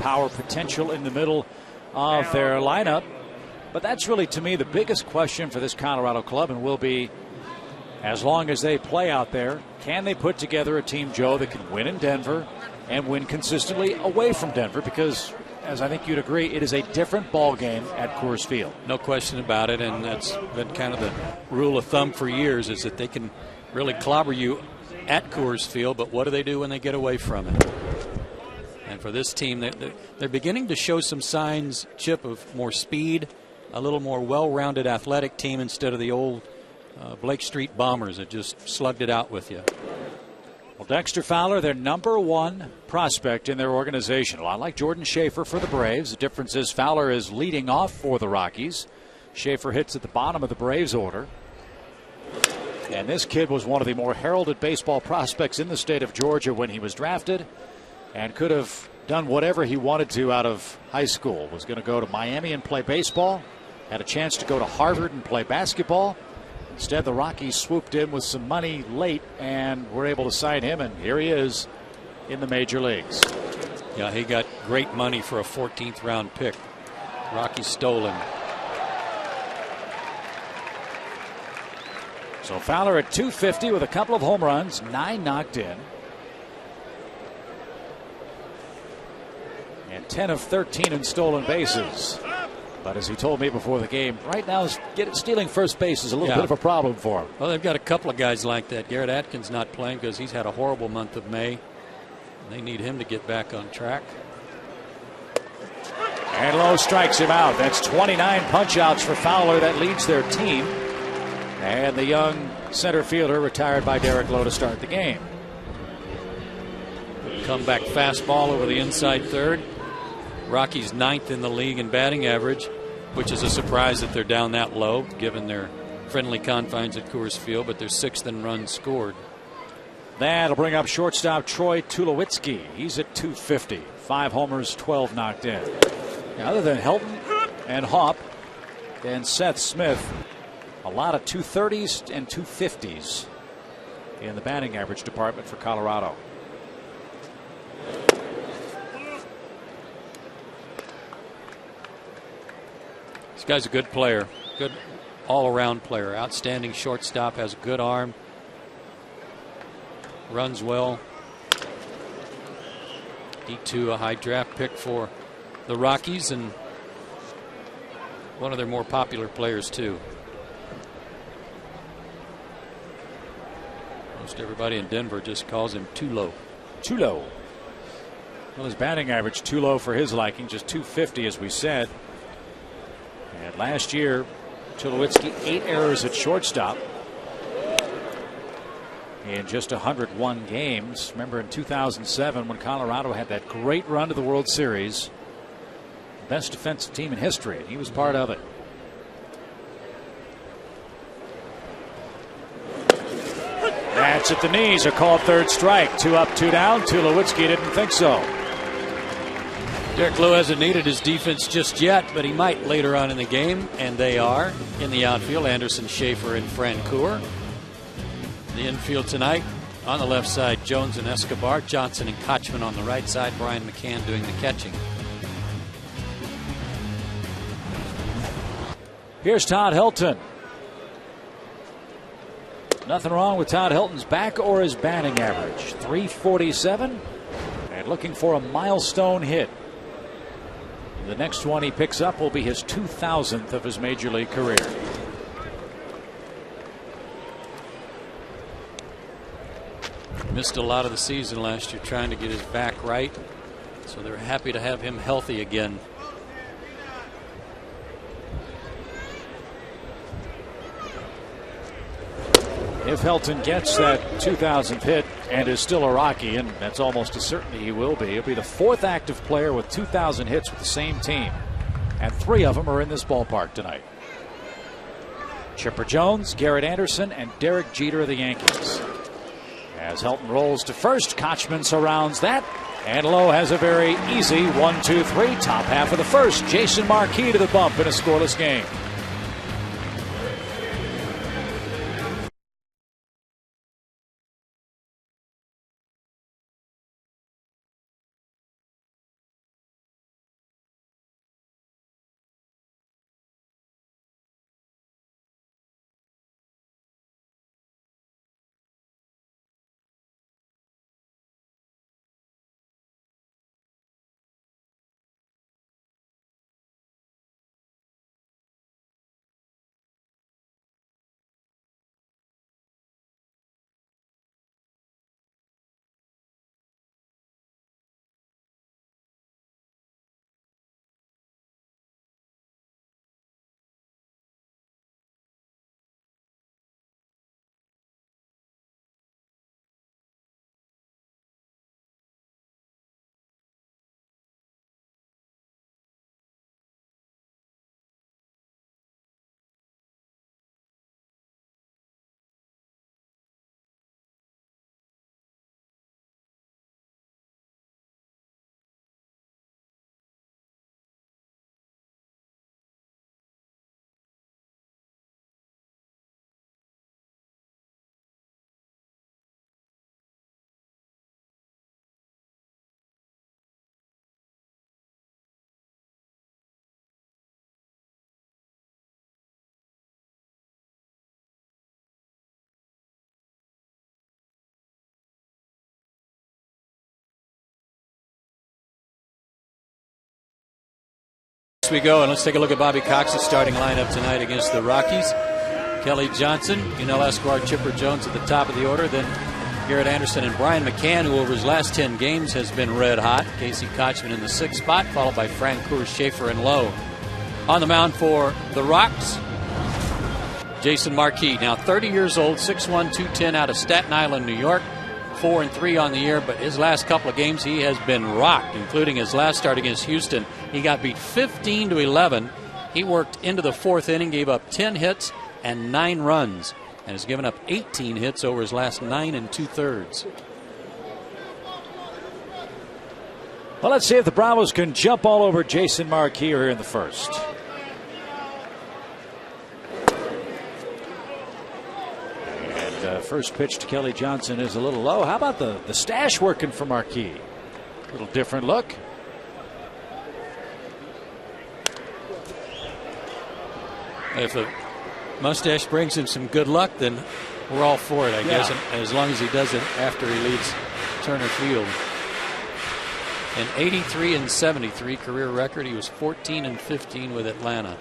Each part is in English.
power potential in the middle of their lineup. But that's really, to me, the biggest question for this Colorado club, and will be, as long as they play out there, can they put together a team, Joe, that can win in Denver and win consistently away from Denver? Because, as I think you'd agree, it is a different ball game at Coors Field. No question about it, and that's been kind of the rule of thumb for years, is that they can really clobber you at Coors Field, but what do they do when they get away from it? And for this team, they're beginning to show some signs, Chip, of more speed, a little more well-rounded athletic team instead of the old Blake Street Bombers that just slugged it out with you. Well, Dexter Fowler, their #1 prospect in their organization. A lot like Jordan Schaefer for the Braves. The difference is Fowler is leading off for the Rockies. Schaefer hits at the bottom of the Braves order. And this kid was one of the more heralded baseball prospects in the state of Georgia when he was drafted, and could have done whatever he wanted to out of high school. Was going to go to Miami and play baseball. Had a chance to go to Harvard and play basketball. Instead, the Rockies swooped in with some money late and were able to sign him, and here he is in the major leagues. Yeah, he got great money for a 14th round pick. Rockies stole him. So Fowler at .250 with a couple of home runs, 9 knocked in. And 10 of 13 in stolen bases. But as he told me before the game, right now stealing first base is a little bit of a problem for him. Well, they've got a couple of guys like that. Garrett Atkins not playing because he's had a horrible month of May. They need him to get back on track. And Lowe strikes him out. That's 29 punch-outs for Fowler. That leads their team. And the young center fielder retired by Derek Lowe to start the game. Comeback fastball over the inside third. Rockies 9th in the league in batting average, which is a surprise that they're down that low given their friendly confines at Coors Field, but they're 6th in runs scored. That'll bring up shortstop Troy Tulowitzki. He's at .250. 5 homers, 12 knocked in. Now, other than Helton and Haup and Seth Smith, a lot of .230s and .250s in the batting average department for Colorado. This guy's a good player, good all-around player, outstanding shortstop, has a good arm, runs well. D2, a high draft pick for the Rockies, and one of their more popular players too. Most everybody in Denver just calls him Tulo. Tulo. Well, his batting average too low for his liking, just .250 as we said. And last year, Tulowitzki 8 errors at shortstop in just 101 games. Remember in 2007 when Colorado had that great run to the World Series, best defensive team in history, and he was part of it. That's at the knees, a called third strike. 2 up, 2 down. Tulowitzki didn't think so. Derek Lowe hasn't needed his defense just yet, but he might later on in the game, and they are in the outfield. Anderson, Schaefer, and Francoeur. The infield tonight, on the left side, Jones and Escobar, Johnson and Kochman on the right side, Brian McCann doing the catching. Here's Todd Helton. Nothing wrong with Todd Helton's back or his batting average. .347, and looking for a milestone hit. The next one he picks up will be his 2,000th of his major league career. Missed a lot of the season last year trying to get his back right, so they're happy to have him healthy again. If Helton gets that 2,000th hit and is still a Rocky, and that's almost a certainty he will be, he'll be the 4th active player with 2,000 hits with the same team. And 3 of them are in this ballpark tonight. Chipper Jones, Garrett Anderson, and Derek Jeter of the Yankees. As Helton rolls to first, Kochman surrounds that. And Lowe has a very easy 1-2-3, top half of the first. Jason Marquis to the bump in a scoreless game. We go, and let's take a look at Bobby Cox's starting lineup tonight against the Rockies. Kelly Johnson, Yunel Escobar, Chipper Jones at the top of the order. Then Garrett Anderson and Brian McCann, who over his last 10 games has been red hot. Casey Kochman in the 6th spot, followed by Frank Coors, Schaefer, and Lowe. On the mound for the Rocks, Jason Marquis, now 30 years old, 6'1", 210 out of Staten Island, New York. 4-3 on the year, but his last couple of games he has been rocked, including his last start against Houston. He got beat 15-11. He worked into the 4th inning, gave up 10 hits and 9 runs, and has given up 18 hits over his last 9 2/3. Well, let's see if the Bravos can jump all over Jason Marquis here in the first. First pitch to Kelly Johnson is a little low. How about the stash working for Marquis? A little different look. If the mustache brings him some good luck, then we're all for it, I guess, as long as he does it after he leaves Turner Field. An 83-73 career record. He was 14-15 with Atlanta.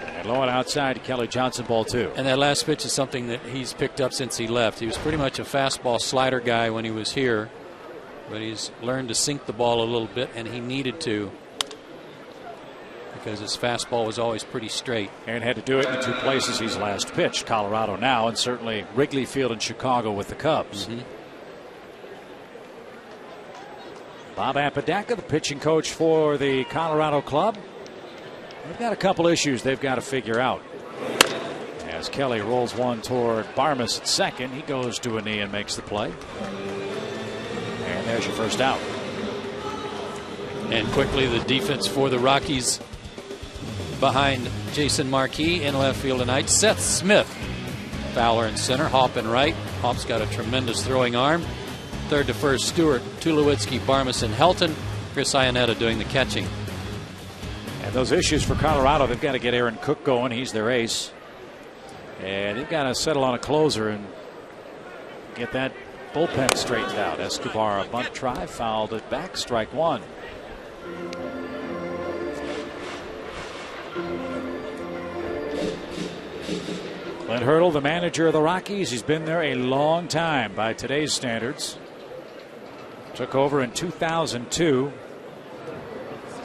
And low and outside to Kelly Johnson, ball 2. And that last pitch is something that he's picked up since he left. He was pretty much a fastball slider guy when he was here, but he's learned to sink the ball a little bit, and he needed to, because his fastball was always pretty straight. And had to do it in 2 places he's last pitched, Colorado now, and certainly Wrigley Field in Chicago with the Cubs. Bob Apodaca, the pitching coach for the Colorado club. They've got a couple issues they've got to figure out. As Kelly rolls one toward Barmas at second, he goes to a knee and makes the play. And there's your first out. And quickly the defense for the Rockies behind Jason Marquis in left field tonight. Seth Smith, Fowler in center, Hopp in right. Hopp's got a tremendous throwing arm. Third to first, Stewart, Tulowitzki, Barmas, and Helton. Chris Iannetta doing the catching. And those issues for Colorado, they've got to get Aaron Cook going. He's their ace. And they've got to settle on a closer and get that bullpen straightened out. Escobar, a bunt try, fouled it back, strike 1. Clint Hurdle, the manager of the Rockies, he's been there a long time by today's standards. Took over in 2002.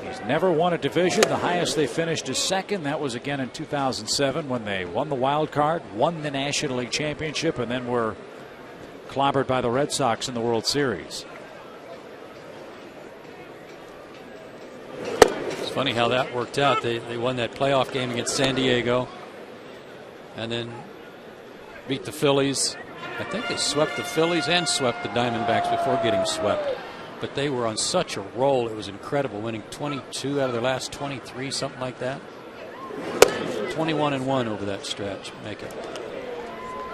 He's never won a division. The highest they finished is second. That was again in 2007 when they won the wild card, won the National League Championship, and then were clobbered by the Red Sox in the World Series. It's funny how that worked out. They won that playoff game against San Diego and then beat the Phillies. I think they swept the Phillies and swept the Diamondbacks before getting swept. But they were on such a roll. It was incredible, winning 22 out of their last 23, something like that. 21-1 over that stretch. Make it.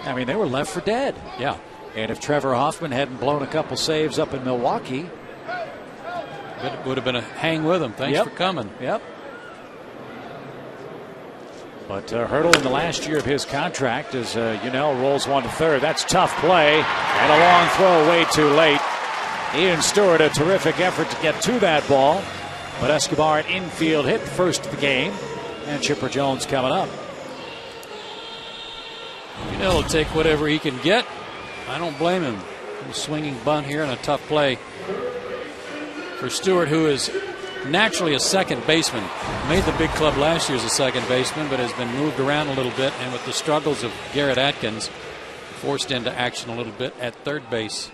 I mean, they were left for dead. Yeah. And if Trevor Hoffman hadn't blown a couple saves up in Milwaukee, it would have been a hang with him. Thanks for coming. Yep. But Hurdle in the last year of his contract as Yunel rolls one to third. That's tough play and a long throw way too late. Ian Stewart, a terrific effort to get to that ball. But Escobar, an infield hit, first of the game. And Chipper Jones coming up. Yunel will take whatever he can get. I don't blame him. A swinging bunt here and a tough play for Stewart, who is naturally a second baseman. Made the big club last year as a second baseman, but has been moved around a little bit, and with the struggles of Garrett Atkins, forced into action a little bit at third base.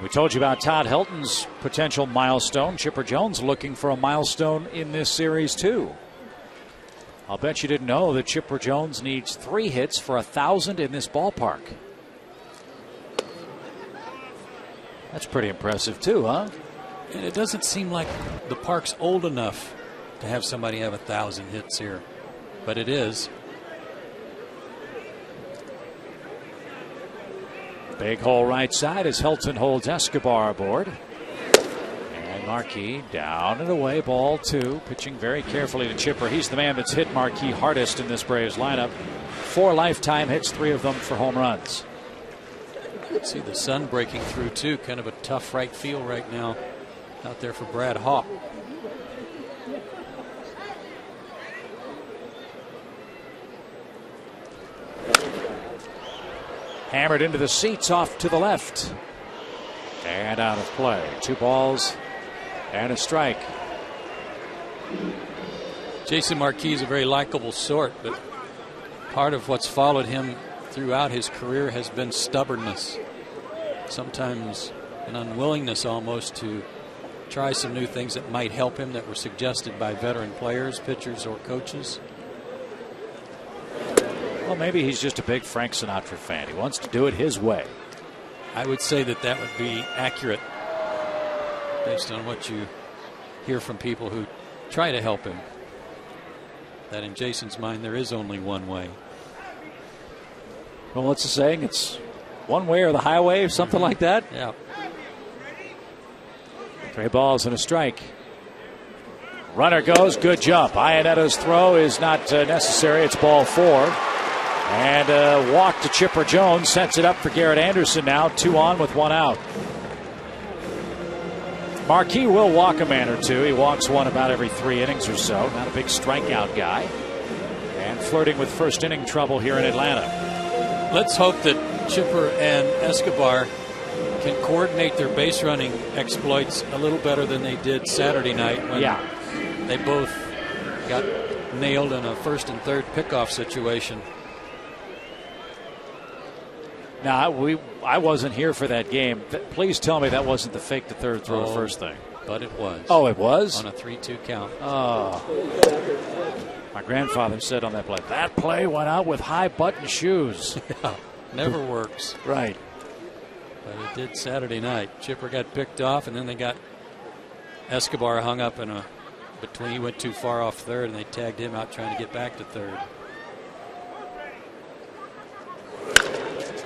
We told you about Todd Helton's potential milestone. Chipper Jones looking for a milestone in this series too. I'll bet you didn't know that Chipper Jones needs 3 hits for 1,000 in this ballpark. That's pretty impressive too, huh? And it doesn't seem like the park's old enough to have somebody have 1,000 hits here, but it is. Big hole right side as Helton holds Escobar aboard. And Marquis down and away, ball 2. Pitching very carefully to Chipper. He's the man that's hit Marquis hardest in this Braves lineup. 4 lifetime hits, 3 of them for home runs. See the sun breaking through too. Kind of a tough right field right now. out there for Brad Hawk. Hammered into the seats off to the left. And out of play. 2 balls and a strike. Jason Marquis is a very likable sort, but part of what's followed him throughout his career has been stubbornness. Sometimes an unwillingness almost to try some new things that might help him that were suggested by veteran players, pitchers, or coaches. Well, maybe he's just a big Frank Sinatra fan. He wants to do it his way. I would say that that would be accurate based on what you hear from people who try to help him. That in Jason's mind, there is only one way. Well, what's the saying? It's one way or the highway, or something like that? Yeah. 3 balls and a strike. Runner goes. Good jump. Ioneta's throw is not necessary. It's ball 4. And a walk to Chipper Jones sets it up for Garrett Anderson now. 2 on with 1 out. Marquis will walk a man or 2. He walks 1 about every 3 innings or so. Not a big strikeout guy. And flirting with first inning trouble here in Atlanta. Let's hope that Chipper and Escobar can coordinate their base running exploits a little better than they did Saturday night when they both got nailed in a first and third pickoff situation. Now, I wasn't here for that game. Please tell me that wasn't the fake to third throw first thing. But it was. Oh, it was? On a 3-2 count. Oh. My grandfather said on that play, that play went out with high button shoes. Yeah, never works. Right. But it did Saturday night. Chipper got picked off, and then they got Escobar hung up in a between. He went too far off third, and they tagged him out trying to get back to third.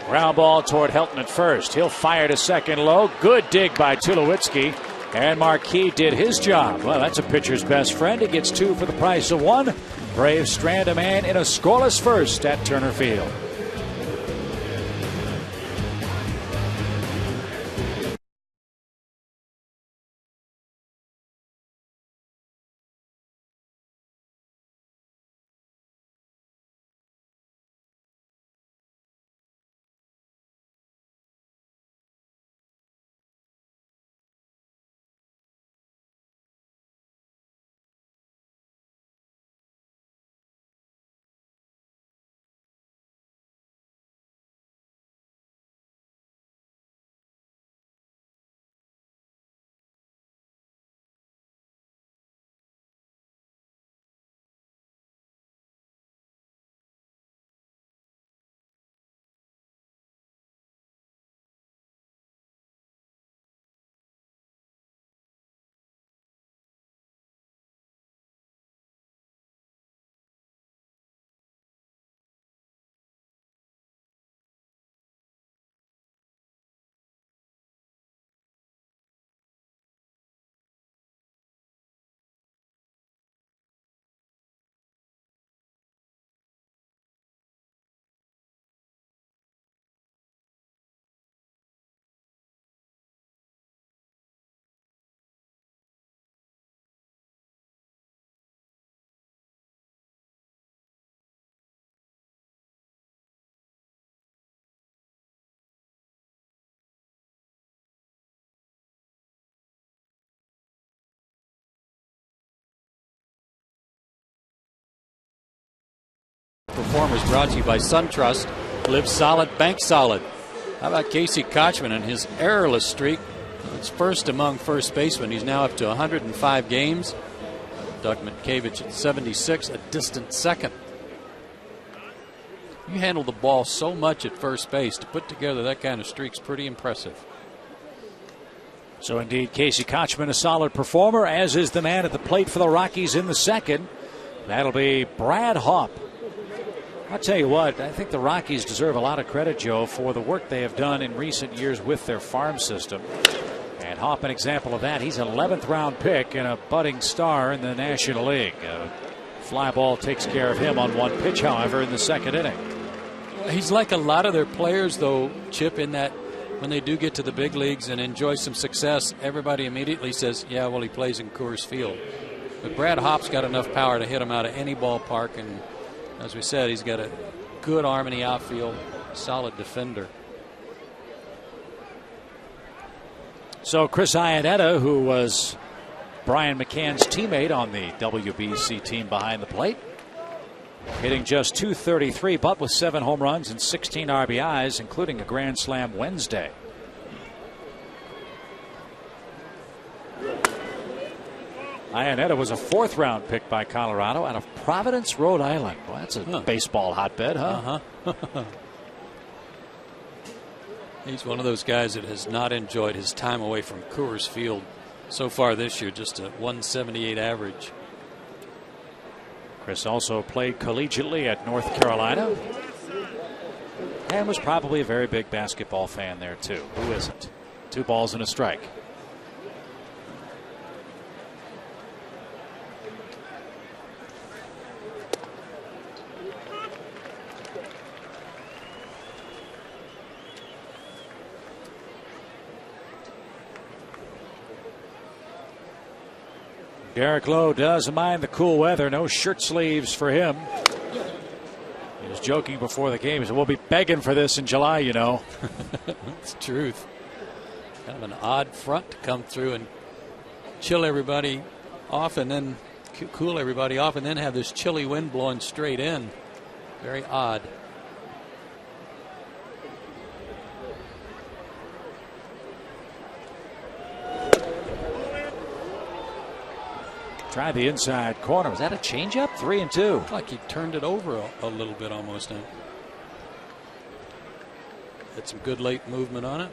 Ground ball toward Helton at first. He'll fire to second low. Good dig by Tulowitzki. And Marquis did his job. Well, that's a pitcher's best friend. He gets 2 for the price of 1. Braves strand a man in a scoreless first at Turner Field. Performers brought to you by SunTrust. Live solid, bank solid. How about Casey Kochman and his errorless streak? It's first among first basemen. He's now up to 105 games. Doug Mitkevich at 76, a distant second. You handle the ball so much at first base. To put together that kind of streak's pretty impressive. So indeed, Casey Kochman, a solid performer, as is the man at the plate for the Rockies in the second. That'll be Brad Hawk. I'll tell you what, I think the Rockies deserve a lot of credit, Joe, for the work they have done in recent years with their farm system. And Hopp, an example of that. He's an 11th round pick and a budding star in the National League. Fly ball takes care of him on 1 pitch, however, in the second inning. He's like a lot of their players, though, Chip, in that when they do get to the big leagues and enjoy some success, everybody immediately says, yeah, well, he plays in Coors Field. But Brad Hopp's got enough power to hit him out of any ballpark, and as we said, he's got a good arm in the outfield, solid defender. So Chris Iannetta, who was Brian McCann's teammate on the WBC team behind the plate, hitting just .233, but with 7 home runs and 16 RBIs, including a grand slam Wednesday. Iannetta was a 4th-round pick by Colorado out of Providence, Rhode Island. Well, that's a baseball hotbed, huh? He's one of those guys that has not enjoyed his time away from Coors Field so far this year, just a 178 average. Chris also played collegiately at North Carolina and was probably a very big basketball fan there, too. Who isn't? 2 balls and a strike. Derek Lowe doesn't mind the cool weather. No shirt sleeves for him. He was joking before the game. He said, we'll be begging for this in July, you know. That's the truth. Kind of an odd front to come through and chill everybody off and then cool everybody off and then have this chilly wind blowing straight in. Very odd. Try the inside corner. Was that a changeup? 3-2. Like he turned it over a little bit almost. Had some good late movement on it.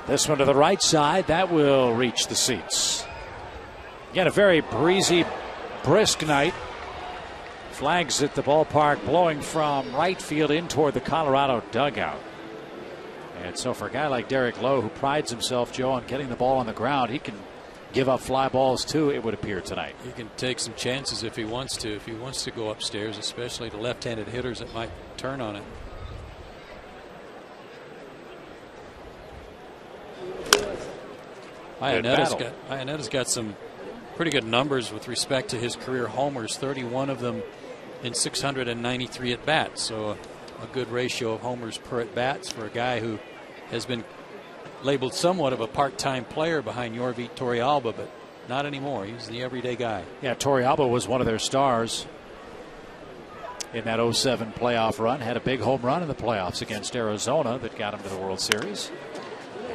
This one to the right side. That will reach the seats. Again, a very breezy, brisk night. Flags at the ballpark blowing from right field in toward the Colorado dugout. And so for a guy like Derek Lowe, who prides himself, Joe, on getting the ball on the ground, he can give up fly balls too, it would appear, tonight. He can take some chances if he wants to. If he wants to go upstairs, especially to left-handed hitters that might turn on it. Iannetta's got some pretty good numbers with respect to his career homers, 31 of them in 693 at-bats. So a good ratio of homers per at-bats for a guy who has been labeled somewhat of a part-time player behind Yorvit Torrealba, but not anymore. He's the everyday guy. Yeah, Torrealba was one of their stars in that 07 playoff run. Had a big home run in the playoffs against Arizona that got him to the World Series.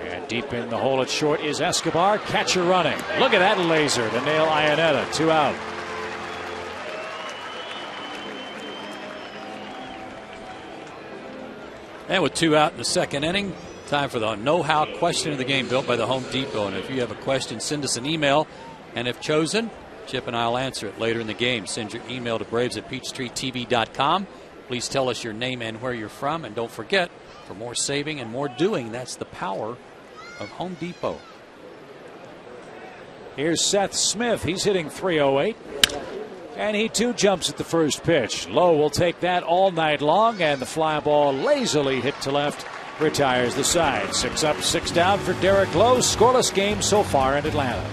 And deep in the hole at short is Escobar. Catcher running. Look at that laser to nail Iannetta. 2 out. And with 2 out in the second inning, time for the know-how question of the game built by the Home Depot. And if you have a question, send us an email. And if chosen, Chip and I will answer it later in the game. Send your email to braves@peachtreetv.com. Please tell us your name and where you're from. And don't forget, for more saving and more doing, that's the power of Home Depot. Here's Seth Smith. He's hitting .308. And he too jumps at the first pitch. Lowe will take that all night long, and the fly ball lazily hit to left retires the side. 6 up, 6 down for Derek Lowe. Scoreless game so far in Atlanta.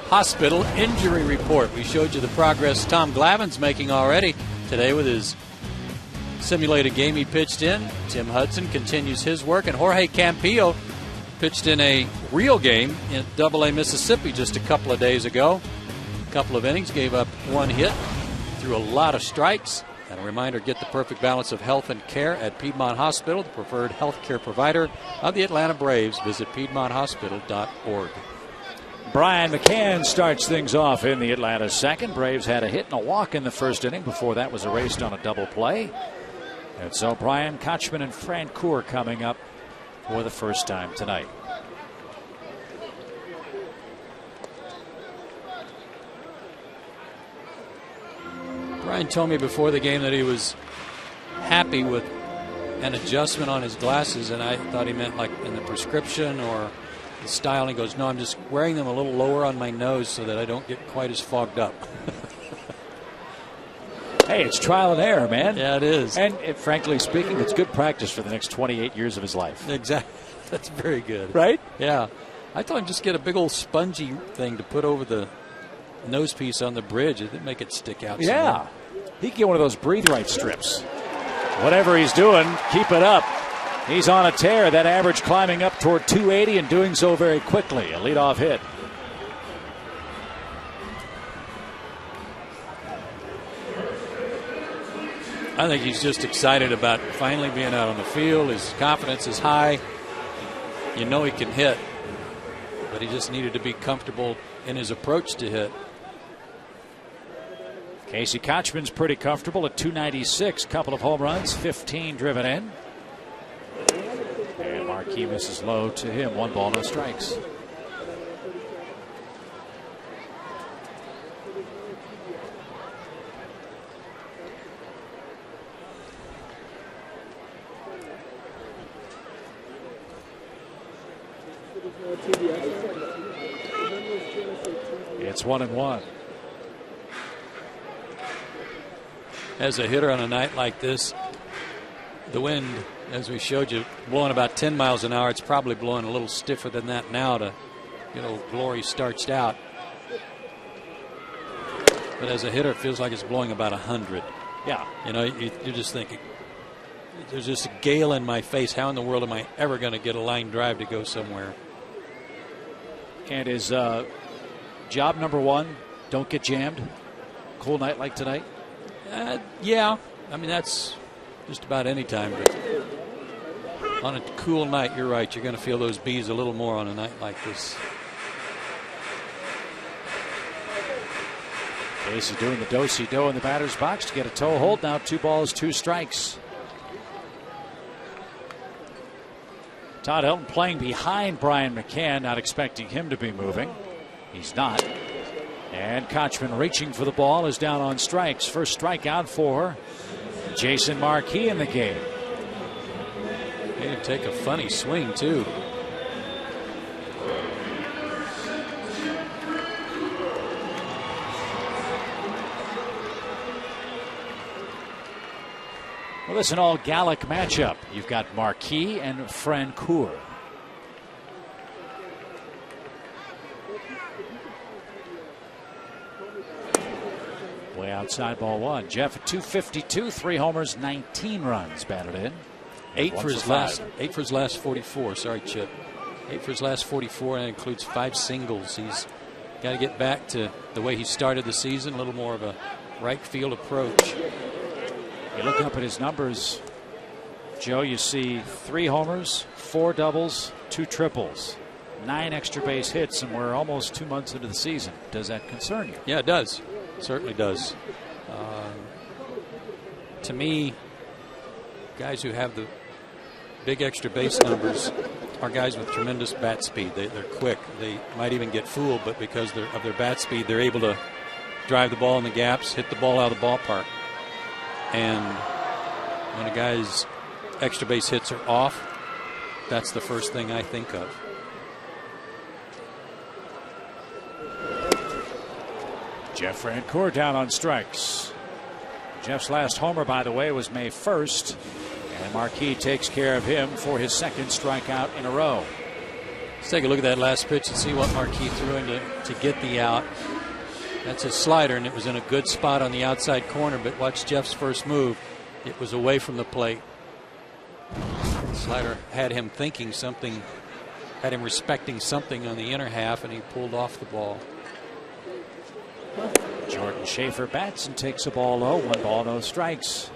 Hospital injury report. We showed you the progress Tom Glavine's making already today with his simulated game he pitched in. Tim Hudson continues his work, and Jorge Campillo pitched in a real game in AA Mississippi just a couple of days ago. A couple of innings, gave up one hit, threw a lot of strikes. And a reminder, get the perfect balance of health and care at Piedmont Hospital, the preferred health care provider of the Atlanta Braves. Visit PiedmontHospital.org. Brian McCann starts things off in the Atlanta second. Braves had a hit and a walk in the first inning. Before that was erased on a double play. And so Brian Kochman and Francoeur coming up for the first time tonight. Brian told me before the game that he was happy with an adjustment on his glasses, and I thought he meant like in the prescription or the style. And he goes, no, I'm just wearing them a little lower on my nose so that I don't get quite as fogged up. Hey, it's trial and error, man. Yeah, it is. And frankly speaking, it's good practice for the next 28 years of his life. Exactly. That's very good. Right? Yeah. I thought I'd just get a big old spongy thing to put over the nose piece on the bridge. It didn't make it stick out. Yeah. Somewhere. He can get one of those breathe right strips. Whatever he's doing, keep it up. He's on a tear. That average climbing up toward 280 and doing so very quickly. A leadoff hit. I think he's just excited about finally being out on the field. His confidence is high. You know he can hit, but he just needed to be comfortable in his approach to hit. Casey Kochman's pretty comfortable at 296. Couple of home runs, 15 driven in. And Marquis misses low to him. 1 ball, no strikes. It's 1-1. As a hitter on a night like this, the wind, as we showed you, blowing about 10 miles an hour. It's probably blowing a little stiffer than that now to get old Glory starched out. But as a hitter, it feels like it's blowing about 100. Yeah. You know, you're just thinking, there's just a gale in my face. How in the world am I ever going to get a line drive to go somewhere? And his job number one, don't get jammed. Cool night like tonight? Yeah. I mean, that's just about any time. But on a cool night, you're right. You're going to feel those bees a little more on a night like this. Casey doing the do-si-do in the batter's box to get a toe hold. Now 2 balls, 2 strikes. Todd Helton playing behind Brian McCann, not expecting him to be moving. He's not. And Kochman reaching for the ball is down on strikes. First strikeout for Jason Marquis in the game. He did take a funny swing, too. Well, this is an all Gallic matchup. You've got Marquis and Francoeur. Way outside, ball 1. Jeff at 252, 3 homers, 19 runs batted in. 8 for his last 44. Sorry, Chip. 8 for his last 44, and that includes 5 singles. He's got to get back to the way he started the season, a little more of a right field approach. You look up at his numbers, Joe, you see 3 homers, 4 doubles, 2 triples, 9 extra base hits, and we're almost 2 months into the season. Does that concern you? Yeah, it does. It certainly does. To me, guys who have the big extra base numbers are guys with tremendous bat speed. They're quick. They might even get fooled, but because of their bat speed, they're able to drive the ball in the gaps, hit the ball out of the ballpark. And when a guy's extra base hits are off, that's the first thing I think of. Jeff Francoeur down on strikes. Jeff's last homer, by the way, was May 1st. And Marquis takes care of him for his 2nd strikeout in a row. Let's take a look at that last pitch and see what Marquis threw in to get the out. That's a slider, and it was in a good spot on the outside corner, but watch Jeff's first move. It was away from the plate. The slider had him thinking something, had him respecting something on the inner half, and he pulled off the ball. Jordan Schaefer bats and takes a ball low. 1 ball, no strikes.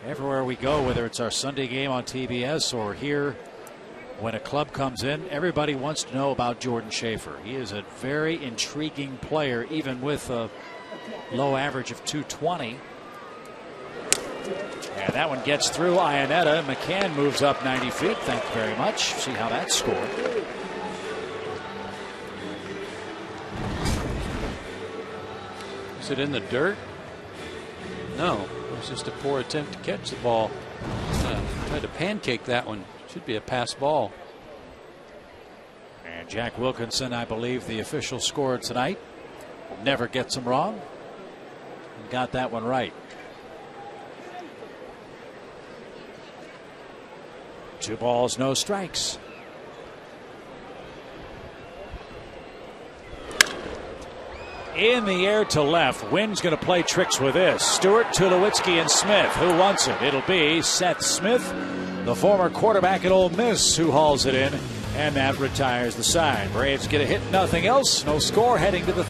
Everywhere we go, whether it's our Sunday game on TBS or here when a club comes in, everybody wants to know about Jordan Schaefer. He is a very intriguing player, even with a low average of 220. And that one gets through Ionetta. McCann moves up 90 feet. Thank you very much. See how that scored. Is it in the dirt? No, it was just a poor attempt to catch the ball. Tried to pancake that one. Should be a pass ball. And Jack Wilkinson, I believe, the official scorer tonight. Never gets them wrong. And got that one right. 2 balls, no strikes. In the air to left. Wynn's going to play tricks with this. Stewart, Tulowitzki, and Smith. Who wants it? It'll be Seth Smith, the former quarterback at Ole Miss, who hauls it in, and that retires the side. Braves get a hit, nothing else. No score heading to the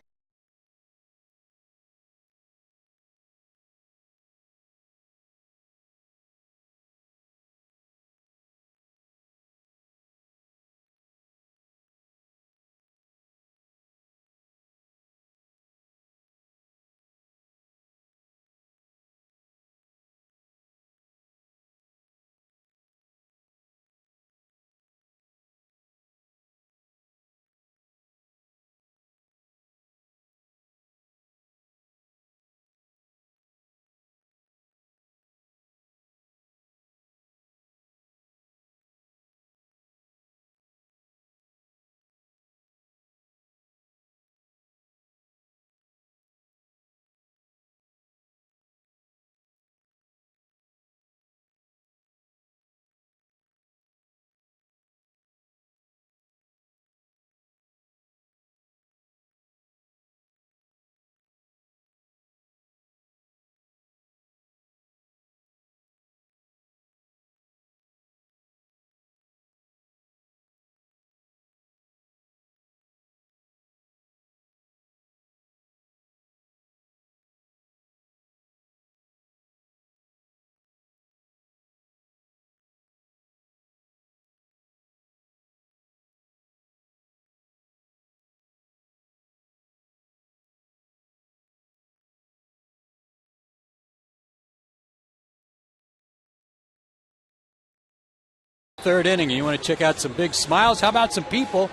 third inning. You want to check out some big smiles? How about some people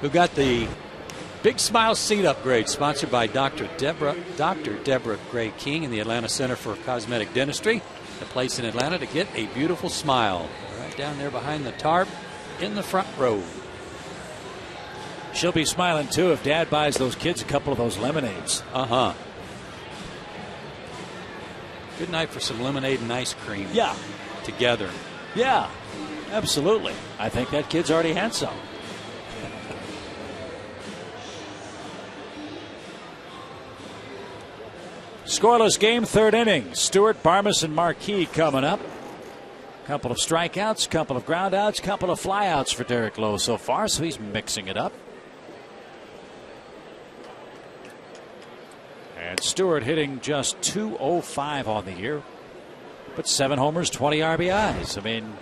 who got the Big Smile seat upgrade, sponsored by Dr. Deborah Gray King in the Atlanta Center for Cosmetic Dentistry, the place in Atlanta to get a beautiful smile. Right down there behind the tarp in the front row. She'll be smiling too if Dad buys those kids a couple of those lemonades. Good night for some lemonade and ice cream. Yeah. Together. Yeah, absolutely. I think that kid's already had some. Scoreless game, third inning. Stewart, Barmas, and Marquis coming up. Couple of strikeouts, couple of groundouts, couple of flyouts for Derek Lowe so far, so he's mixing it up. And Stewart hitting just .205 on the year, but 7 homers, 20 RBIs. I mean,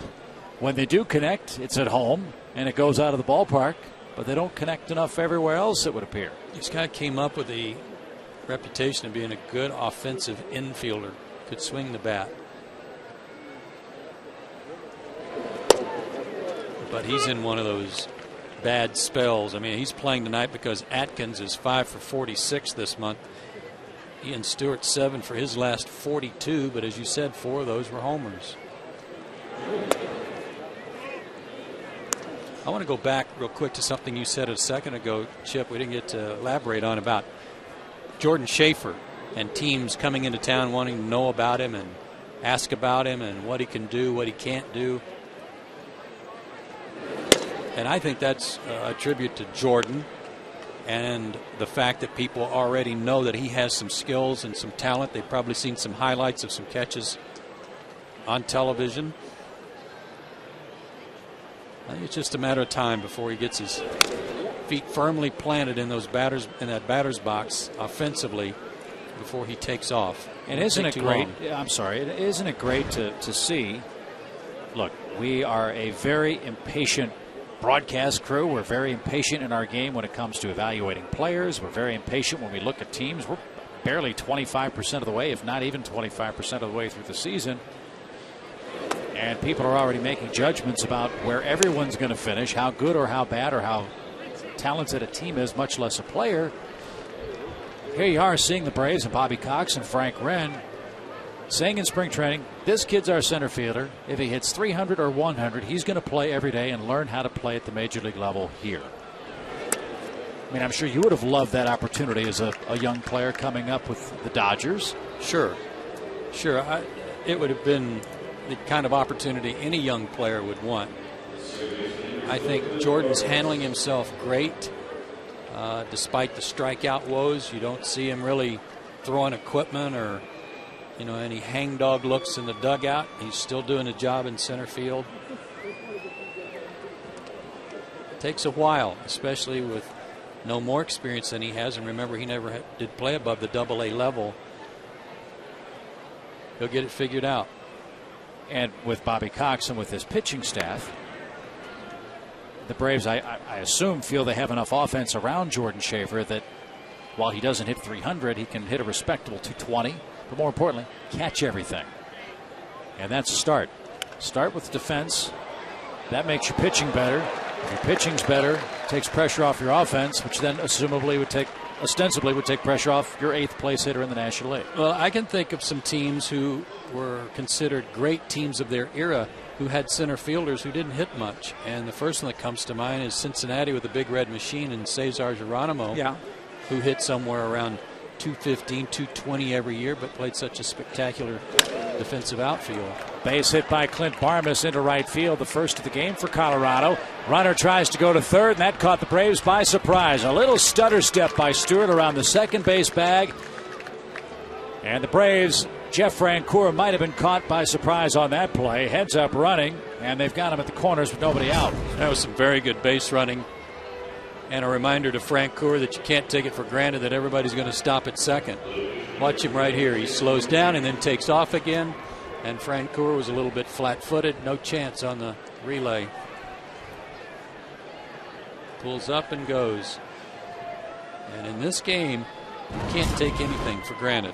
when they do connect, it's at home and it goes out of the ballpark, but they don't connect enough everywhere else, it would appear. This guy came up with a reputation of being a good offensive infielder, could swing the bat. But he's in one of those bad spells. I mean, he's playing tonight because Atkins is 5 for 46 this month. Ian Stewart 7 for his last 42, but as you said, 4 of those were homers. I want to go back real quick to something you said a second ago, Chip. We didn't get to elaborate on about Jordan Schaefer and teams coming into town wanting to know about him and ask about him and what he can do, what he can't do. And I think that's a tribute to Jordan and the fact that people already know that he has some skills and some talent. They've probably seen some highlights of some catches on television. I think it's just a matter of time before he gets his feet firmly planted in that batter's box offensively before he takes off. And isn't it great? I'm sorry. Isn't it great to see? Look, we are a very impatient broadcast crew. We're very impatient in our game when it comes to evaluating players. We're very impatient when we look at teams. We're barely 25% of the way, if not even 25% of the way through the season. And people are already making judgments about where everyone's going to finish, how good or how bad or how talented a team is, much less a player. Here you are seeing the Braves and Bobby Cox and Frank Wren saying in spring training, this kid's our center fielder. If he hits 300 or 100, he's going to play every day and learn how to play at the major league level here. I mean, I'm sure you would have loved that opportunity as a young player coming up with the Dodgers. Sure. It would have been the kind of opportunity any young player would want. I think Jordan's handling himself great. Despite the strikeout woes, you don't see him really throwing equipment or any hangdog looks in the dugout. He's still doing a job in center field. It takes a while, especially with no more experience than he has. And remember, he never did play above the AA level. He'll get it figured out. And with Bobby Cox and with his pitching staff, the Braves, I assume, feel they have enough offense around Jordan Schaefer that while he doesn't hit 300, he can hit a respectable 220. But more importantly, catch everything. And that's a start. Start with defense. That makes your pitching better. If your pitching's better, it takes pressure off your offense, which then ostensibly would take pressure off your 8th place hitter in the National League. Well, I can think of some teams who were considered great teams of their era who had center fielders who didn't hit much. And the first one that comes to mind is Cincinnati with the Big Red Machine and Cesar Geronimo, who hit somewhere around 215, 220 every year, but played such a spectacular defensive outfield. Base hit by Clint Barmas into right field, the first of the game for Colorado. Runner tries to go to third, and that caught the Braves by surprise. A little stutter step by Stewart around the second base bag. And the Braves, Jeff Francoeur might have been caught by surprise on that play. Heads up running, and they've got him at the corners with nobody out. That was some very good base running. And a reminder to Francoeur that you can't take it for granted that everybody's going to stop at second. Watch him right here. He slows down and then takes off again. And Francoeur was a little bit flat-footed. No chance on the relay. Pulls up and goes. And in this game, you can't take anything for granted.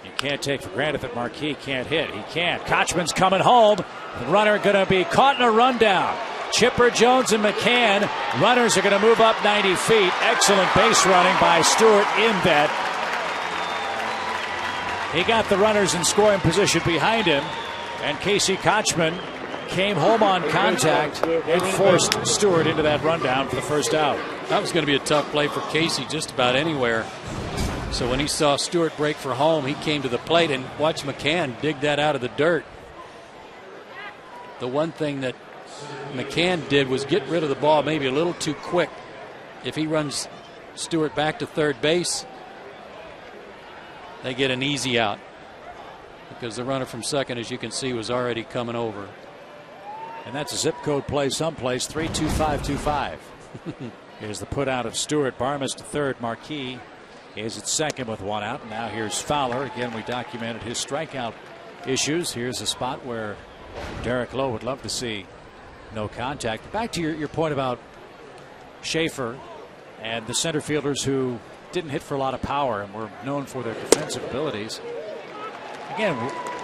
You can't take for granted that Marquis can't hit. He can't. Kochman's coming home. The runner going to be caught in a rundown. Chipper, Jones, and McCann. Runners are going to move up 90 feet. Excellent base running by Stewart in that. He got the runners in scoring position behind him, and Casey Kochman came home on contact and forced Stewart into that rundown for the first out. That was going to be a tough play for Casey just about anywhere. So when he saw Stewart break for home, he came to the plate and watched McCann dig that out of the dirt. The one thing that McCann did was get rid of the ball maybe a little too quick. If he runs Stewart back to third base, they get an easy out because the runner from second, as you can see, was already coming over. And that's a zip code play someplace, 32525. Here's the put out of Stewart. Barmas to third. Marquis is at second with one out. And now here's Fowler. Again, we documented his strikeout issues. Here's a spot where Derek Lowe would love to see no contact. Back to your point about Schaefer and the center fielders who didn't hit for a lot of power and were known for their defensive abilities. Again,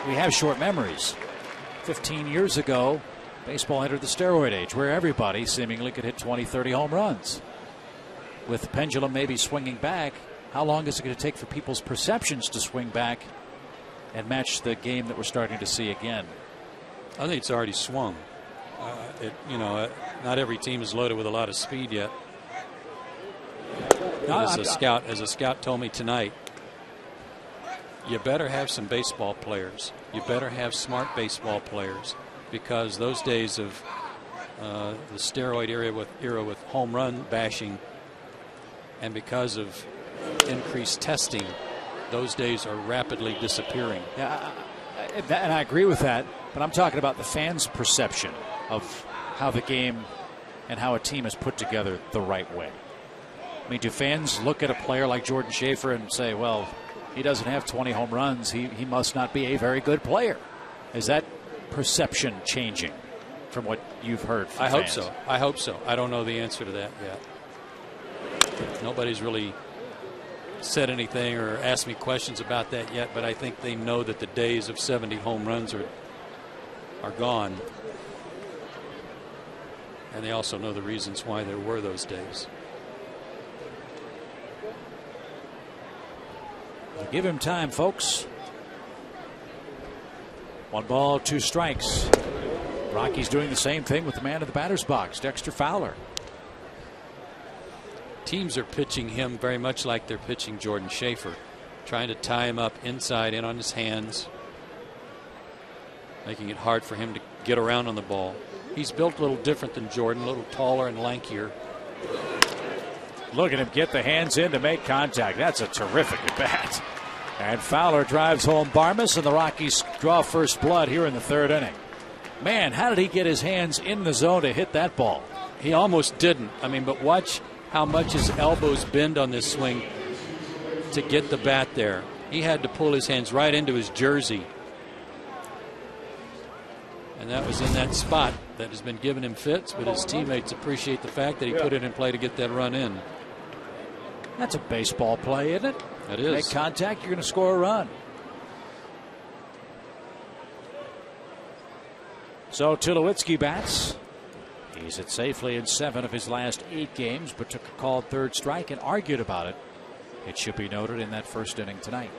we have short memories. 15 years ago, baseball entered the steroid age where everybody seemingly could hit 20, 30 home runs. With the pendulum maybe swinging back, how long is it going to take for people's perceptions to swing back and match the game that we're starting to see again? I think it's already swung. Not every team is loaded with a lot of speed yet. As a scout told me tonight, you better have some baseball players. You better have smart baseball players, because those days of the steroid era with home run bashing, and because of increased testing, those days are rapidly disappearing. Yeah, and I agree with that, but I'm talking about the fans' perception of how the game and how a team is put together the right way. I mean, do fans look at a player like Jordan Schaefer and say, well, he doesn't have 20 home runs, he must not be a very good player? Is that perception changing from what you've heard from fans? I hope so. I hope so. I don't know the answer to that yet. Nobody's really said anything or asked me questions about that yet, but I think they know that the days of 70 home runs are gone. And they also know the reasons why there were those days. Give him time, folks. 1 ball, 2 strikes. Rockies doing the same thing with the man in the batter's box, Dexter Fowler. Teams are pitching him very much like they're pitching Jordan Schaefer, trying to tie him up inside in on his hands, making it hard for him to get around on the ball. He's built a little different than Jordan, a little taller and lankier. Look at him get the hands in to make contact. That's a terrific at bat. And Fowler drives home Barmas, and the Rockies draw first blood here in the 3rd inning. Man, how did he get his hands in the zone to hit that ball? He almost didn't. I mean, but watch how much his elbows bend on this swing to get the bat there. He had to pull his hands right into his jersey. And that was in that spot that has been giving him fits, but his teammates appreciate the fact that he put it in play to get that run in. That's a baseball play, isn't it? It is. Make contact, you're going to score a run. So Tulowitzki bats. He's hit safely in 7 of his last 8 games, but took a called 3rd strike and argued about it. It should be noted in that 1st inning tonight.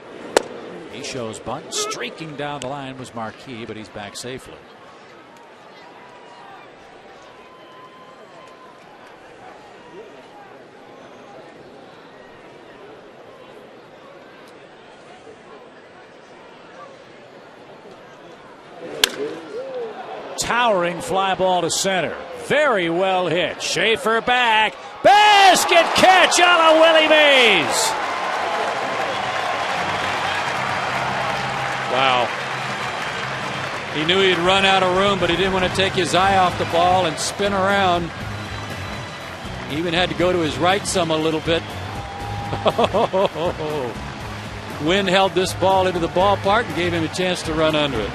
He shows bunt. Streaking down the line was Marquis, but he's back safely. Towering fly ball to center. Very well hit. Schaefer back. Basket catch a la Willie Mays. Wow. He knew he'd run out of room, but he didn't want to take his eye off the ball and spin around. He even had to go to his right some a little bit. Wind held this ball into the ballpark and gave him a chance to run under it.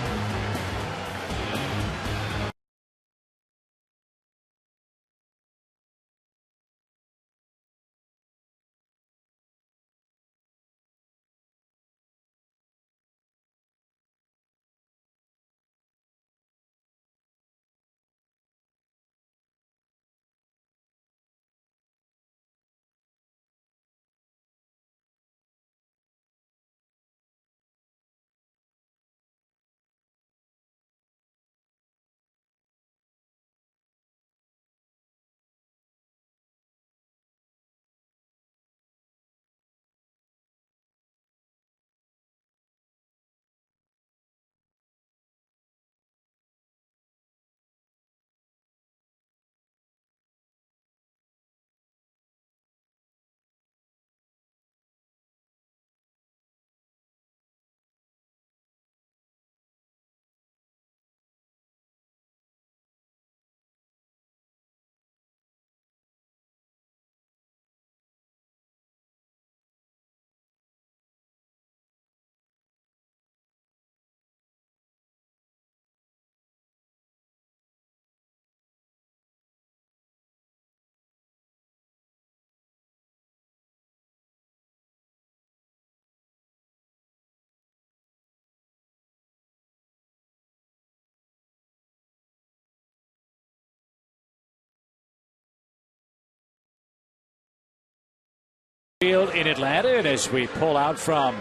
Field in Atlanta, and as we pull out from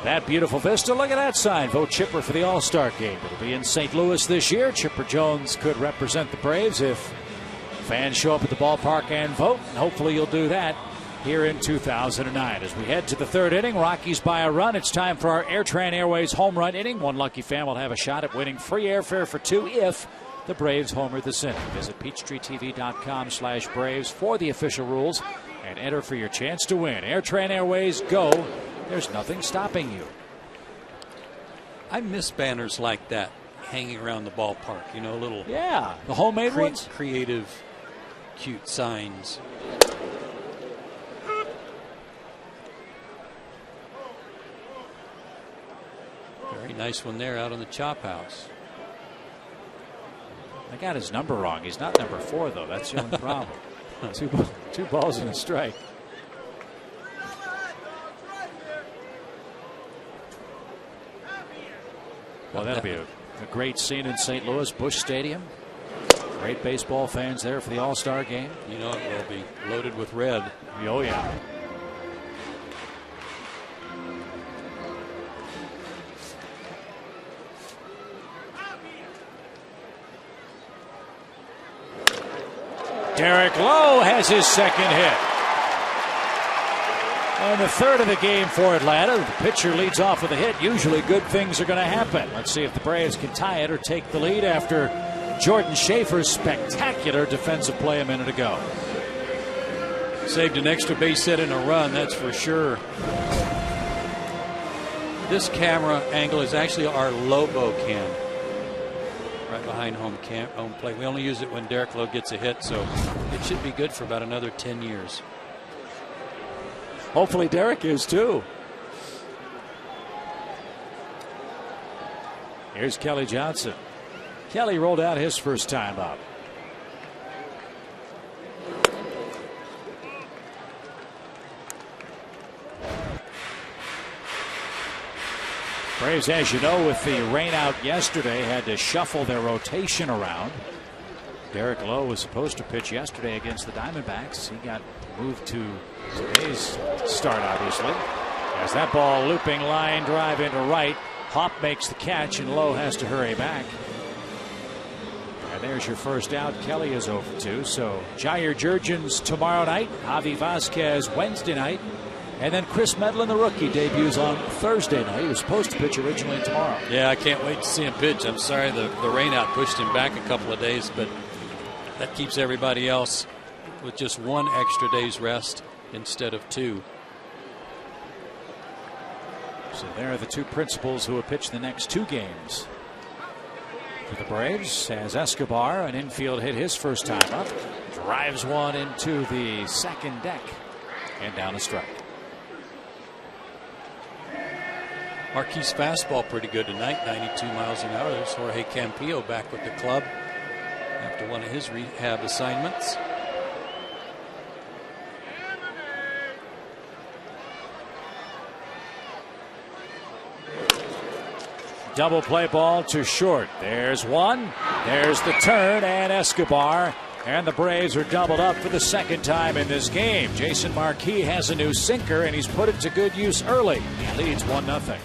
that beautiful vista, look at that sign. Vote Chipper for the All-Star game. It'll be in St. Louis this year. Chipper Jones could represent the Braves if fans show up at the ballpark and vote, and hopefully you'll do that here in 2009. As we head to the 3rd inning, Rockies by a run. It's time for our AirTran Airways home run inning. One lucky fan will have a shot at winning free airfare for 2 if the Braves homer this inning. Visit PeachtreeTV.com/Braves for the official rules and enter for your chance to win. AirTran Airways, go. There's nothing stopping you. I miss banners like that hanging around the ballpark. You know, little the homemade ones. Creative, cute signs. Very nice one there out on the chop house. I got his number wrong. He's not number 4, though. That's the only problem. two balls and a strike. Well, that'll be a great scene in St. Louis, Busch Stadium. Great baseball fans there for the All-Star game. You know, it will be loaded with red. Oh, yeah. Derek Lowe has his second hit. And the third of the game for Atlanta. The pitcher leads off with a hit. Usually good things are going to happen. Let's see if the Braves can tie it or take the lead after Jordan Schaefer's spectacular defensive play a minute ago. Saved an extra base hit and a run, that's for sure. This camera angle is actually our Lobo cam. Right behind home plate. We only use it when Derek Lowe gets a hit, so it should be good for about another 10 years. Hopefully Derek is too. Here's Kelly Johnson. Kelly rolled out his first time up. Braves, as you know, with the rain out yesterday, had to shuffle their rotation around. Derek Lowe was supposed to pitch yesterday against the Diamondbacks. He got moved to today's start, obviously. As that ball looping line drive into right. Hop makes the catch, and Lowe has to hurry back. And there's your first out. Kelly is over 2. So Jair Jurgens tomorrow night. Javi Vasquez Wednesday night. And then Chris Medlin, the rookie, debuts on Thursday night. He was supposed to pitch originally tomorrow. Yeah, I can't wait to see him pitch. I'm sorry the rain out pushed him back a couple of days, but that keeps everybody else with just 1 extra day's rest instead of 2. So there are the 2 principals who will pitch the next 2 games for the Braves. As Escobar, an infield hit his first time up, drives one into the second deck and down a strike. Marquis fastball pretty good tonight, 92 miles an hour. There's Jorge Campillo back with the club after one of his rehab assignments. Double play ball to short. There's one. There's the turn, and Escobar. And the Braves are doubled up for the second time in this game. Jason Marquis has a new sinker, and he's put it to good use early. He leads 1-0.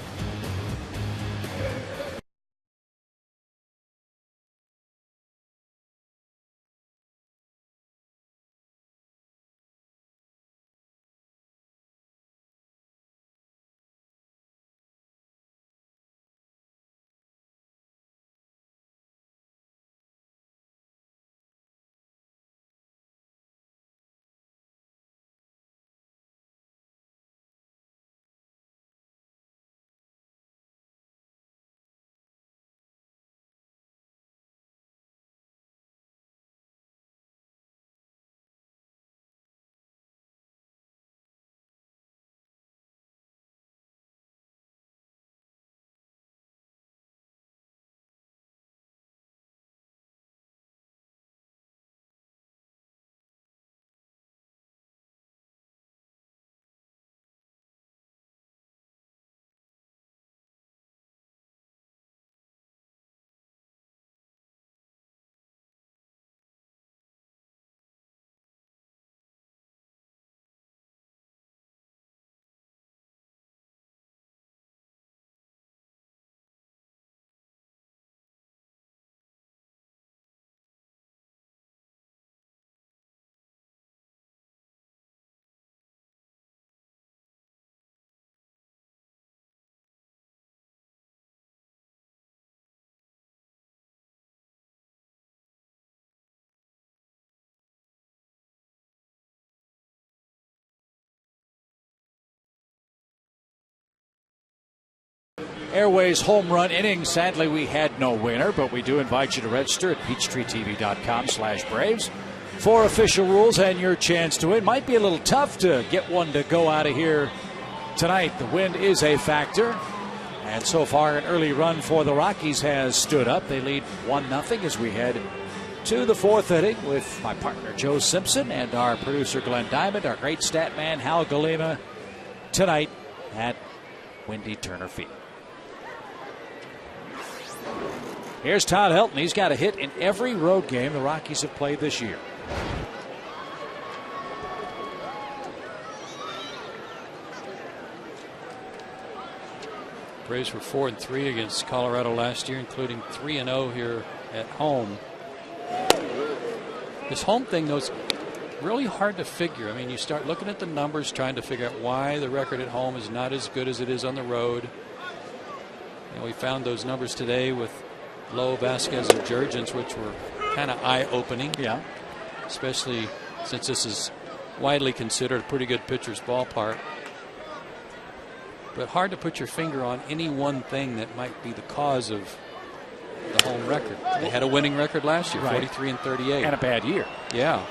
Airways home run inning. Sadly, we had no winner, but we do invite you to register at peachtreetv.com/Braves for official rules and your chance to win. Might be a little tough to get one to go out of here tonight. The wind is a factor. And so far, an early run for the Rockies has stood up. They lead 1-0 as we head to the fourth inning with my partner Joe Simpson and our producer Glenn Diamond, our great stat man Hal Galima, tonight at Windy Turner Field. Here's Todd Helton. He's got a hit in every road game the Rockies have played this year. Braves were 4-3 against Colorado last year, including 3-0 here at home. This home thing, though, is really hard to figure. I mean, you start looking at the numbers, trying to figure out why the record at home is not as good as it is on the road. You know, we found those numbers today with Lowe, Vasquez, and Jurgens, which were kind of eye-opening. Yeah. Especially since this is widely considered a pretty good pitcher's ballpark. But hard to put your finger on any one thing that might be the cause of the home record. They had a winning record last year, right. 43-38. And a bad year. Yeah.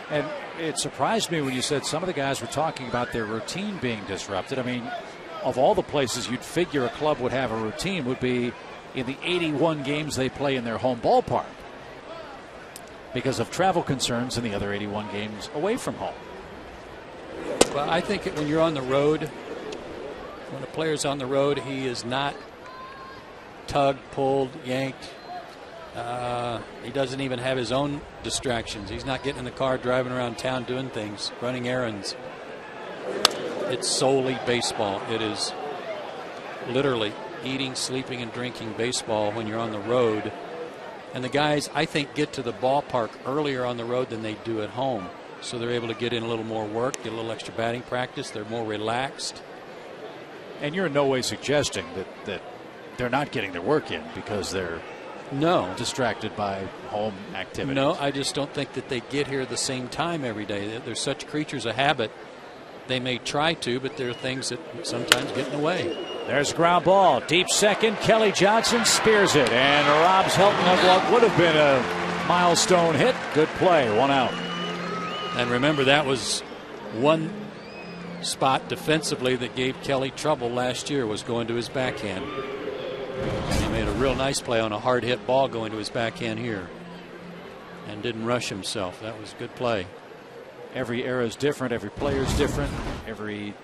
And it surprised me when you said some of the guys were talking about their routine being disrupted. I mean, of all the places you'd figure a club would have a routine would be in the 81 games they play in their home ballpark because of travel concerns in the other 81 games away from home. Well, I think when you're on the road, when a player's on the road, he is not tugged, pulled, yanked. He doesn't even have his own distractions. He's not getting in the car, driving around town, doing things, running errands. It's solely baseball. It is literally eating, sleeping, and drinking baseball when you're on the road. And the guys, I think, get to the ballpark earlier on the road than they do at home. So they're able to get in a little more work, get a little extra batting practice. They're more relaxed. And you're in no way suggesting that they're not getting their work in because they're distracted by home activities. No, I just don't think that they get here at the same time every day. They're such creatures of habit. They may try to, but there are things that sometimes get in the way. There's a ground ball. Deep second. Kelly Johnson spears it and robs Helton of what would have been a milestone hit. Good play. 1 out. And remember, that was one spot defensively that gave Kelly trouble last year, was going to his backhand. He made a real nice play on a hard hit ball going to his backhand here and didn't rush himself. That was a good play. Every era is different. Every player is different. Every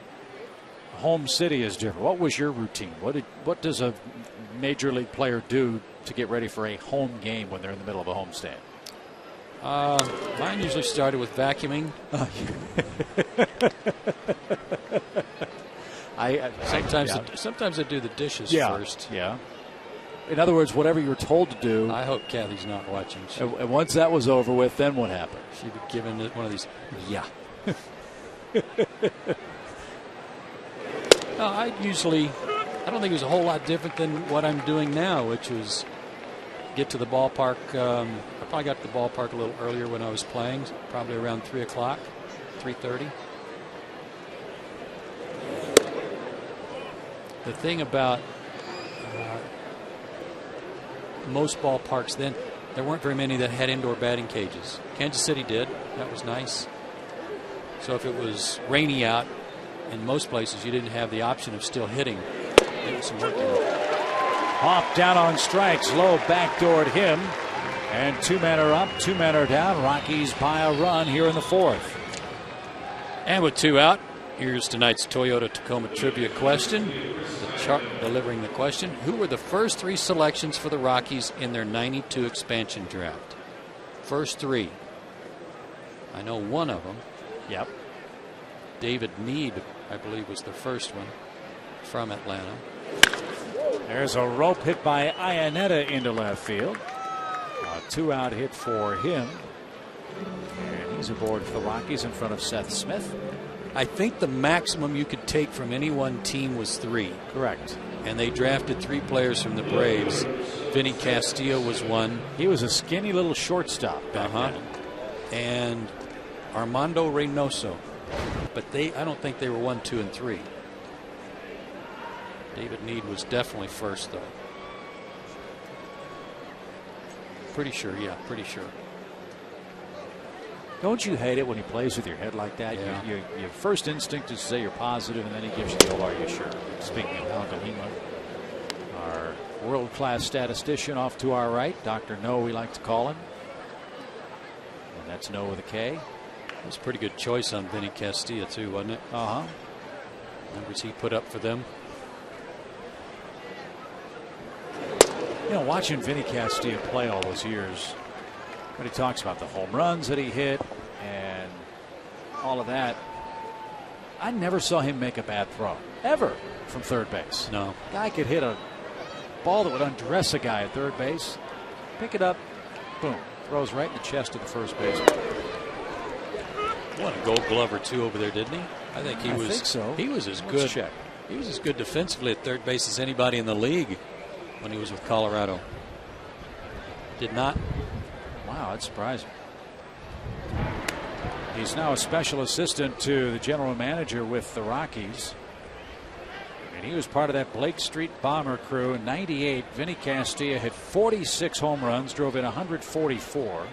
home city is different. What was your routine? What does a major league player do to get ready for a home game when they're in the middle of a homestand? Mine usually started with vacuuming. Sometimes I do the dishes first. Yeah. In other words, whatever you were told to do. I hope Kathy's not watching. And once that was over with, then what happened? She'd be given one of these. Yeah. No, I don't think it was a whole lot different than what I'm doing now, which was get to the ballpark. I probably got to the ballpark a little earlier when I was playing, probably around 3 o'clock, 3:30. The thing about most ballparks then, there weren't very many that had indoor batting cages. Kansas City did. That was nice. So if it was rainy out, in most places you didn't have the option of still hitting. Getting some work in. Hoff down on strikes. Low backdoored him. And 2 men are up, 2 men are down. Rockies buy a run here in the fourth. And with 2 out, here's tonight's Toyota Tacoma trivia question. The chart delivering the question. Who were the first 3 selections for the Rockies in their '92 expansion draft? First 3. I know one of them. Yep. David Mead, I believe, was the first one from Atlanta. There's a rope hit by Iannetta into left field. A 2-out hit for him. And he's aboard for the Rockies in front of Seth Smith. I think the maximum you could take from any one team was 3. Correct. And they drafted 3 players from the Braves. Vinny Castillo was one. He was a skinny little shortstop back then. And Armando Reynoso. But I don't think they were 1, 2, and 3. David Need was definitely first, though. Pretty sure, yeah, pretty sure. Don't you hate it when he plays with your head like that? Yeah. Your first instinct is to say you're positive, and then he gives you the, "Oh, are you sure?" Speaking of Al Galima, our world-class statistician off to our right, Dr. No, we like to call him. And that's No with a K. It was a pretty good choice on Vinny Castilla, too, wasn't it? Uh-huh. Numbers he put up for them. You know, watching Vinny Castilla play all those years, when he talks about the home runs that he hit and all of that, I never saw him make a bad throw, ever, from third base. No. Guy could hit a ball that would undress a guy at third base, pick it up, boom, throws right in the chest of the first baseman. Won a Gold Glove or two over there, didn't he? I think he was. I think so. He was as Let's good. check. He was as good defensively at third base as anybody in the league when he was with Colorado. Did not. Wow, that's surprising. He's now a special assistant to the general manager with the Rockies. And he was part of that Blake Street Bomber crew in '98. Vinny Castilla hit 46 home runs, drove in 144.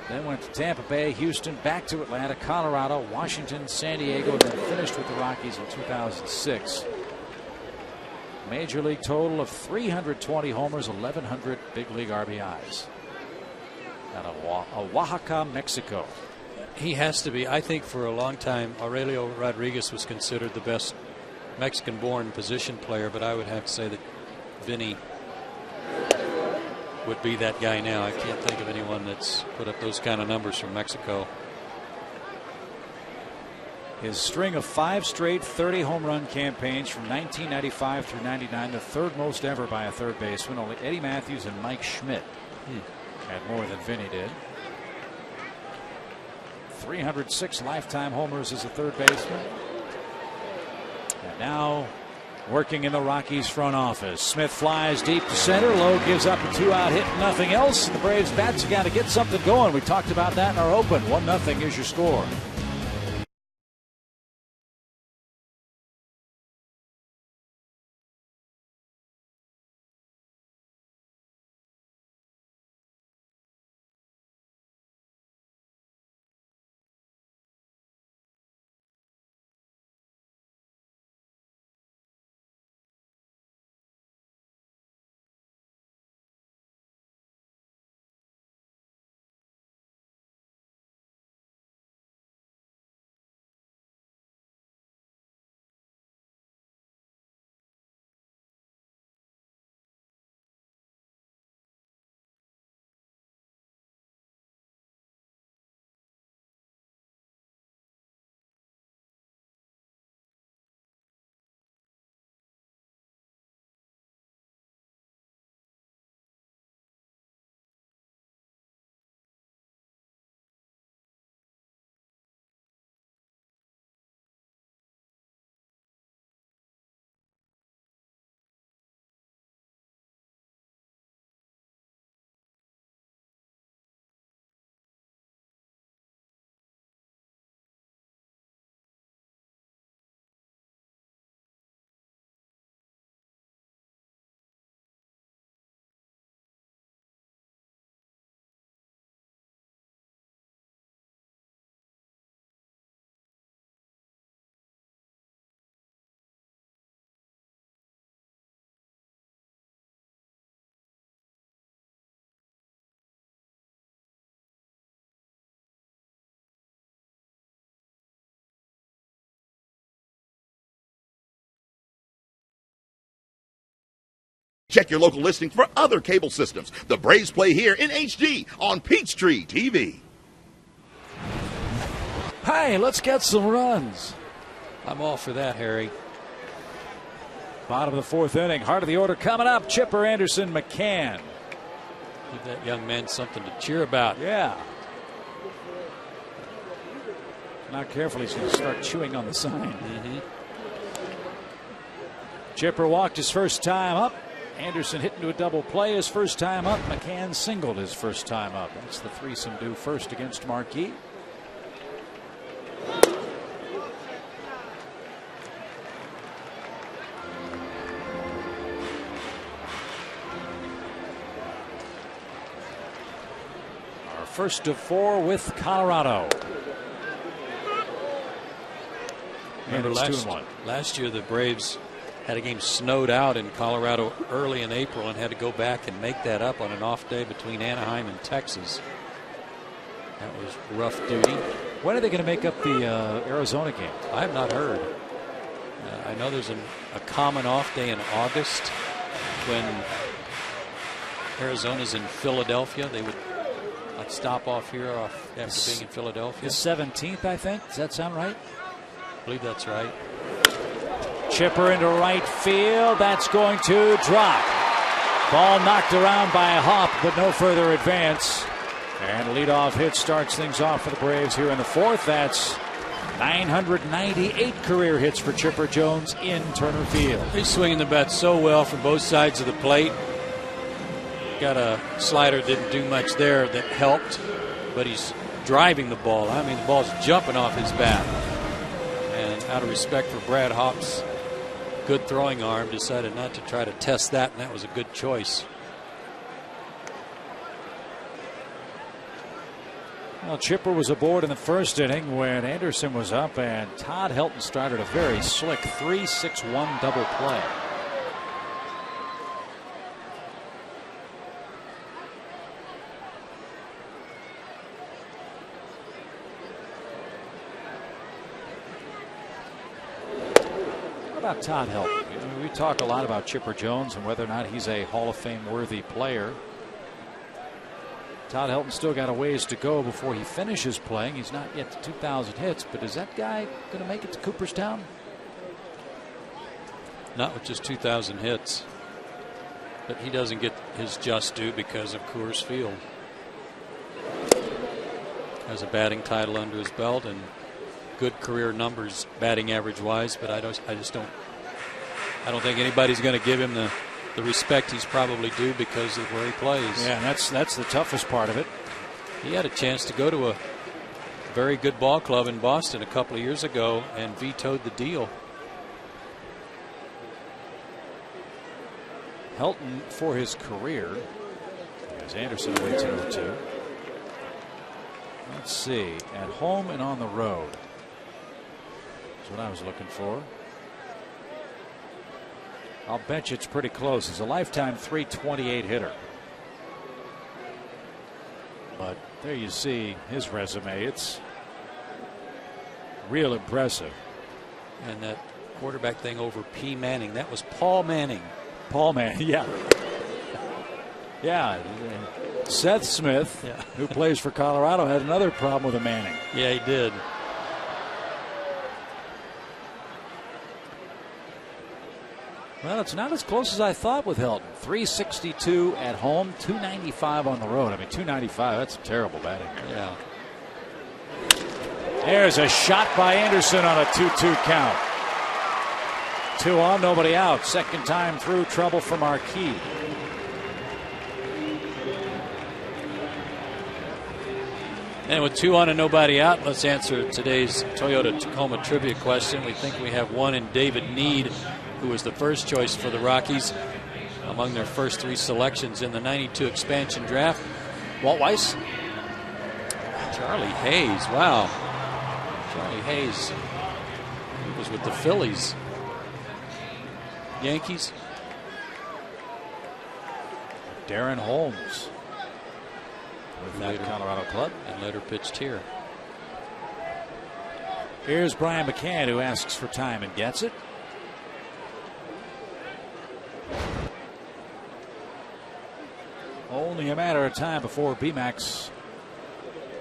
Then went to Tampa Bay, Houston, back to Atlanta, Colorado, Washington, San Diego, and then finished with the Rockies in 2006. Major league total of 320 homers, 1,100 big league RBIs. Out of Oaxaca, Mexico. He has to be. I think for a long time, Aurelio Rodriguez was considered the best Mexican-born position player, but I would have to say that Vinny would be that guy now. I can't think of anyone that's put up those kind of numbers from Mexico. His string of 5 straight 30 home run campaigns from 1995 through '99, the third most ever by a third baseman. Only Eddie Matthews and Mike Schmidt had more than Vinny did. 306 lifetime homers as a third baseman. And now working in the Rockies front office. Smith flies deep to center. Lowe gives up a 2-out hit, nothing else. And the Braves bats have got to get something going. We talked about that in our open. 1-0 is your score. Check your local listings for other cable systems. The Braves play here in HD on Peachtree TV. Hey, let's get some runs. I'm all for that, Harry. Bottom of the 4th inning. Heart of the order coming up. Chipper, Anderson, McCann. Give that young man something to cheer about. Yeah. Not careful, he's going to start chewing on the sign. Chipper walked his first time up. Anderson hit into a double play his first time up. McCann singled his first time up. That's the threesome do first against Marquis. first of 4 with Colorado. Remember last year the Braves had a game snowed out in Colorado early in April and had to go back and make that up on an off day between Anaheim and Texas. That was rough duty. When are they going to make up the Arizona game? I have not heard. I know there's a common off day in August when Arizona's in Philadelphia. They would like stop off here after being in Philadelphia. The 17th, I think. Does that sound right? I believe that's right. Chipper into right field. That's going to drop. Ball knocked around by a hop, but no further advance. And leadoff hit starts things off for the Braves here in the 4th. That's 998 career hits for Chipper Jones in Turner Field. He's swinging the bat so well from both sides of the plate. Got a slider, didn't do much there that helped, but he's driving the ball. I mean, the ball's jumping off his bat. And out of respect for Brad Hopp's good throwing arm, decided not to try to test that, and that was a good choice. Well, Chipper was aboard in the first inning when Anderson was up, and Todd Helton started a very slick 3-6-1 double play. What about Todd Helton? We talk a lot about Chipper Jones and whether or not he's a Hall of Fame worthy player. Todd Helton still got a ways to go before he finishes playing. He's not yet to 2,000 hits, but is that guy going to make it to Cooperstown? Not with just 2,000 hits, but he doesn't get his just due because of Coors Field. Has a batting title under his belt and good career numbers batting average wise, but I don't think anybody's going to give him the respect he's probably due because of where he plays. Yeah, that's the toughest part of it. He had a chance to go to a very good ball club in Boston a couple of years ago and vetoed the deal. Helton for his career, as Anderson awaits at 0-2. Let's see, at home and on the road. That's what I was looking for. I'll bet you it's pretty close. He's a lifetime .328 hitter. But there you see his resume. It's real impressive. And that quarterback thing over P. Manning, that was Paul Manning. Paul Manning, yeah. Yeah. Seth Smith, who plays for Colorado, had another problem with a Manning. Yeah, he did. Well, it's not as close as I thought with Helton. 362 at home, 295 on the road. I mean, 295, that's a terrible batting. Yeah. There's a shot by Anderson on a 2-2 count. 2 on, nobody out. Second time through, trouble for Marquis. And with 2 on and nobody out, let's answer today's Toyota Tacoma trivia question. We think we have one in David Need, who was the first choice for the Rockies among their first 3 selections in the '92 expansion draft. Walt Weiss. Charlie Hayes. Wow. Charlie Hayes. He was with the Phillies. Yankees. Darren Holmes with that Colorado club. And later pitched here. Here's Brian McCann, who asks for time and gets it. Only a matter of time before BMAX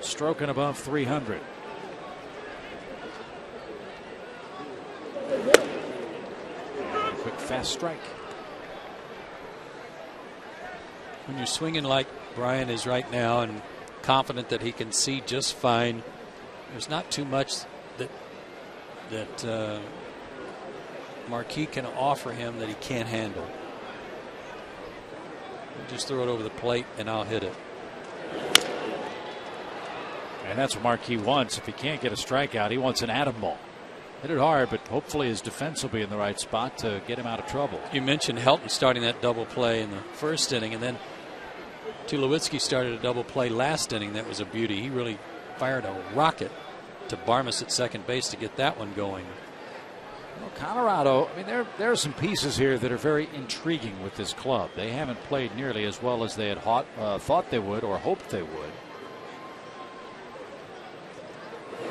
stroking above 300. Quick fast strike. When you're swinging like Brian is right now and confident that he can see just fine, there's not too much that Marquis can offer him that he can't handle. Just throw it over the plate and I'll hit it. And that's what Marquis wants. If he can't get a strikeout, he wants an atom ball. Hit it hard, but hopefully his defense will be in the right spot to get him out of trouble. You mentioned Helton starting that double play in the first inning, and then Tulowitzki started a double play last inning. That was a beauty. He really fired a rocket to Barmas at second base to get that one going. Well, Colorado, I mean, there are some pieces here that are very intriguing with this club. They haven't played nearly as well as they had thought they would or hoped they would.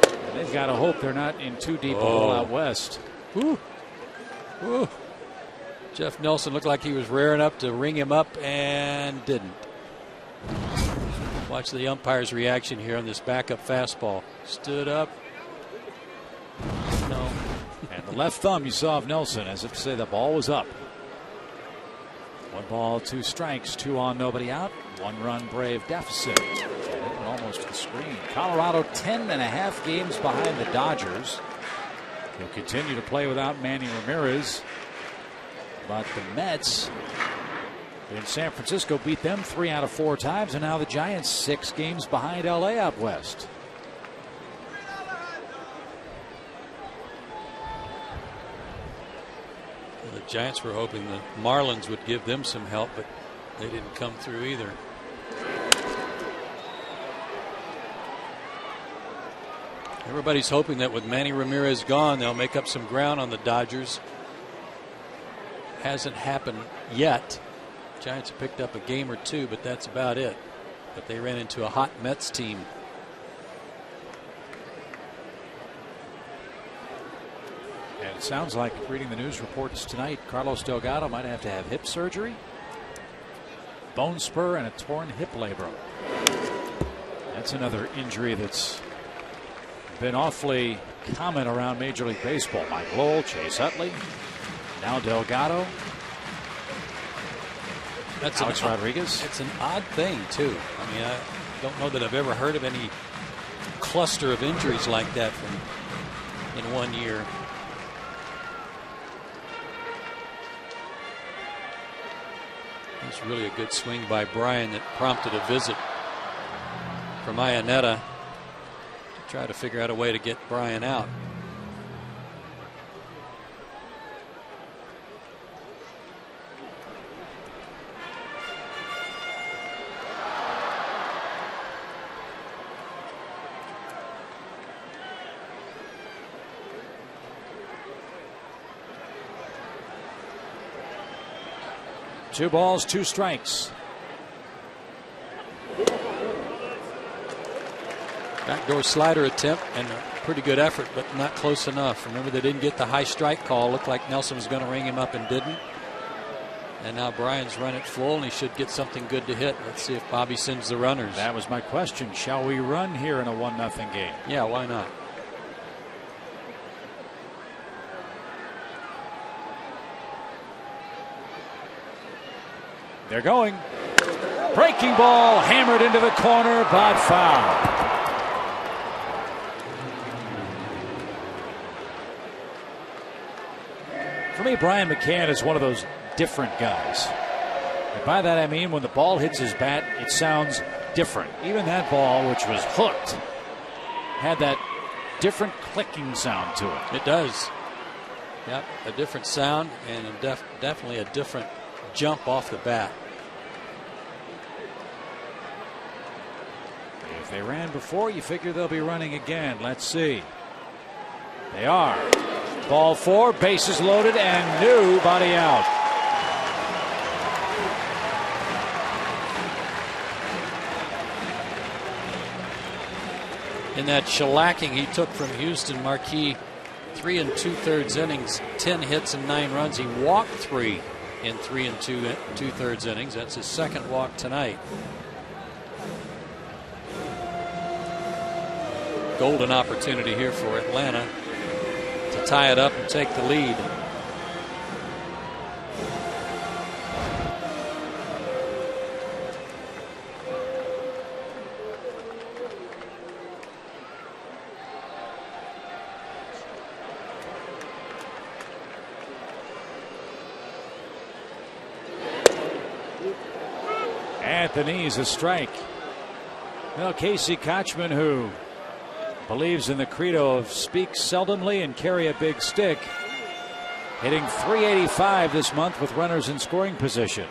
And they've got to hope they're not in too deep a hole out west. Woo. Woo. Jeff Nelson looked like he was rearing up to ring him up and didn't. Watch the umpire's reaction here on this backup fastball. Stood up. No. And the left thumb you saw of Nelson, as if to say the ball was up. 1 ball, 2 strikes, 2 on, nobody out. 1 run Brave deficit. Almost to the screen. Colorado 10.5 games behind the Dodgers. They'll continue to play without Manny Ramirez. But the Mets in San Francisco beat them 3 out of 4 times, and now the Giants 6 games behind LA out west. The Giants were hoping the Marlins would give them some help, but they didn't come through either. Everybody's hoping that with Manny Ramirez gone, they'll make up some ground on the Dodgers. Hasn't happened yet. Giants have picked up a game or 2, but that's about it. But they ran into a hot Mets team. And it sounds like, reading the news reports tonight, Carlos Delgado might have to have hip surgery, bone spur, and a torn hip labrum. That's another injury that's been awfully common around Major League Baseball. Mike Lowell, Chase Utley, now Delgado. That's Alex Rodriguez. It's an odd thing, too. I mean, I don't know that I've ever heard of any cluster of injuries like that in 1 year. It's really a good swing by Bryan that prompted a visit from Iannetta to try to figure out a way to get Bryan out. Two balls, 2 strikes. Backdoor slider attempt and a pretty good effort, but not close enough. Remember, they didn't get the high strike call. Looked like Nelson was going to ring him up and didn't. And now Bryan's run it full, and he should get something good to hit. Let's see if Bobby sends the runners. That was my question. Shall we run here in a 1-0 game? Yeah, why not? They're going. Breaking ball hammered into the corner, but foul. For me, Brian McCann is one of those different guys. And by that I mean when the ball hits his bat, it sounds different. Even that ball, which was hooked, had that different clicking sound to it. It does. Yep, a different sound and definitely a different jump off the bat. If they ran before, you figure they'll be running again. Let's see. They are. Ball 4, bases loaded, and nobody out. In that shellacking he took from Houston, Marquis 3 2/3 innings, 10 hits and 9 runs. He walked 3 in 3 2/3 innings. That's his second walk tonight. Golden opportunity here for Atlanta to tie it up and take the lead. At the knees, a strike. Well, Casey Kochman, who believes in the credo of speak seldomly and carry a big stick, hitting .385 this month with runners in scoring position.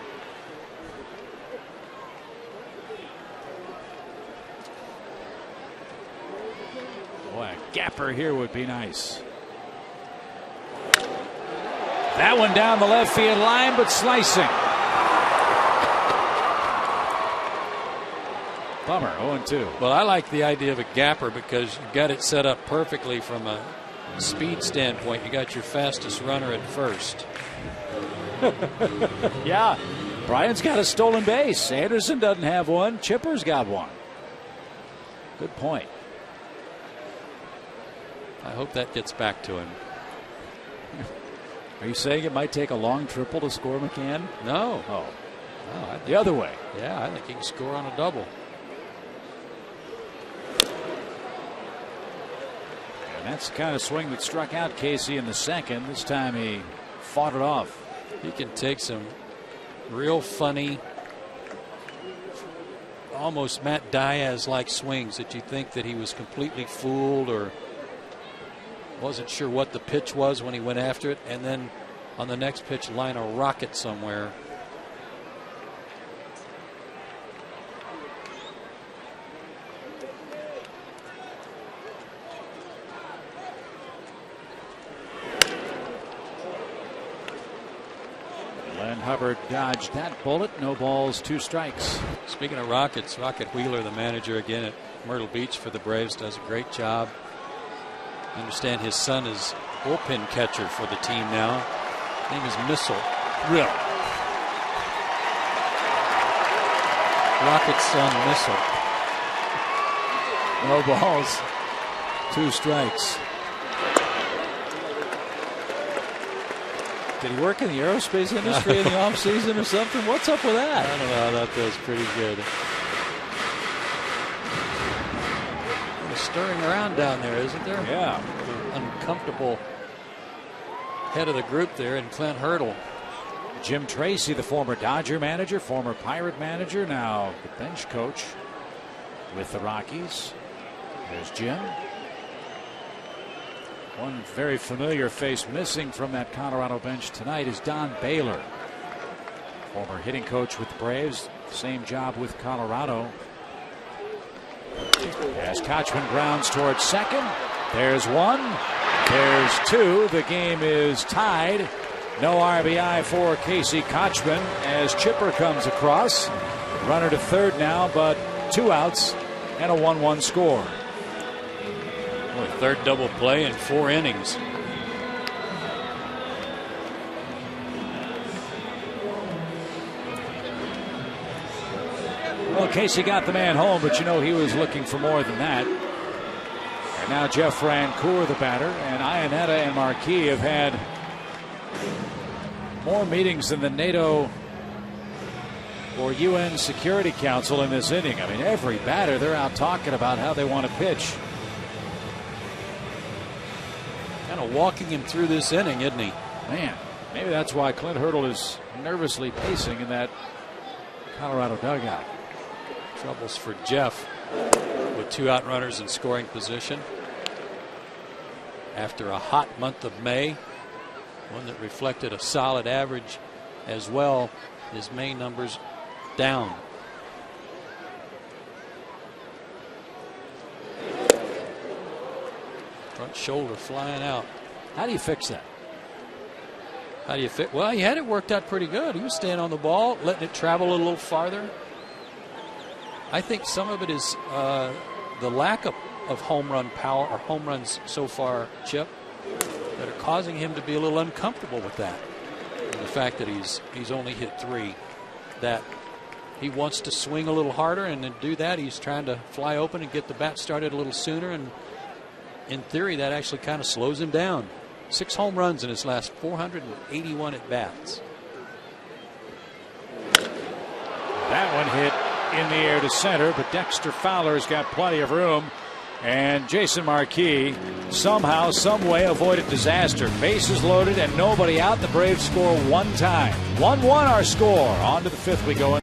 gapper here would be nice. That one down the left field line, but slicing. Bummer, 0-2. Well, I like the idea of a gapper because you got it set up perfectly from a speed standpoint. You got your fastest runner at first. Yeah, Bryant's got a stolen base. Anderson doesn't have one. Chipper's got one. Good point. I hope that gets back to him. Are you saying it might take a long triple to score McCann? No. Oh. No, The other way. Yeah, I think he can score on a double. And that's the kind of swing that struck out Casey in the second. This time he fought it off. He can take some real funny, almost Matt Diaz-like swings that you think that he was completely fooled or wasn't sure what the pitch was when he went after it, and then on the next pitch line a rocket somewhere. Len Hubbard dodged that bullet. No balls, 2 strikes. Speaking of Rockets, Rocket Wheeler, the manager again at Myrtle Beach for the Braves, does a great job. I understand his son is bullpen catcher for the team now. His name is Missile. Really? Rocket's son, Missile. No balls, 2 strikes. Did he work in the aerospace industry in the offseason or something? What's up with that? I don't know. That feels pretty good. Stirring around down there, isn't there? Yeah. Uncomfortable head of the group there in Clint Hurdle. Jim Tracy, the former Dodger manager, former Pirate manager, now the bench coach with the Rockies. There's Jim. One very familiar face missing from that Colorado bench tonight is Don Baylor, former hitting coach with the Braves, same job with Colorado. As Kochman grounds towards second, there's 1, there's 2. The game is tied. No RBI for Casey Kochman as Chipper comes across. Runner to third now, but 2 outs and a 1-1 score. Boy, third double play in 4 innings. Well, Casey got the man home, but you know he was looking for more than that. And now Jeff Francoeur, the batter, and Iannetta and Marquis have had more meetings than the NATO or UN Security Council in this inning. I mean, every batter, they're out talking about how they want to pitch. Kind of walking him through this inning, isn't he? Man, maybe that's why Clint Hurdle is nervously pacing in that Colorado dugout. Troubles for Jeff with 2 out runners in scoring position after a hot month of May, one that reflected a solid average as well. His May numbers down. Front shoulder flying out. How do you fix that? How do you fit? Well, he had it worked out pretty good. He was staying on the ball, letting it travel a little farther. I think some of it is the lack of home run power or home runs so far, Chip, that are causing him to be a little uncomfortable with that. And the fact that he's only hit 3, that he wants to swing a little harder, and to do that he's trying to fly open and get the bat started a little sooner, and in theory that actually kind of slows him down. 6 home runs in his last 481 at bats. That one hit in the air to center, but Dexter Fowler's got plenty of room. And Jason Marquis somehow, some way avoided disaster. Bases loaded and nobody out. The Braves score 1 time. 1-1 our score. On to the 5th we go.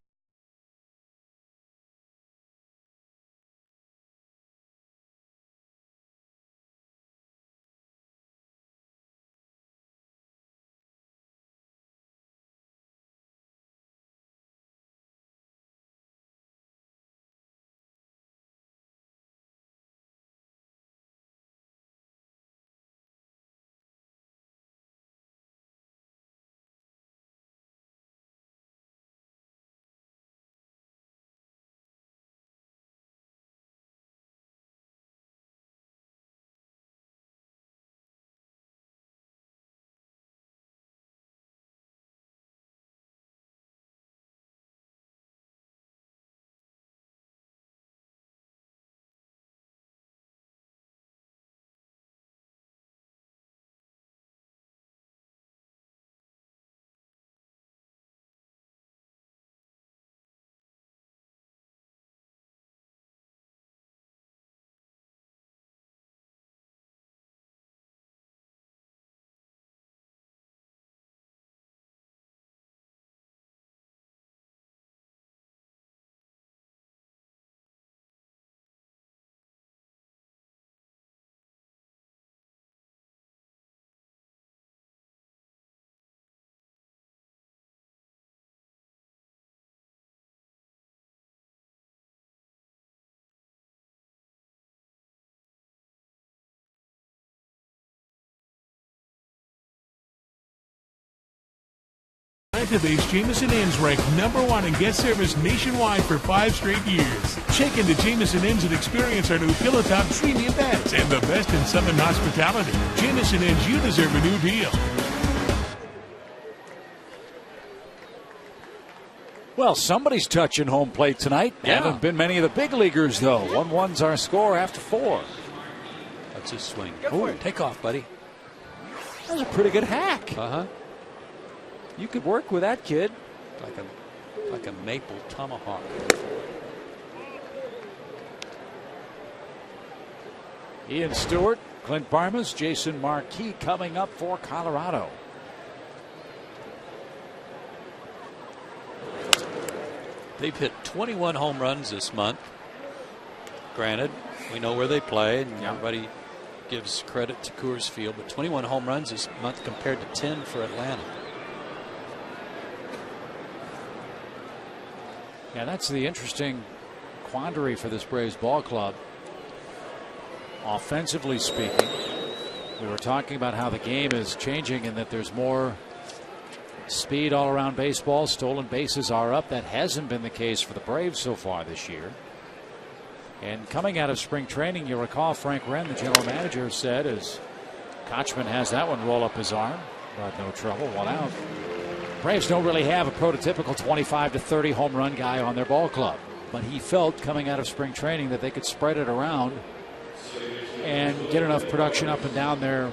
Plant-based Jamieson Inns ranked #1 in guest service nationwide for 5 straight years. Check into Jamieson Inns and experience our new pillow top premium beds and the best in Southern hospitality. Jamieson Inns, you deserve a new deal. Well, somebody's touching home plate tonight. Yeah. Haven't been many of the big leaguers, though. 1-1's our score after 4. That's his swing. Ooh. Take off, buddy. That was a pretty good hack. Uh-huh. You could work with that kid. Like a maple tomahawk. Ian Stewart, Clint Barmas, Jason Marquis coming up for Colorado. They've hit 21 home runs this month. Granted, we know where they play, and everybody gives credit to Coors Field, but 21 home runs this month compared to 10 for Atlanta. Yeah, that's the interesting quandary for this Braves ball club. Offensively speaking, we were talking about how the game is changing and that there's more speed all around baseball. Stolen bases are up. That hasn't been the case for the Braves so far this year. And coming out of spring training, you recall Frank Wren, the general manager, said as Kochman has that one roll up his arm, but no trouble, 1 out. Braves don't really have a prototypical 25 to 30 home run guy on their ball club, but he felt coming out of spring training that they could spread it around and get enough production up and down their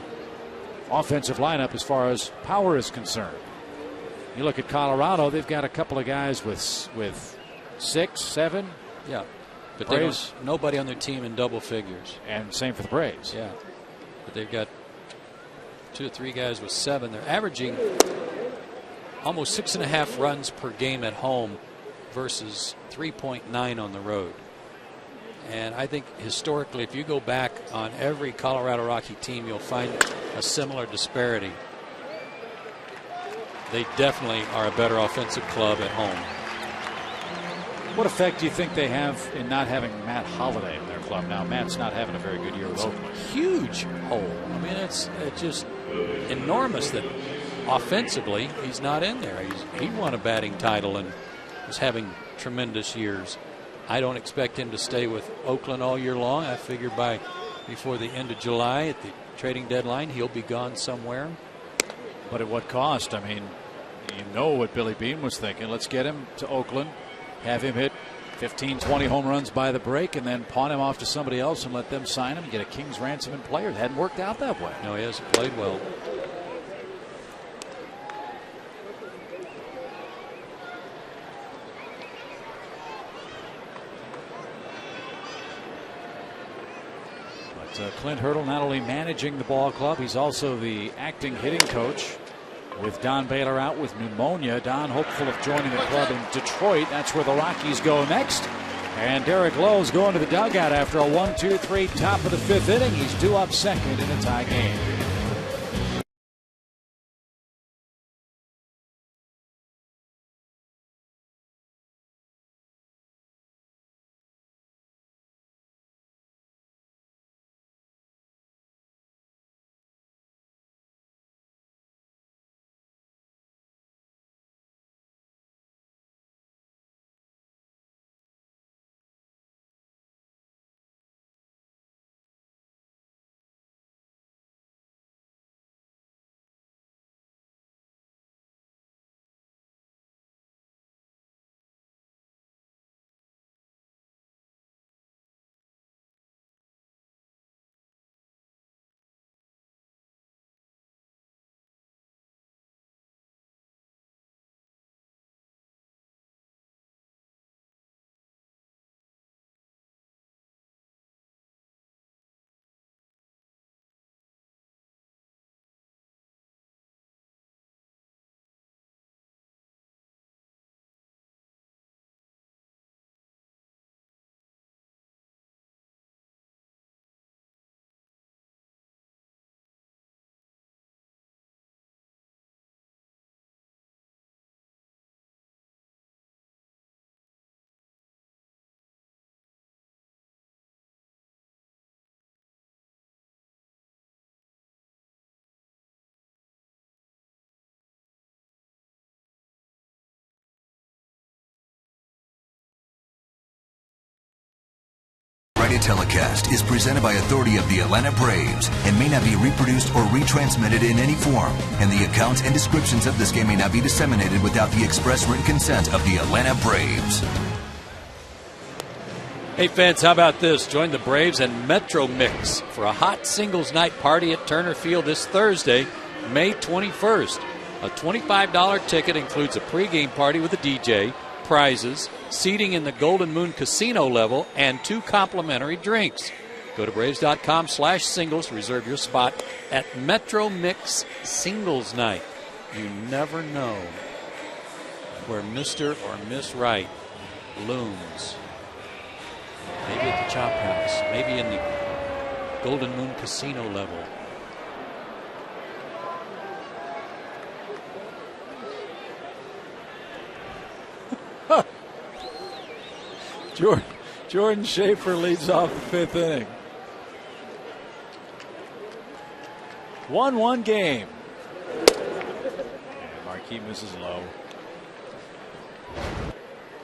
offensive lineup as far as power is concerned. You look at Colorado, they've got a couple of guys with 6, 7. Yeah. But Braves, nobody on their team in double figures. And same for the Braves. Yeah. But they've got 2 or 3 guys with 7. They're averaging almost 6.5 runs per game at home versus 3.9 on the road. And I think historically, if you go back on every Colorado Rocky team, you'll find a similar disparity. They definitely are a better offensive club at home. What effect do you think they have in not having Matt Holliday in their club now? Matt's not having a very good year with Oakland. Huge hole. I mean, it's just enormous that offensively he's not in there. He won a batting title and was having tremendous years. I don't expect him to stay with Oakland all year long. I figure before the end of July at the trading deadline he'll be gone somewhere. But at what cost? I mean, you know what Billy Beane was thinking. Let's get him to Oakland, have him hit 15, 20 home runs by the break, and then pawn him off to somebody else and let them sign him and get a king's ransom in players. It hadn't worked out that way. No, he hasn't played well. Clint Hurdle not only managing the ball club, he's also the acting hitting coach. With Don Baylor out with pneumonia, Don hopeful of joining the club in Detroit. That's where the Rockies go next. And Derek Lowe's going to the dugout after a 1-2-3 top of the 5th inning. He's due up second in a tie game. Friday telecast is presented by authority of the Atlanta Braves and may not be reproduced or retransmitted in any form. And the accounts and descriptions of this game may not be disseminated without the express written consent of the Atlanta Braves. Hey fans, how about this? Join the Braves and Metro Mix for a hot singles night party at Turner Field this Thursday, May 21st. A $25 ticket includes a pregame party with a DJ, prizes, seating in the Golden Moon Casino level, and 2 complimentary drinks. Go to Braves.com/singles to reserve your spot at Metro Mix Singles Night. You never know where Mr. or Miss Right looms. Maybe at the Chop House, maybe in the Golden Moon Casino level. Jordan Schaefer leads off the 5th inning. 1-1 game. And Marquis misses low.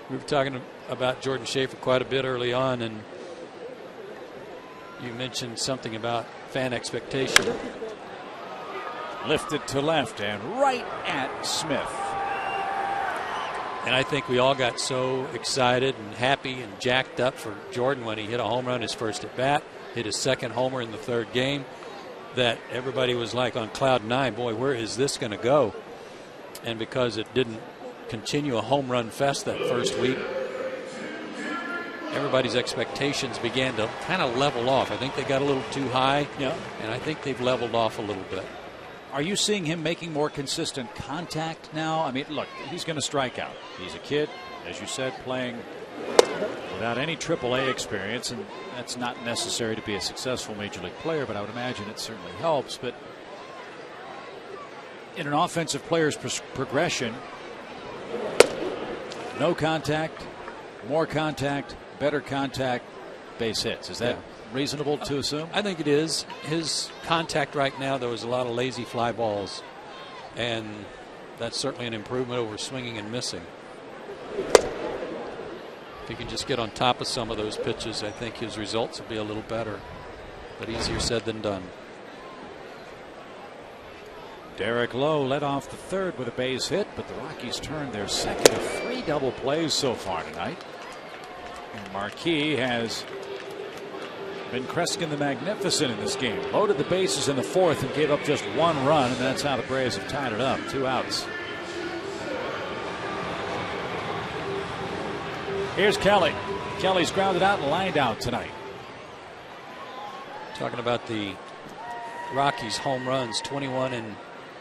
We were talking about Jordan Schaefer quite a bit early on, and you mentioned something about fan expectation. Lifted to left and right at Smith. And I think we all got so excited and happy and jacked up for Jordan when he hit a home run his first at bat, hit his second homer in the 3rd game, that everybody was like on cloud 9. Boy, where is this going to go? And because it didn't continue a home run fest that first week, everybody's expectations began to kind of level off. I think they got a little too high, and I think they've leveled off a little bit. Are you seeing him making more consistent contact now? I mean, look, he's going to strike out. He's a kid, as you said, playing without any AAA experience, and that's not necessary to be a successful major league player, but I would imagine it certainly helps. But in an offensive player's progression, no contact, more contact, better contact, base hits. Is that reasonable to assume? I think it is. His contact right now, there was a lot of lazy fly balls, and that's certainly an improvement over swinging and missing. If he can just get on top of some of those pitches, I think his results will be a little better, but easier said than done. Derek Lowe led off the 3rd with a base hit, but the Rockies turned their 2nd of 3 double plays so far tonight. And Marquis has been Kreskin the Magnificent in this game. Loaded the bases in the 4th and gave up just 1 run, and that's how the Braves have tied it up. 2 outs. Here's Kelly. Kelly's grounded out and lined out tonight. Talking about the Rockies home runs, 21 in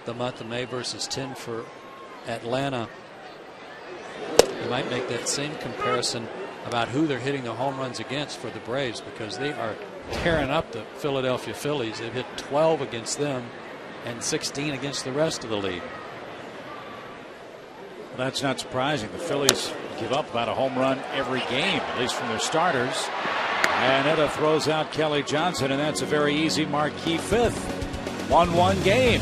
the month of May versus 10 for Atlanta. You might make that same comparison about who they're hitting the home runs against for the Braves, because they are tearing up the Philadelphia Phillies. They've hit 12 against them and 16 against the rest of the league. Well, that's not surprising. The Phillies give up about a home run every game, at least from their starters. And Etta throws out Kelly Johnson, and that's a very easy Marquis 5th. 1-1 game.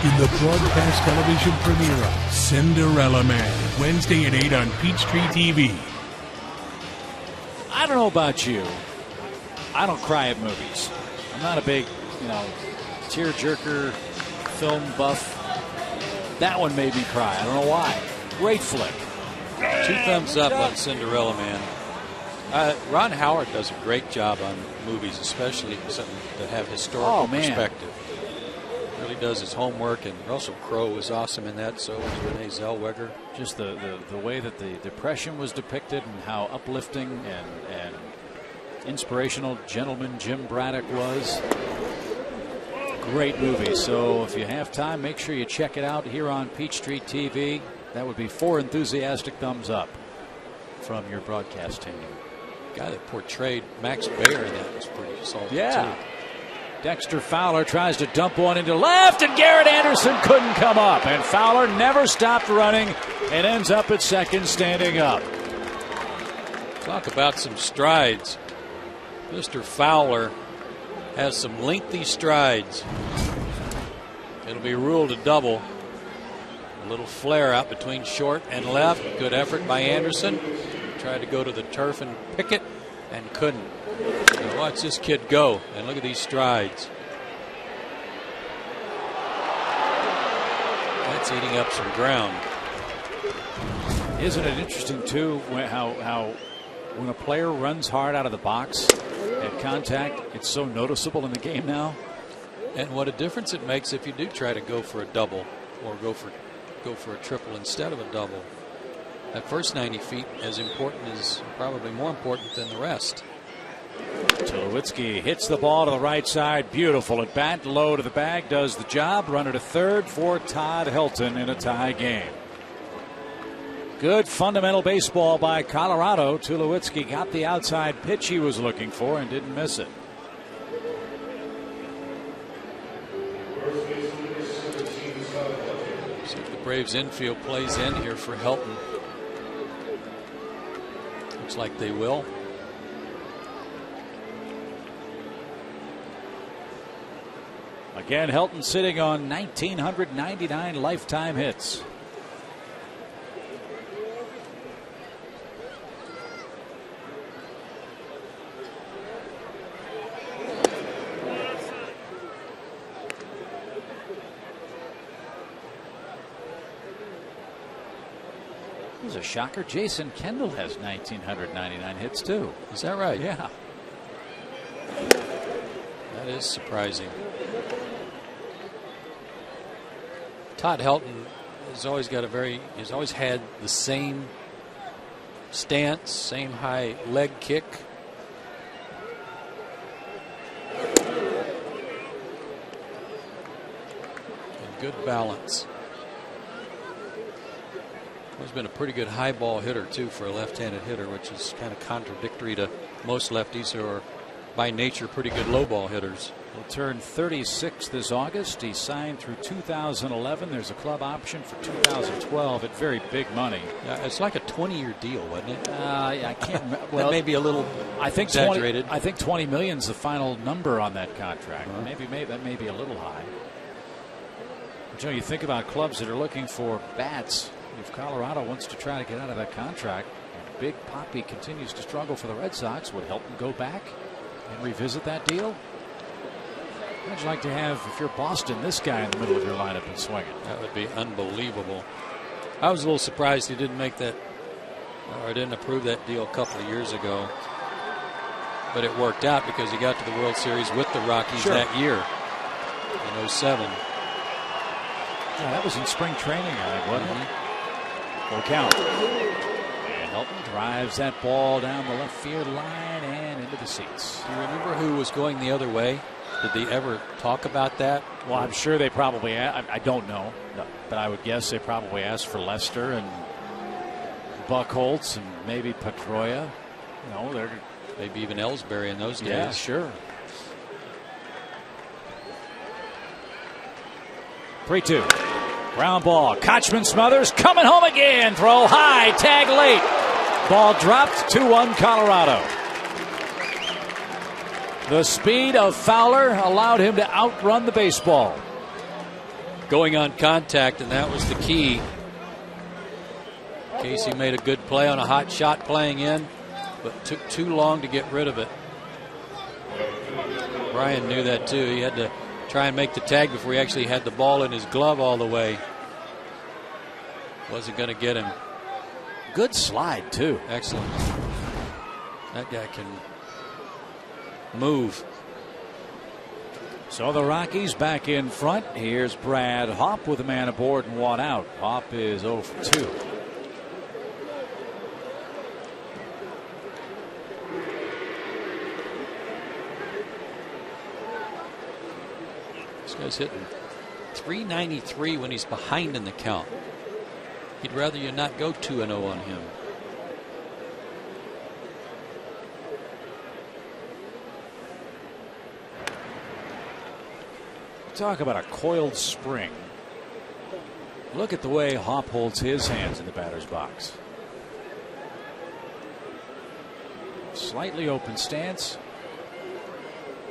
in the broadcast television premiere of Cinderella Man, Wednesday at 8 on Peachtree TV. I don't know about you. I don't cry at movies. I'm not a big, tearjerker, film buff. That one made me cry. I don't know why. Great flick. 2 thumbs up on Cinderella Man. Ron Howard does a great job on movies, especially something that have historical perspective. Really does his homework, and Russell Crowe was awesome in that. So was Renee Zellweger. Just the way that the Depression was depicted and how uplifting and inspirational gentleman Jim Braddock was. Great movie. So if you have time, make sure you check it out here on Peachtree TV. That would be 4 enthusiastic thumbs up from your broadcast team. The guy that portrayed Max Baer in that was pretty solid too. Dexter Fowler tries to dump one into left, and Garrett Anderson couldn't come up. And Fowler never stopped running and ends up at second standing up. Talk about some strides. Mr. Fowler has some lengthy strides. It'll be ruled a double. A little flare out between short and left. Good effort by Anderson. Tried to go to the turf and pick it and couldn't. Now watch this kid go, and look at these strides. That's eating up some ground. Isn't it interesting too how when a player runs hard out of the box at contact, it's so noticeable in the game now? And what a difference it makes if you do try to go for a double or go for a triple instead of a double. That first 90 feet as important is probably more important than the rest. Tulowitzki hits the ball to the right side. Beautiful at bat, low to the bag, does the job. Runner to third for Todd Helton in a tie game. Good fundamental baseball by Colorado. Tulowitzki got the outside pitch he was looking for and didn't miss it. See if the Braves infield plays in here for Helton. Looks like they will. Again, Helton sitting on 1,999 lifetime hits. Here's a shocker. Jason Kendall has 1,999 hits too. Is that right? Yeah. That is surprising. Todd Helton has always had the same stance, same high leg kick. And good balance. He's been a pretty good high ball hitter too for a left-handed hitter, which is kind of contradictory to most lefties who are by nature pretty good low ball hitters. He'll turn 36 this August. He signed through 2011. There's a club option for 2012 at very big money. Yeah, it's like a 20-year deal, wasn't it? I can't remember. Well, that may be a little exaggerated. I think 20 million is the final number on that contract. Maybe that may be a little high. But you think about clubs that are looking for bats. If Colorado wants to try to get out of that contract, and Big Papi continues to struggle for the Red Sox, would Helton go back and revisit that deal? How'd you like to have, if you're Boston, this guy in the middle of your lineup and swinging? That would be unbelievable. I was a little surprised he didn't make that, or didn't approve that deal a couple of years ago. But it worked out because he got to the World Series with the Rockies that year in 07. Yeah, that was in spring training, I think, wasn't it? Full count. And Helton drives that ball down the left field line and into the seats. Do you remember who was going the other way? Did they ever talk about that? Well, I'm sure they probably, I don't know, but I would guess they probably asked for Lester and Buchholz and maybe Pedroia. They're maybe even Ellsbury in those days. Yeah, sure. 3-2. Ground ball. Kochman Smothers coming home again. Throw high. Tag late. Ball dropped. 2-1 Colorado. The speed of Fowler allowed him to outrun the baseball. going on contact, and that was the key. Casey made a good play on a hot shot playing in, but took too long to get rid of it. Brian knew that too. He had to try and make the tag before he actually had the ball in his glove all the way. Wasn't going to get him. Good slide too. Excellent. That guy can move. So the Rockies back in front. Here's Brad Hopp with a man aboard and one out. Hopp is 0 for 2. This guy's hitting .393 when he's behind in the count. He'd rather you not go 2-0 on him. Talk about a coiled spring. Look at the way Hopp holds his hands in the batter's box. Slightly open stance.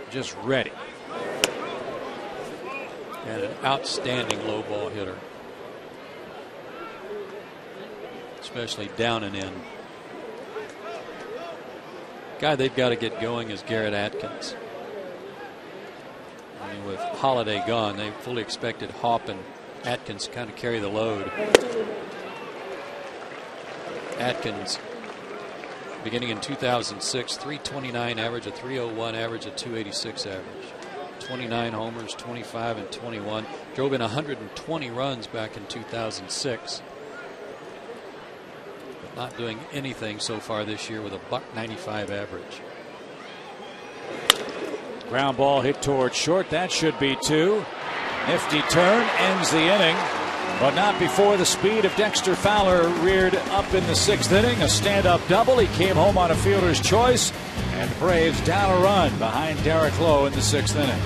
Just ready. And an outstanding low ball hitter. Especially down and in. Guy they've got to get going is Garrett Atkins. I mean, with Holiday gone, they fully expected Hopp and Atkins to kind of carry the load. Atkins, beginning in 2006, .329 average, a .301 average, a .286 average. 29 homers, 25 and 21. Drove in 120 runs back in 2006. But not doing anything so far this year with a .95 average. Ground ball hit towards short. That should be 2. Nifty turn ends the inning, but not before the speed of Dexter Fowler reared up in the 6th inning. A stand-up double. He came home on a fielder's choice, and the Braves down a run behind Derek Lowe in the 6th inning.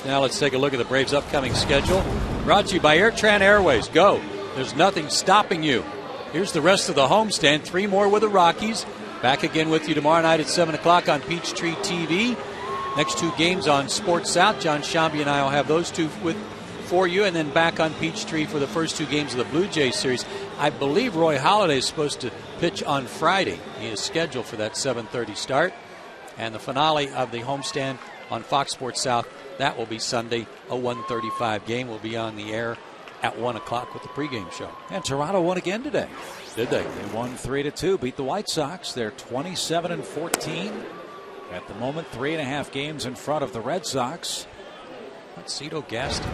Now let's take a look at the Braves' upcoming schedule. Brought to you by AirTran Airways. Go. There's nothing stopping you. Here's the rest of the homestand. 3 more with the Rockies. Back again with you tomorrow night at 7 o'clock on Peachtree TV. Next 2 games on Sports South. John Shambi and I will have those 2 for you. And then back on Peachtree for the first 2 games of the Blue Jays series. I believe Roy Halladay is supposed to pitch on Friday. He is scheduled for that 7:30 start. And the finale of the homestand on Fox Sports South, that will be Sunday. A 1:35 game will be on the air at 1 o'clock with the pregame show. And Toronto won again today. Did they? They won 3-2, beat the White Sox. They're 27-14. At the moment, 3.5 games in front of the Red Sox. That's Cito Gaston.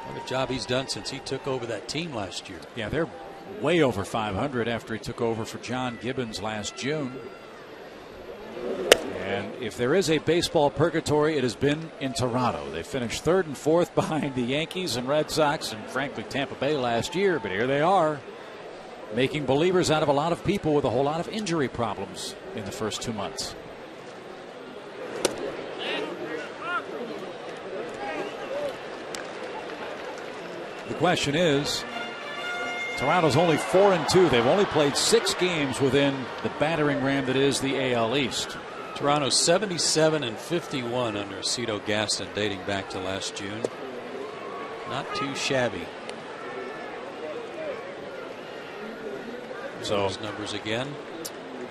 What a job he's done since he took over that team last year. Yeah, they're way over 500 after he took over for John Gibbons last June. And if there is a baseball purgatory, it has been in Toronto. They finished 3rd and 4th behind the Yankees and Red Sox and, frankly, Tampa Bay last year. But here they are. making believers out of a lot of people with a whole lot of injury problems in the first 2 months. The question is, Toronto's only 4-2. They've only played 6 games within the battering ram that is the AL East. Toronto 77-51 under Cito Gaston dating back to last June. Not too shabby. So those numbers again.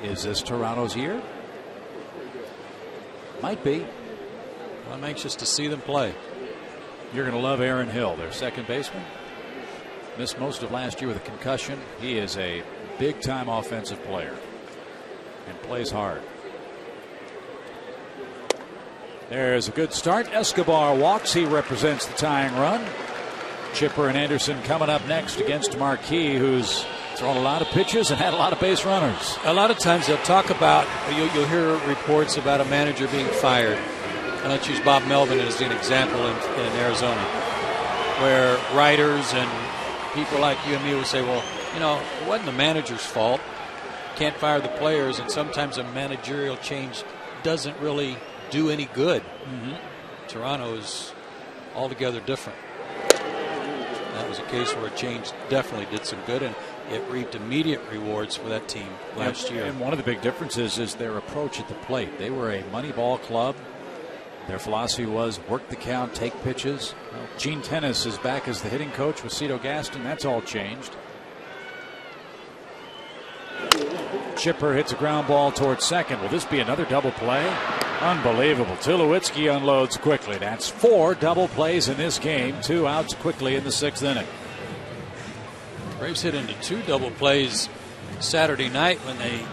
Is this Toronto's year? Might be. I'm anxious to see them play. You're going to love Aaron Hill, their second baseman. Missed most of last year with a concussion. He is a big-time offensive player and plays hard. There's a good start. Escobar walks. He represents the tying run. Chipper and Anderson coming up next against Marquis, who's thrown a lot of pitches and had a lot of base runners. A lot of times they'll talk about, you'll hear reports about a manager being fired. And let's use Bob Melvin as an example in Arizona, where writers and people like you and me would say, well, it wasn't the manager's fault. Can't fire the players, and sometimes a managerial change doesn't really do any good. Toronto is altogether different. That was a case where a change definitely did some good, and it reaped immediate rewards for that team last year. And one of the big differences is their approach at the plate. They were a money ball club. Their philosophy was work the count, take pitches. Well, Gene Tennis is back as the hitting coach with Cito Gaston. That's all changed. Chipper hits a ground ball towards second. Will this be another double play? Unbelievable. Tulowitzki unloads quickly. That's 4 double plays in this game. 2 outs quickly in the 6th inning. Braves hit into 2 double plays Saturday night when they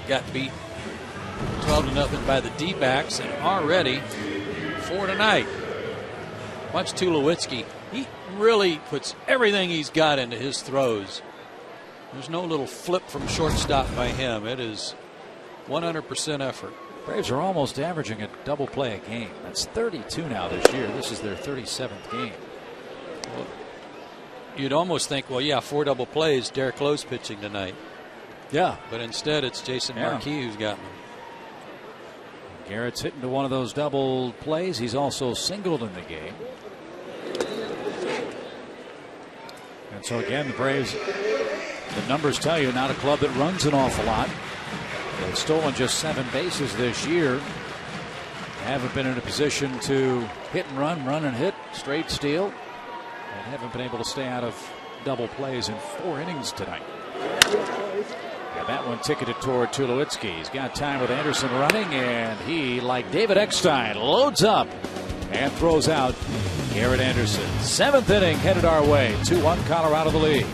got beat 12-0 by the D-backs, and already 4 tonight. Watch Tulowitzki. He really puts everything he's got into his throws. There's no little flip from shortstop by him. It is 100% effort. Braves are almost averaging a double play a game. That's 32 now this year. This is their 37th game. Well, you'd almost think, well, yeah, 4 double plays. Derek Lowe's pitching tonight. Yeah. But instead, it's Jason Marquis who's gotten them. Garrett's hitting to one of those double plays. He's also singled in the game. And so again, the Braves, the numbers tell you, not a club that runs an awful lot. They've stolen just 7 bases this year. Haven't been in a position to hit and run and hit, straight steal. And haven't been able to stay out of double plays in 4 innings tonight. Got that one ticketed toward Tulowitzki. He's got time with Anderson running, and he, like David Eckstein, loads up and throws out Garrett Anderson. 7th inning headed our way. 2-1 Colorado the lead.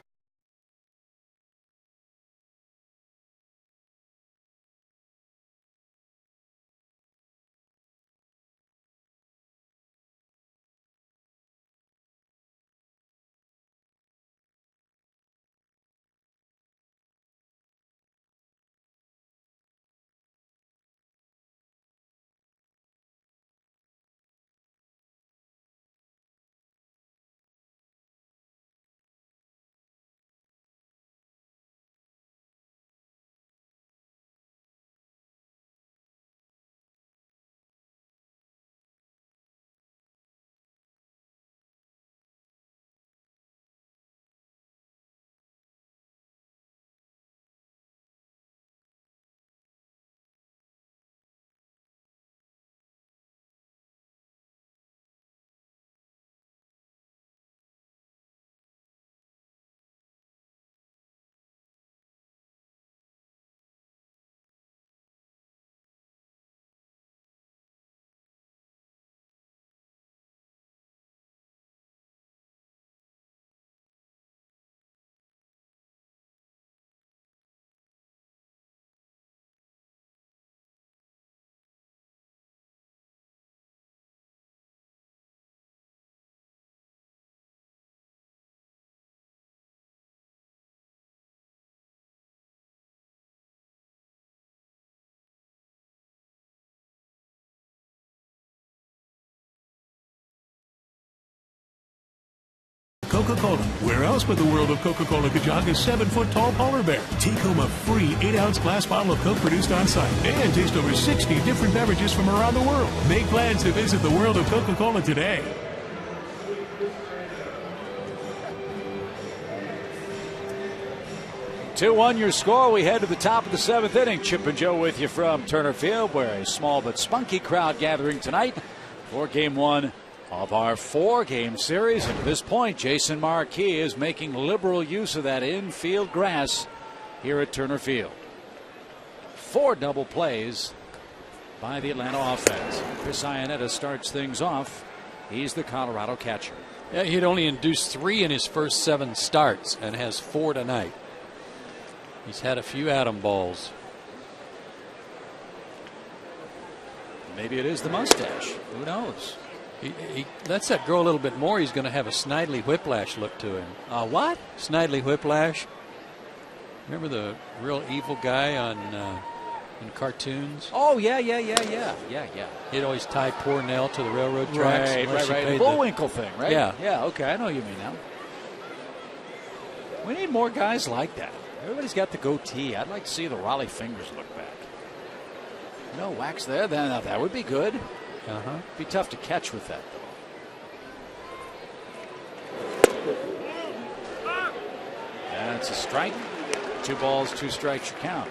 Coca-Cola. Where else but the world of Coca-Cola could jog a 7-foot-tall polar bear? Take home a free 8-ounce glass bottle of Coke produced on site and taste over 60 different beverages from around the world. Make plans to visit the world of Coca-Cola today. 2-1 your score. We head to the top of the 7th inning. Chip and Joe with you from Turner Field, where a small but spunky crowd gathering tonight for Game 1 of our 4-game series. And to this point, Jason Marquis is making liberal use of that infield grass here at Turner Field. 4 double plays by the Atlanta offense. Chris Iannetta starts things off. He's the Colorado catcher. Yeah, he'd only induced 3 in his first 7 starts and has 4 tonight. He's had a few atom balls. Maybe it is the mustache. Who knows? He lets that grow a little bit more. He's going to have a Snidely Whiplash look to him. What? Snidely Whiplash. Remember the real evil guy on in cartoons? Oh, yeah. He'd always tie poor Nell to the railroad tracks. Right. The Bullwinkle thing, right? Yeah. Okay, I know what you mean now. We need more guys like that. Everybody's got the goatee. I'd like to see the Raleigh fingers look back. No wax there. Then that would be good. Be tough to catch with that, though. That's a strike. 2 balls, 2 strikes your count.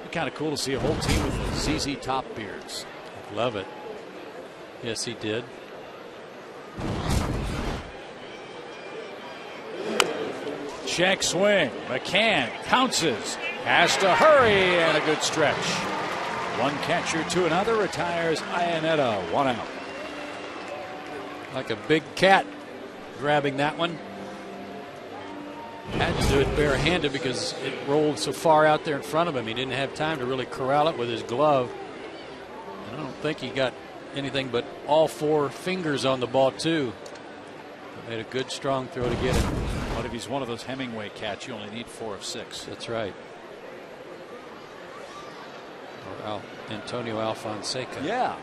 Be kind of cool to see a whole team with ZZ Top beards. Love it. Yes, he did. Check swing. McCann pounces. Has to hurry, and a good stretch. One catcher to another. Retires Iannetta. 1 out. Like a big cat grabbing that one. Had to do it barehanded because it rolled so far out there in front of him. He didn't have time to really corral it with his glove. I don't think he got anything but all 4 fingers on the ball, too. But made a good, strong throw to get it. What if he's one of those Hemingway cats? You only need 4 of 6. That's right. Or Antonio Alfonseca. Yeah.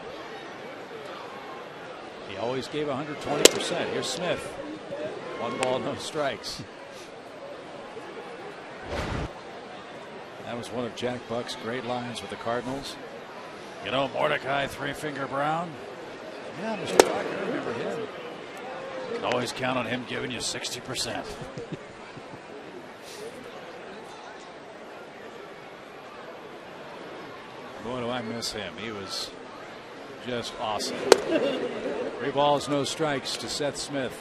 He always gave 120%. Here's Smith. 1 ball, no strikes. That was one of Jack Buck's great lines with the Cardinals. You know, Mordecai 3-Finger Brown? Yeah, Mr. Buck, I remember him. You can always count on him giving you 60%. Boy, do I miss him. He was just awesome. 3 balls, no strikes to Seth Smith.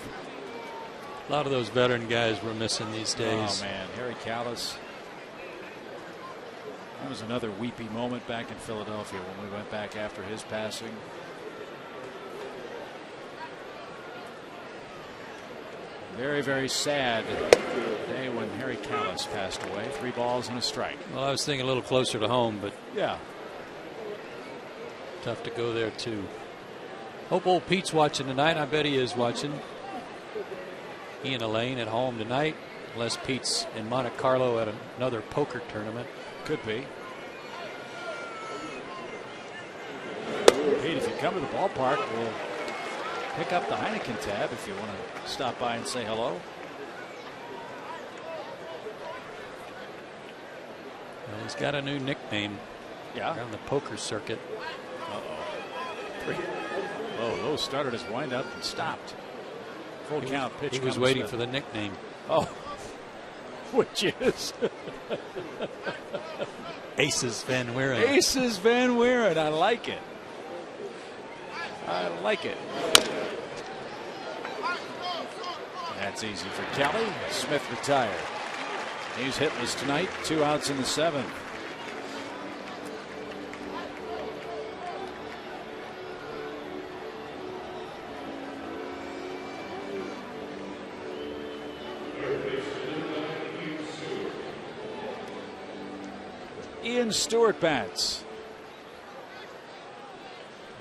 A lot of those veteran guys we're missing these days. Oh, man. Harry Callis. That was another weepy moment back in Philadelphia when we went back after his passing. Very, very sad day when Harry Callis passed away. 3 balls and a strike. Well, I was thinking a little closer to home, but yeah, tough to go there too. Hope old Pete's watching tonight. I bet he is watching. He and Elaine at home tonight, unless Pete's in Monte Carlo at another poker tournament. Could be. Pete, if you come to the ballpark, we'll pick up the Heineken tab if you want to stop by and say hello. Well, he's got a new nickname. Yeah. On the poker circuit. Oh, Lowe started his windup and stopped. Full count pitch. He was waiting for the nickname. Oh, which is Aces Van Wieren. Aces Van Wieren. I like it. I like it. That's easy for Kelly. Smith retired. He's hitless tonight. 2 outs in the 7th. Ian Stewart bats.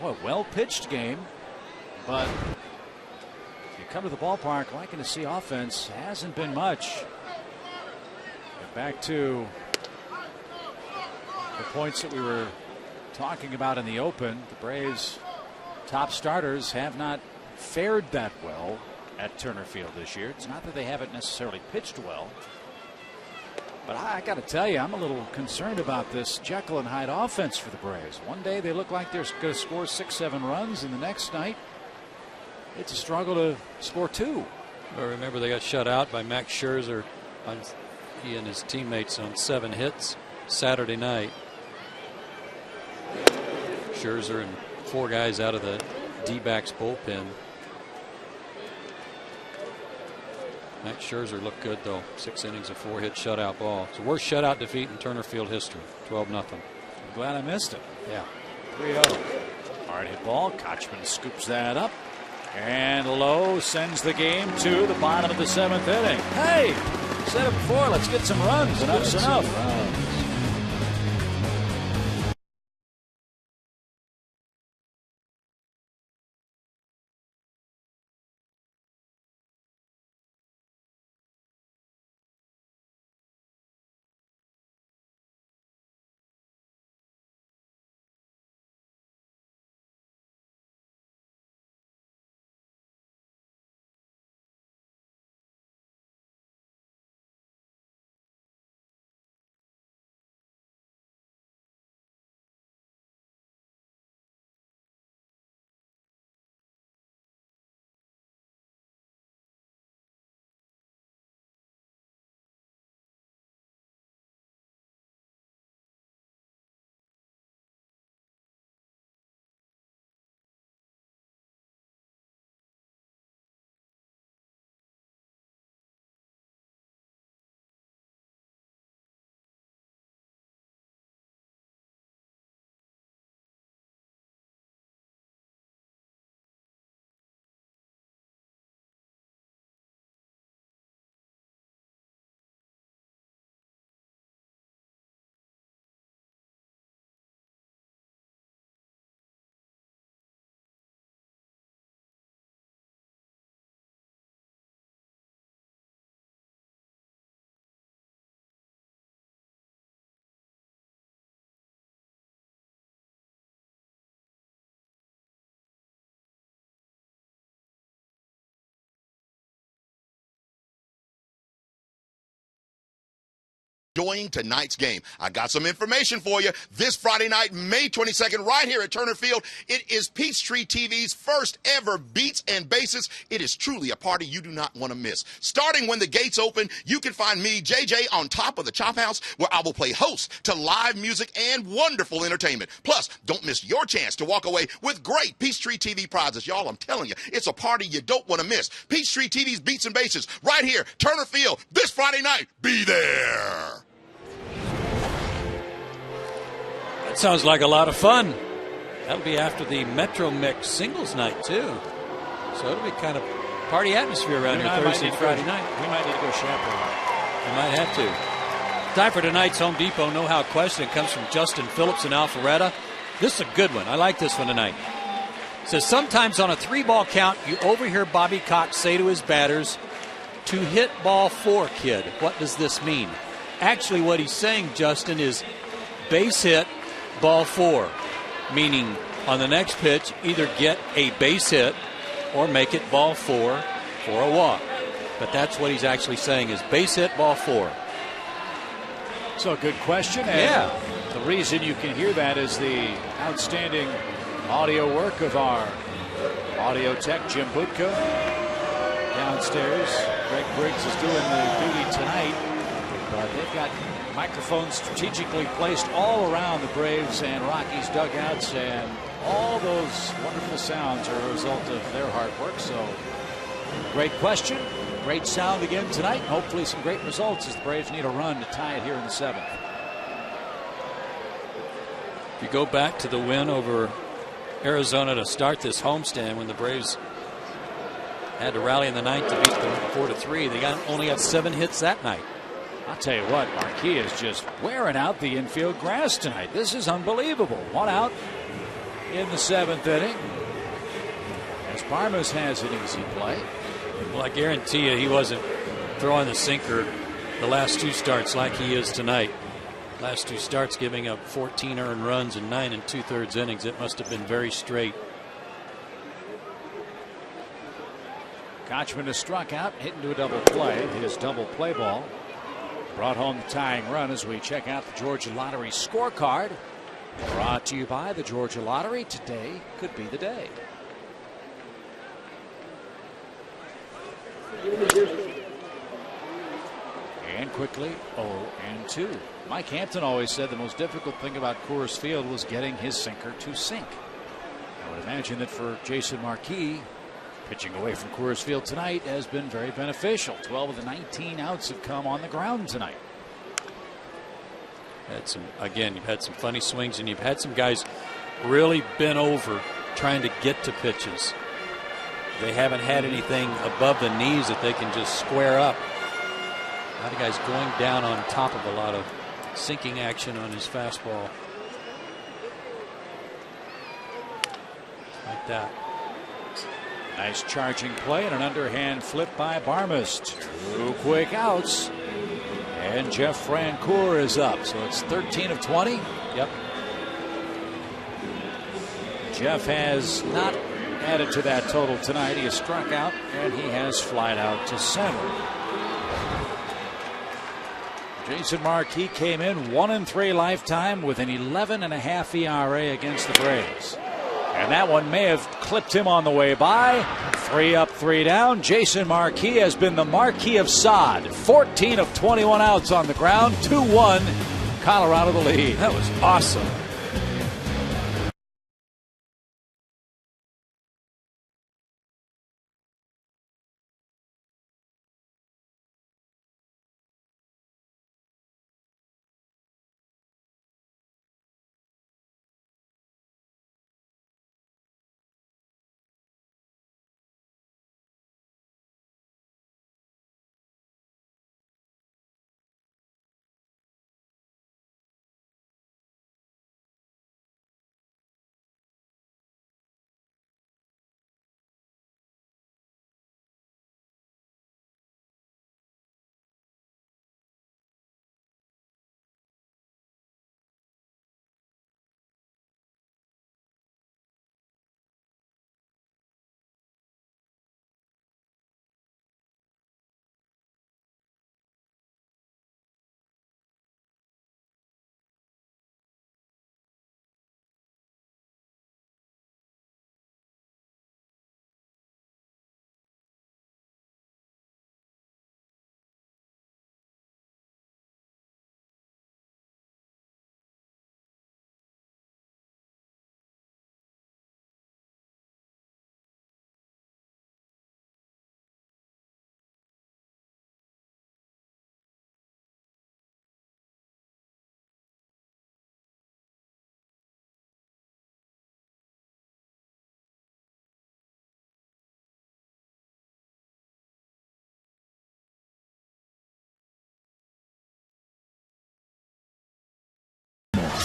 What a well-pitched game, but if you come to the ballpark liking to see offense, hasn't been much. Get back to the points that we were talking about in the open. The Braves' top starters have not fared that well at Turner Field this year. It's not that they haven't necessarily pitched well, but I got to tell you, I'm a little concerned about this Jekyll and Hyde offense for the Braves. One day they look like they're going to score 6-7 runs, and the next night it's a struggle to score 2. Well, remember, they got shut out by Max Scherzer. He and his teammates on 7 hits Saturday night. Scherzer and 4 guys out of the D-backs bullpen. Max Scherzer looked good, though. 6 innings, a 4-hit shutout ball. It's the worst shutout defeat in Turner Field history. 12-0. I'm glad I missed it. Yeah. 3-0. Hard hit ball. Kochman scoops that up. And Lowe sends the game to the bottom of the 7th inning. Hey, said it before. Let's get some runs. Enough's enough. Enjoying tonight's game. I got some information for you. This Friday night, May 22nd, right here at Turner Field, it is Peachtree TV's first ever Beats and Bases. It is truly a party you do not want to miss. Starting when the gates open, you can find me, JJ, on top of the Chop House, where I will play host to live music and wonderful entertainment. Plus, don't miss your chance to walk away with great Peachtree TV prizes. Y'all, I'm telling you, it's a party you don't want to miss. Peachtree TV's Beats and Bases, right here, Turner Field, this Friday night. Be there. That sounds like a lot of fun. That'll be after the Metro Mix singles night, too. So it'll be kind of party atmosphere around here Thursday and Friday night. We might need to go chaperone. We might have to. Time for tonight's Home Depot know-how question. It comes from Justin Phillips in Alpharetta. This is a good one. I like this one tonight. It says, sometimes on a 3-ball count, you overhear Bobby Cox say to his batters, "To hit ball 4, kid." What does this mean? Actually, what he's saying, Justin, is base hit, ball 4, meaning on the next pitch, either get a base hit or make it ball 4 for a walk. But that's what he's actually saying is base hit, ball 4. So a good question. And yeah. The reason you can hear that is the outstanding audio work of our audio tech, Jim Budka, downstairs. Greg Briggs is doing the duty tonight. But they've got microphones strategically placed all around the Braves and Rockies dugouts, and all those wonderful sounds are a result of their hard work. So, great question, great sound again tonight, and hopefully some great results as the Braves need a run to tie it here in the 7th. If you go back to the win over Arizona to start this homestand, when the Braves had to rally in the 9th to beat them 4-3, they only got 7 hits that night. I'll tell you what, Marquis is just wearing out the infield grass tonight. This is unbelievable. 1 out in the 7th inning, as Parmas has an easy play. Well, I guarantee you he wasn't throwing the sinker the last 2 starts like he is tonight. Last 2 starts giving up 14 earned runs in 9 2/3 innings. It must have been very straight. Kochman has struck out, hit into a double play. His double play ball brought home the tying run as we check out the Georgia Lottery scorecard. Brought to you by the Georgia Lottery. Today could be the day. And quickly 0-2. Mike Hampton always said the most difficult thing about Coors Field was getting his sinker to sink. I would imagine that for Jason Marquis, pitching away from Coors Field tonight has been very beneficial. 12 of the 19 outs have come on the ground tonight. You've had some funny swings, and you've had some guys really bent over trying to get to pitches. They haven't had anything above the knees that they can just square up. A lot of guys going down on top of a lot of sinking action on his fastball. Like that. Nice charging play and an underhand flip by Barmes. 2 quick outs. And Jeff Francoeur is up. So it's 13 of 20. Yep. Jeff has not added to that total tonight. He has struck out and he has flied out to center. Jason Marquis came in 1-3 lifetime with an 11.5 ERA against the Braves. And that one may have clipped him on the way by. 3 up, 3 down. Jason Marquis has been the Marquis of Sod. 14 of 21 outs on the ground. 2-1. Colorado the lead. That was awesome.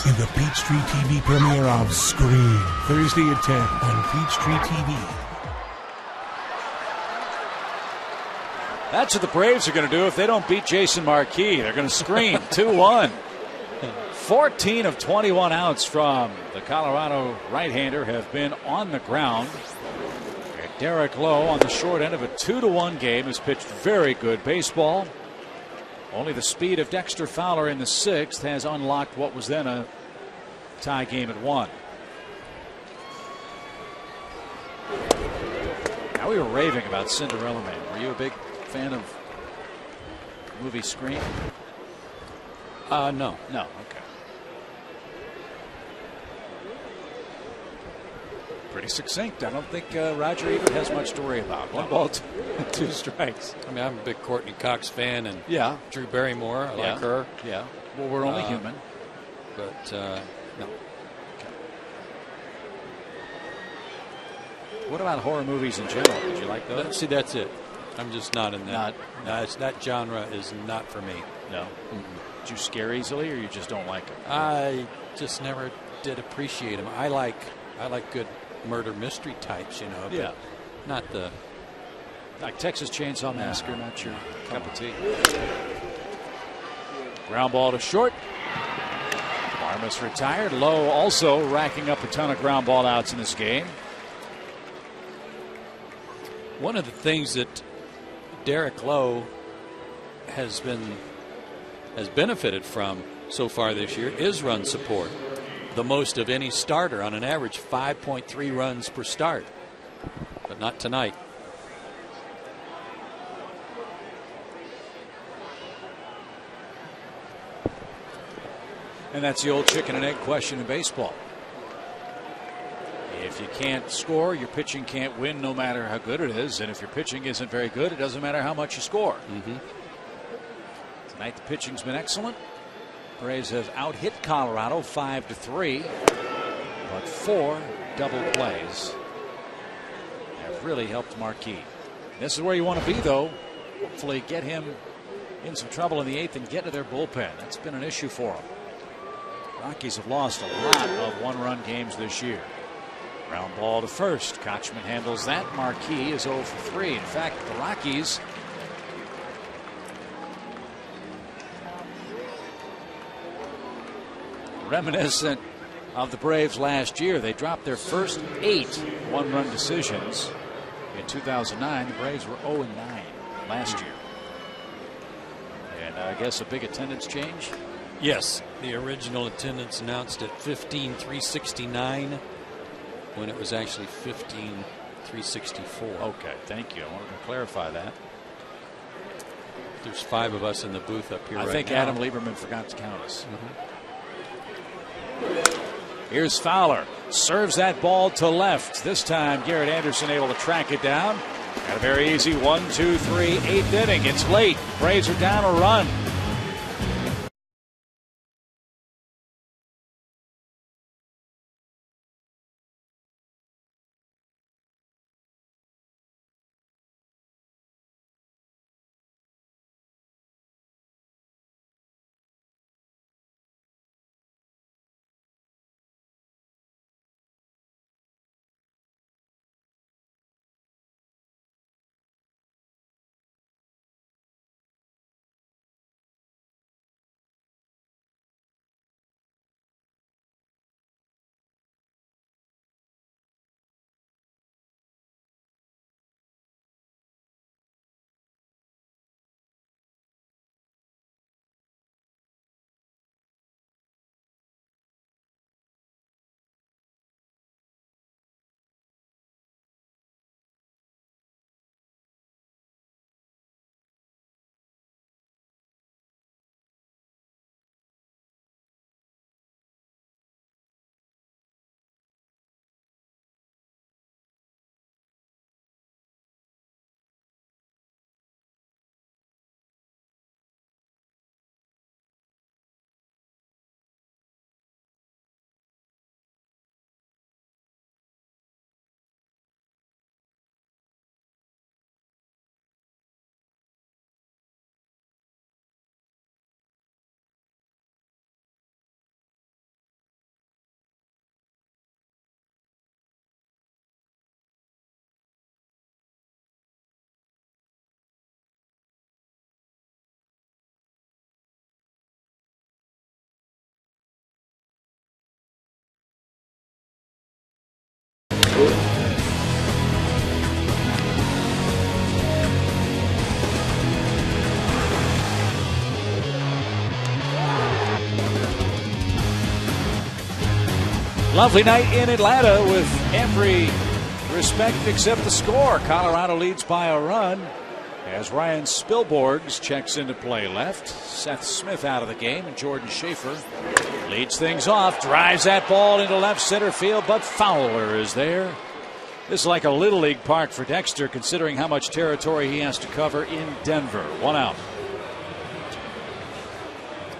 In the Peachtree TV premiere of Scream, Thursday at 10 on Peachtree TV. That's what the Braves are going to do if they don't beat Jason Marquis. They're going to scream 2-1. 14 of 21 outs from the Colorado right-hander have been on the ground. And Derek Lowe on the short end of a 2-1 game has pitched very good baseball. Only the speed of Dexter Fowler in the 6th has unlocked what was then a tie game at 1. Now we were raving about Cinderella Man. Were you a big fan of the movie Scream? No. No, okay. Pretty succinct. I don't think Roger Ebert has much to worry about. 1 ball, 2 strikes. I mean, I'm a big Courtney Cox fan, and yeah, Drew Barrymore. I like her. Yeah. Well, we're only human. But no. Okay. What about horror movies in general? Did you like those? See, that's it. I'm just not in that. Not that genre is not for me. No. Mm-mm. Do you scare easily, or you just don't like them? I just never did appreciate them. I like good murder mystery types, you know. Yeah. Not the. Like Texas Chainsaw Massacre, not your cup of tea. Ground ball to short. Barmes retired. Lowe also racking up a ton of ground ball outs in this game. One of the things that Derek Lowe has benefited from so far this year is run support. The most of any starter, on an average 5.3 runs per start. But not tonight. And that's the old chicken and egg question in baseball. If you can't score, your pitching can't win no matter how good it is. And if your pitching isn't very good, it doesn't matter how much you score. Tonight the pitching's been excellent. Braves have out-hit Colorado 5-3. But 4 double plays have really helped Marquis. This is where you want to be, though. Hopefully get him in some trouble in the 8th and get to their bullpen. That's been an issue for them. Rockies have lost a lot of one-run games this year. Ground ball to first. Kochman handles that. Marquis is 0 for 3. In fact, the Rockies reminiscent of the Braves last year. They dropped their first 8 one-run decisions in 2009. The Braves were 0-9 last year. And I guess a big attendance change. Yes, the original attendance announced at 15,369 when it was actually 15,364. Okay, thank you. I wanted to clarify that. There's 5 of us in the booth up here. I think now. Adam Lieberman forgot to count us. Here's Fowler. Serves that ball to left. This time Garrett Anderson able to track it down. Got a very easy 1-2-3 8th inning. It's late. Braves are down a run. Lovely night in Atlanta with every respect except the score. Colorado leads by a run as Ryan Spilborghs checks into play left. Seth Smith out of the game, and Jordan Schaefer leads things off. Drives that ball into left center field, but Fowler is there. This is like a Little League park for Dexter, considering how much territory he has to cover in Denver. 1 out.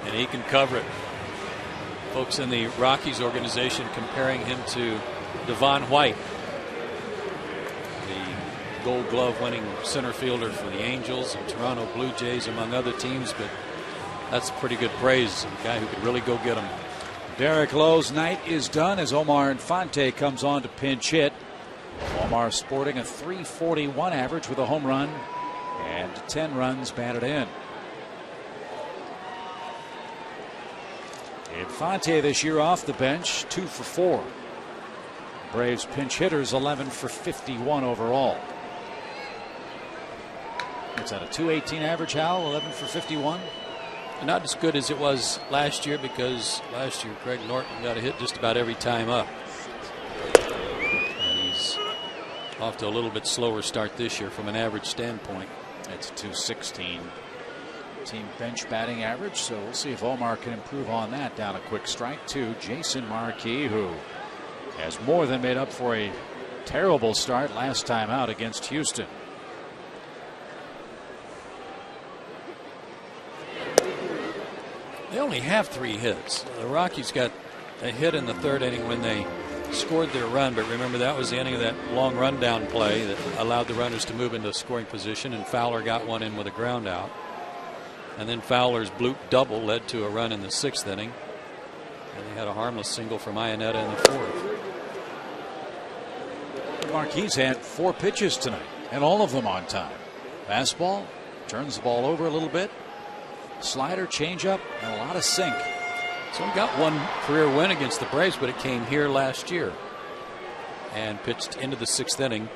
And he can cover it. Folks in the Rockies organization comparing him to Devon White, the Gold Glove winning center fielder for the Angels and Toronto Blue Jays, among other teams, but that's pretty good praise. A guy who could really go get them. Derek Lowe's night is done as Omar Infante comes on to pinch hit. Omar sporting a .341 average with a home run and 10 runs batted in. Infante this year off the bench, 2 for 4. Braves pinch hitters 11 for 51 overall. What's that, a 218 average, Hal? 11 for 51? Not as good as it was last year, because last year Greg Norton got a hit just about every time up. And he's off to a little bit slower start this year from an average standpoint. It's a 216 team bench batting average, so we'll see if Omar can improve on that. Down a quick strike to Jason Marquis, who has more than made up for a terrible start last time out against Houston. They only have 3 hits. The Rockies got a hit in the 3rd inning when they scored their run, but remember that was the ending of that long rundown play that allowed the runners to move into scoring position, and Fowler got one in with a ground out. And then Fowler's bloop double led to a run in the 6th inning, and they had a harmless single from Iannetta in the 4th. Marquis had 4 pitches tonight, and all of them on time. Fastball, turns the ball over a little bit, slider, changeup, and a lot of sink. So he got one career win against the Braves, but it came here last year, and pitched into the 6th inning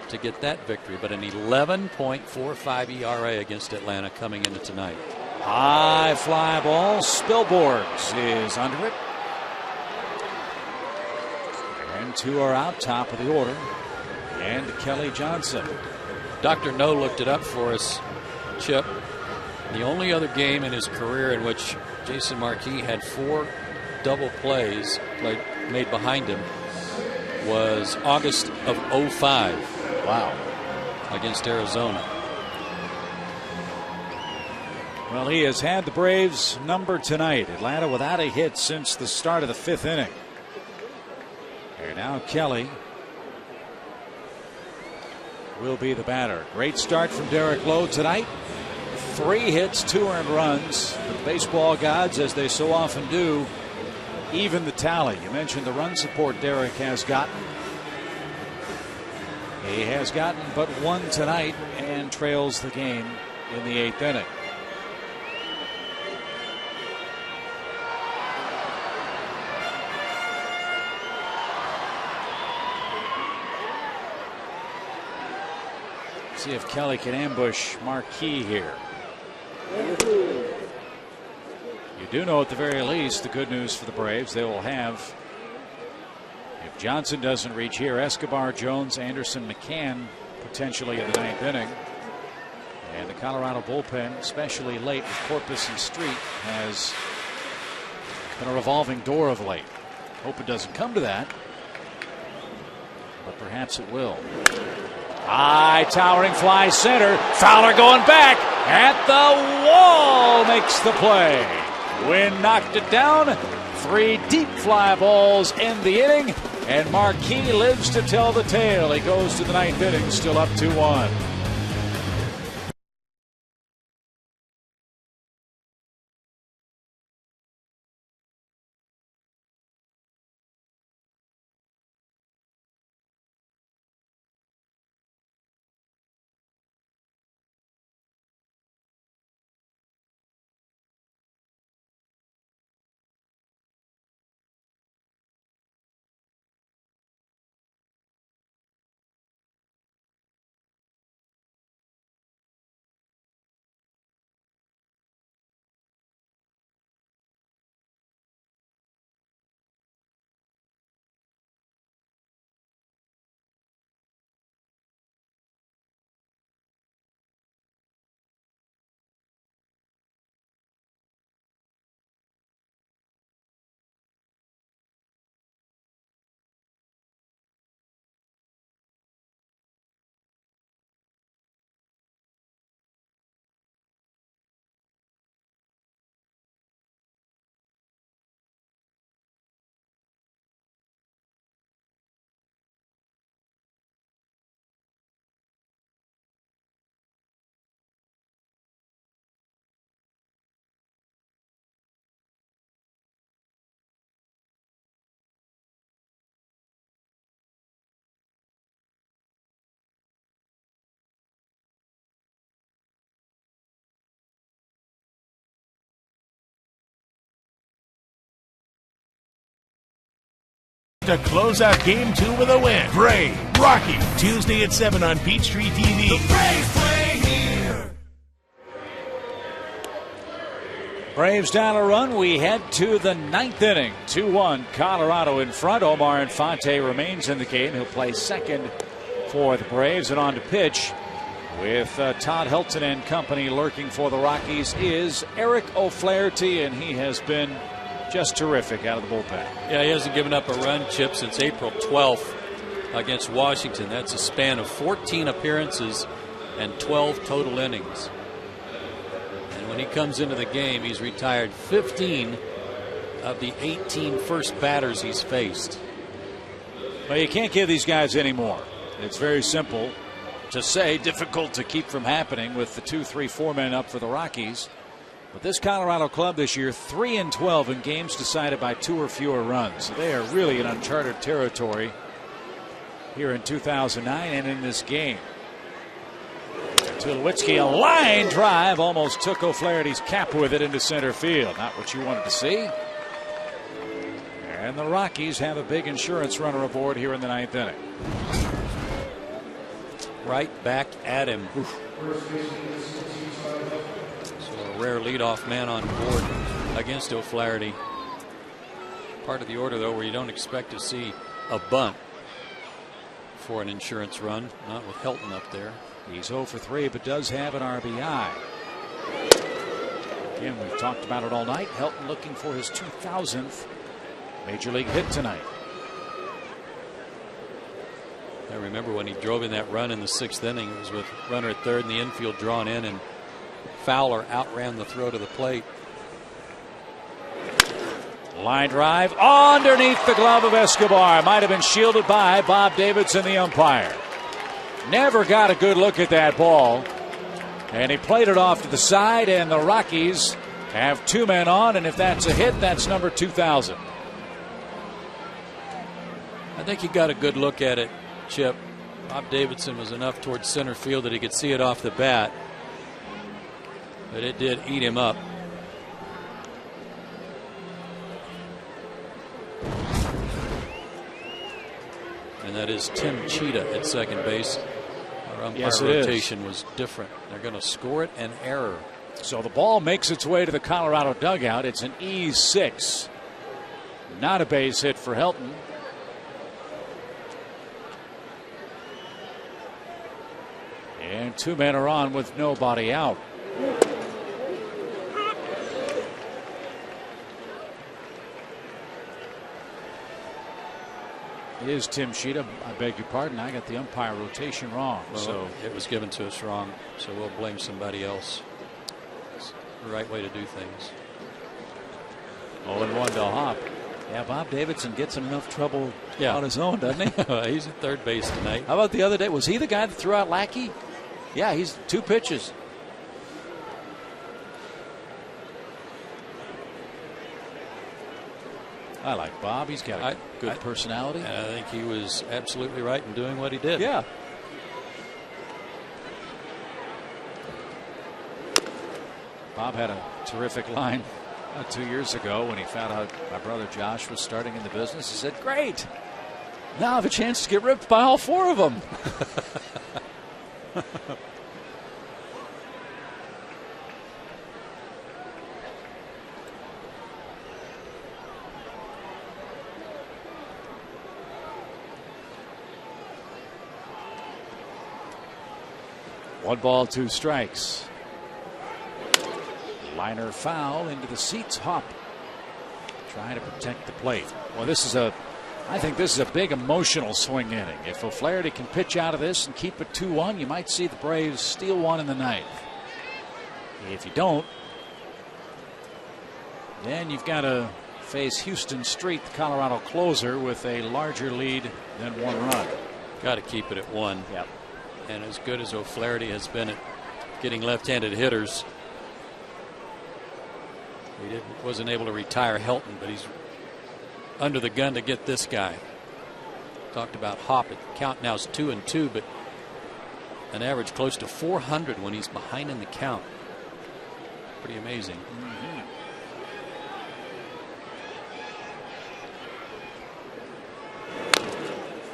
to get that victory. But an 11.45 ERA against Atlanta coming into tonight. High fly ball. Spilborghs is under it. And 2 are out, top of the order. And Kelly Johnson. Dr. No looked it up for us, Chip. The only other game in his career in which Jason Marquis had 4 double plays made behind him was August of '05. Wow. Against Arizona. Well, he has had the Braves number tonight. Atlanta without a hit since the start of the 5th inning. And now Kelly will be the batter. Great start from Derek Lowe tonight. 3 hits, 2 earned runs. The baseball gods, as they so often do, even the tally. You mentioned the run support Derek has gotten. He has gotten but 1 tonight and trails the game in the 8th inning. See if Kelly can ambush Marquis here. You do know at the very least the good news for the Braves. They will have, if Johnson doesn't reach here, Escobar, Jones, Anderson, McCann potentially in the 9th inning. And the Colorado bullpen, especially late with Corpus and Street, has been a revolving door of late. Hope it doesn't come to that, but perhaps it will. High towering fly center. Fowler going back at the wall, makes the play. Wynn knocked it down. 3 deep fly balls end the inning, and Marquis lives to tell the tale. He goes to the 9th inning, still up 2-1. To close out Game 2 with a win. Brave Rocky, Tuesday at 7 on Peachtree TV. The Braves play here. Braves down a run. We head to the ninth inning. 2-1 Colorado in front. Omar Infante remains in the game. He'll play second for the Braves. And on to pitch with Todd Helton and company lurking for the Rockies is Eric O'Flaherty, and he has been just terrific out of the bullpen. Yeah, he hasn't given up a run, Chip, since April 12th against Washington. That's a span of 14 appearances and 12 total innings. And when he comes into the game, he's retired 15 of the 18 first batters he's faced. Well, you can't give these guys any more. It's very simple to say, difficult to keep from happening with the 2, 3, 4 men up for the Rockies. But this Colorado club this year, 3-12 in games decided by 2 or fewer runs. So they are really in uncharted territory here in 2009 and in this game. Tulowitzki, a line drive, almost took O'Flaherty's cap with it into center field. Not what you wanted to see. And the Rockies have a big insurance runner aboard here in the ninth inning. Right back at him. Oof. So a rare leadoff man on board against O'Flaherty. Part of the order, though, where you don't expect to see a bunt for an insurance run, not with Helton up there. He's 0 for 3, but does have an RBI. Again, we've talked about it all night. Helton looking for his 2000th major league hit tonight. I remember when he drove in that run in the 6th inning. It was with runner at third and the infield drawn in, and Fowler outran the throw to the plate. Line drive underneath the glove of Escobar. Might have been shielded by Bob Davidson, the umpire. Never got a good look at that ball. And he played it off to the side, and the Rockies have 2 men on, and if that's a hit, that's number 2000. I think he got a good look at it, Chip. Bob Davidson was enough towards center field that he could see it off the bat, but it did eat him up. And that is Tim Cheetah at second base. Our umpire rotation was different. They're going to score it an error. So the ball makes its way to the Colorado dugout. It's an E6. Not a base hit for Helton. And 2 men are on with nobody out. Is Tim Cheetah. I beg your pardon. I got the umpire rotation wrong. Well, so it was given to us wrong. So we'll blame somebody else. It's the right way to do things. 0-1 to Hop. Yeah, Bob Davidson gets in enough trouble on his own, doesn't he? He's at third base tonight. How about the other day? Was he the guy that threw out Lackey? Yeah, he's 2 pitches. I like Bob. He's got a good personality. And I think he was absolutely right in doing what he did. Yeah. Bob had a terrific line 2 years ago when he found out my brother Josh was starting in the business. He said, "Great. Now I have a chance to get ripped by all 4 of them." One ball, 2 strikes. Liner foul into the seats. Hop trying to protect the plate. Well, I think this is a big emotional swing inning. If O'Flaherty can pitch out of this and keep it 2-1, you might see the Braves steal one in the ninth. If you don't, then you've got to face Houston Street, the Colorado closer, with a larger lead than 1 run. Got to keep it at 1. Yep. And as good as O'Flaherty has been at getting left-handed hitters, he wasn't able to retire Helton, but he's under the gun to get this guy. Talked about Hop. Count now is 2-2, but an average close to 400 when he's behind in the count. Pretty amazing.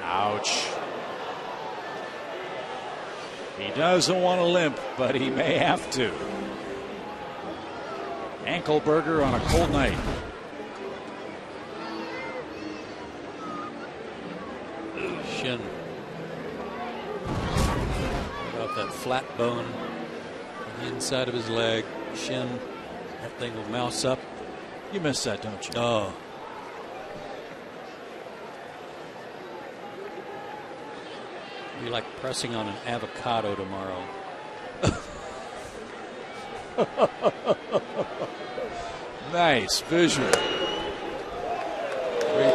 Ouch. He doesn't want to limp, but he may have to. ankle burger on a cold night. Shin. About that flat bone on the inside of his leg. Shin. That thing will mouse up. You miss that, don't you? Oh. Be like pressing on an avocado tomorrow. Nice visual. 3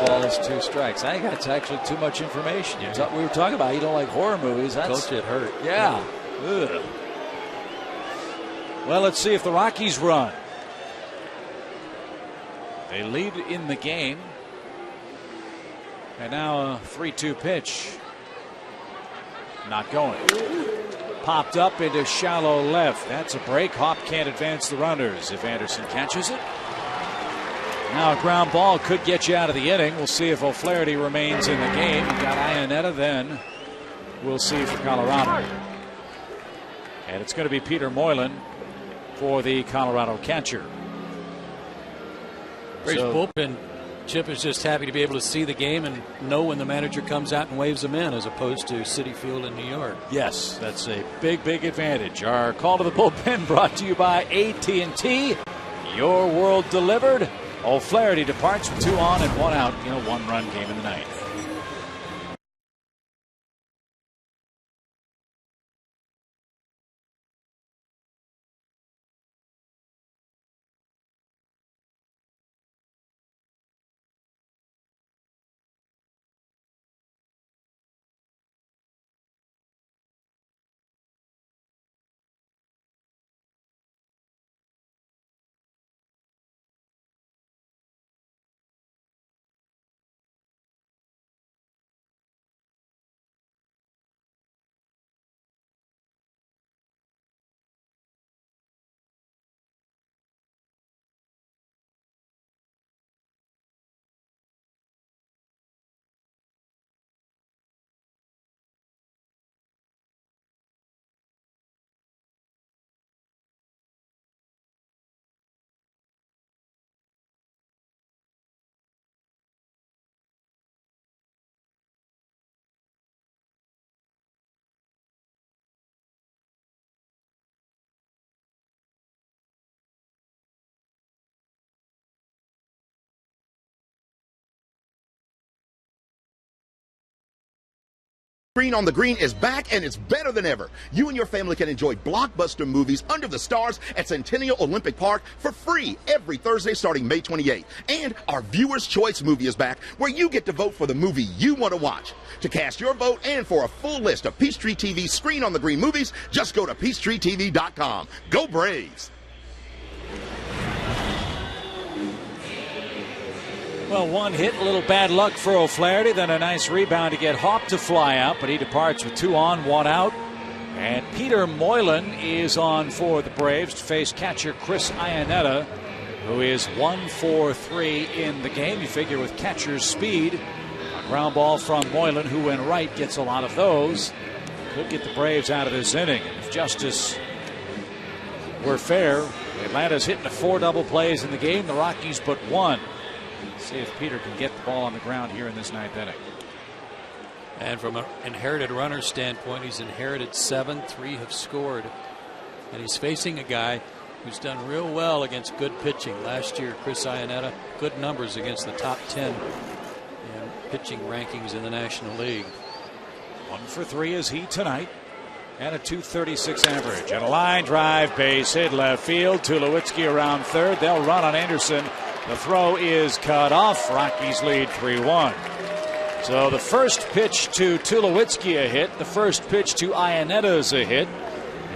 balls, 2 strikes. I think that's actually too much information. We were talking about you don't like horror movies. Coach, it hurt. Yeah. Ugh. Well, let's see if the Rockies run. They lead in the game. And now a 3-2 pitch. Not going. Popped up into shallow left. That's a break. Hop can't advance the runners if Anderson catches it. Now a ground ball could get you out of the inning. We'll see if O'Flaherty remains in the game. You got Iannetta, then we'll see for Colorado. And it's going to be Peter Moylan for the Colorado catcher. Braves bullpen. Chip is just happy to be able to see the game and know when the manager comes out and waves them in, as opposed to Citi Field in New York. Yes, that's a big, big advantage. Our call to the bullpen brought to you by AT&T. Your world delivered. O'Flaherty departs with 2 on and 1 out in a 1-run game in the ninth. Screen on the Green is back, and it's better than ever. You and your family can enjoy blockbuster movies under the stars at Centennial Olympic Park for free every Thursday starting May 28th. And our Viewer's Choice movie is back, where you get to vote for the movie you want to watch. To cast your vote and for a full list of Peachtree TV's Screen on the Green movies, just go to PeachtreeTV.com. Go Braves! Well, 1 hit, a little bad luck for O'Flaherty, then a nice rebound to get Hop to fly out, but he departs with 2 on, 1 out. And Peter Moylan is on for the Braves to face catcher Chris Iannetta, who is 1 for 3 in the game. You figure with catcher's speed, a ground ball from Moylan, who when right gets a lot of those, could get the Braves out of this inning. And if justice were fair, Atlanta's hitting 4 double plays in the game, the Rockies but 1. See if Peter can get the ball on the ground here in this 9th inning. And from an inherited runner standpoint, he's inherited 7, 3 have scored. And he's facing a guy who's done real well against good pitching. Last year, Chris Iannetta, good numbers against the top 10 in pitching rankings in the National League. 1 for 3 is he tonight. And a .236 average. And a line drive, base hit left field. Tulowitzki around third. They'll run on Anderson. The throw is cut off. Rockies lead 3-1. So the first pitch to Tulowitzki a hit. The first pitch to Iannetta is a hit.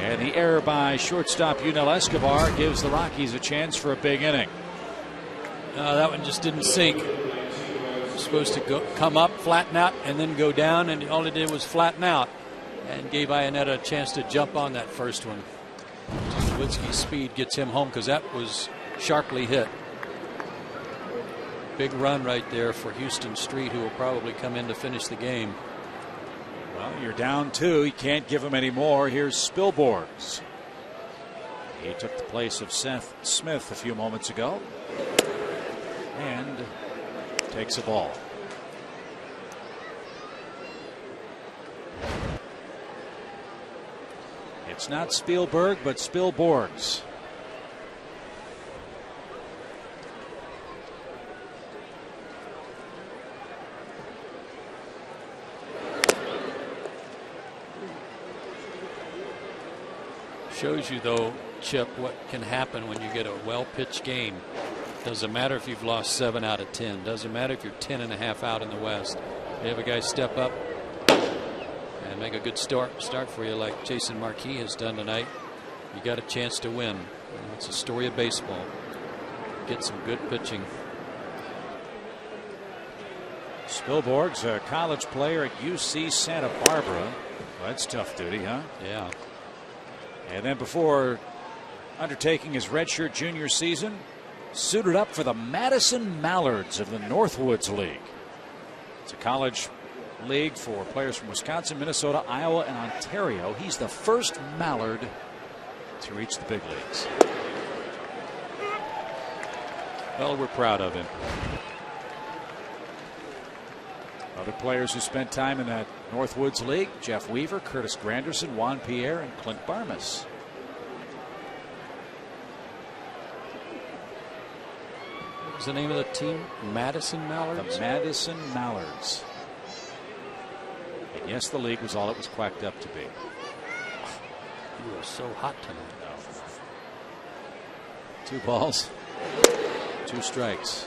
And the error by shortstop Yunel Escobar gives the Rockies a chance for a big inning. That one just didn't sink. Supposed to come up, flatten out, and then go down. And all it did was flatten out. And gave Iannetta a chance to jump on that first one. Tulowitzki's speed gets him home because that was sharply hit. Big run right there for Houston Street, who will probably come in to finish the game. Well, you're down 2. You can't give him any more. Here's Spilborghs. He took the place of Seth Smith a few moments ago and takes a ball. It's not Spielberg, but Spielborgs. Shows you, though, Chip, what can happen when you get a well-pitched game. Doesn't matter if you've lost 7 out of 10. Doesn't matter if you're 10.5 out in the West. You have a guy step up and make a good start for you like Jason Marquis has done tonight. You got a chance to win. It's a story of baseball. Get some good pitching. Spielborg's a college player at UC Santa Barbara. Well, that's tough duty, huh? Yeah. And then before undertaking his redshirt junior season, suited up for the Madison Mallards of the Northwoods League. It's a college league for players from Wisconsin, Minnesota, Iowa, and Ontario. He's the first Mallard to reach the big leagues. Well, we're proud of him. Other players who spent time in that Northwoods League: Jeff Weaver, Curtis Granderson, Juan Pierre, and Clint Barmas. What's the name of the team? Madison Mallards? The Madison Mallards. And yes, the league was all it was quacked up to be. You are so hot tonight. 2 balls, 2 strikes.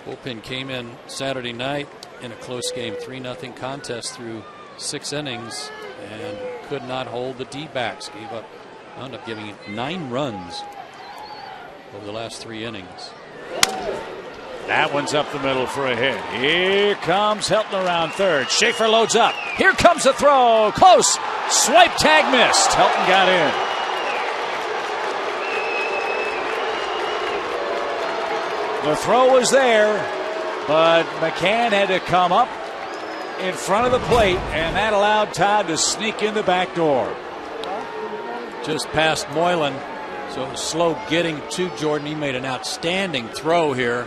Bullpen came in Saturday night in a close game, 3-0 contest through 6 innings and could not hold the D-backs. Wound up giving 9 runs over the last 3 innings. That one's up the middle for a hit. Here comes Helton around third. Schaefer loads up. Here comes the throw. Close. Swipe tag missed. Helton got in. The throw was there, but McCann had to come up in front of the plate, and that allowed Todd to sneak in the back door. Just past Moylan, so it was slow getting to Jordan. He made an outstanding throw here.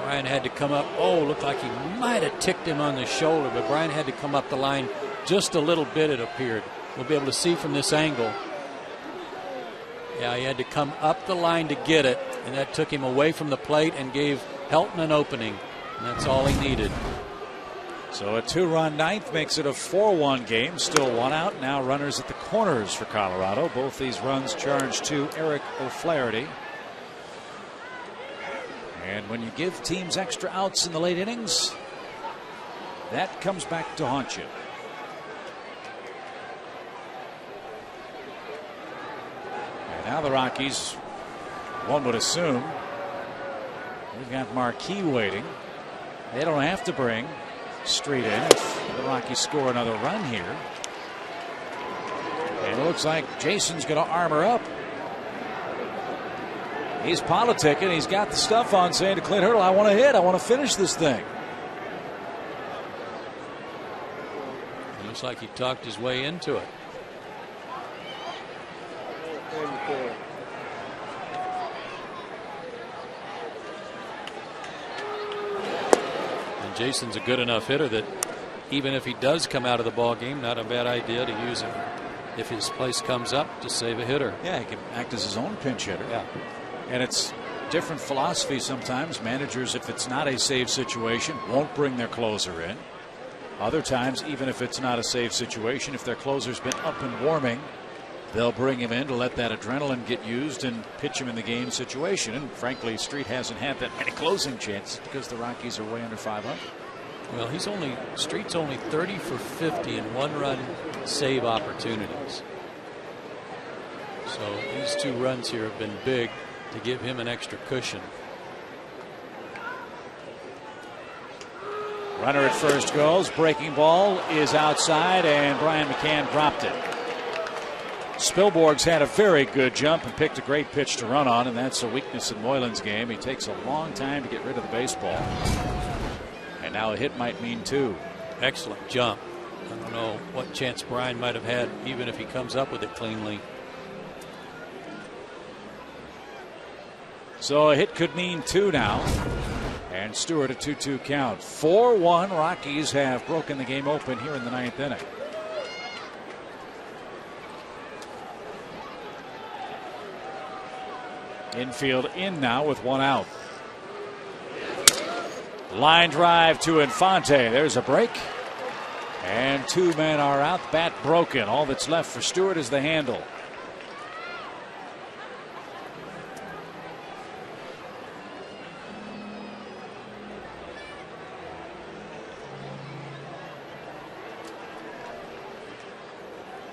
Brian had to come up. Oh, looked like he might have ticked him on the shoulder, but Brian had to come up the line just a little bit, it appeared. We'll be able to see from this angle. Yeah, he had to come up the line to get it, and that took him away from the plate and gave Helton an opening, and that's all he needed. So a 2-run ninth makes it a 4-1 game. Still 1 out. Now runners at the corners for Colorado. Both these runs charged to Eric O'Flaherty. And when you give teams extra outs in the late innings, that comes back to haunt you. Now the Rockies, one would assume, we've got Marquis waiting. They don't have to bring Street in if the Rockies score another run here. And it looks like Jason's going to armor up. He's politicking. He's got the stuff on, saying to Clint Hurdle, I want to hit. I want to finish this thing. It looks like he talked his way into it. And Jason's a good enough hitter that even if he does come out of the ball game, not a bad idea to use him if his place comes up to save a hitter. Yeah, he can act as his own pinch hitter. Yeah. And it's different philosophy sometimes. Managers, if it's not a save situation, won't bring their closer in. Other times, even if it's not a save situation, if their closer's been up and warming, they'll bring him in to let that adrenaline get used and pitch him in the game situation. And frankly, Street hasn't had that many closing chances because the Rockies are way under 500. Well, Street's only 30 for 50 in 1-run save opportunities. So these 2 runs here have been big to give him an extra cushion. Runner at first goes. Breaking ball is outside, and Brian McCann dropped it. Spilborg's had a very good jump and picked a great pitch to run on, and that's a weakness in Moylan's game. He takes a long time to get rid of the baseball. And now a hit might mean 2. Excellent jump. I don't know what chance Brian might have had, even if he comes up with it cleanly. So a hit could mean 2 now. And Stewart a 2-2 count. 4-1. Rockies have broken the game open here in the 9th inning. Infield in now with 1 out. Line drive to Infante. There's a break. And 2 men are out. Bat broken. All that's left for Stewart is the handle.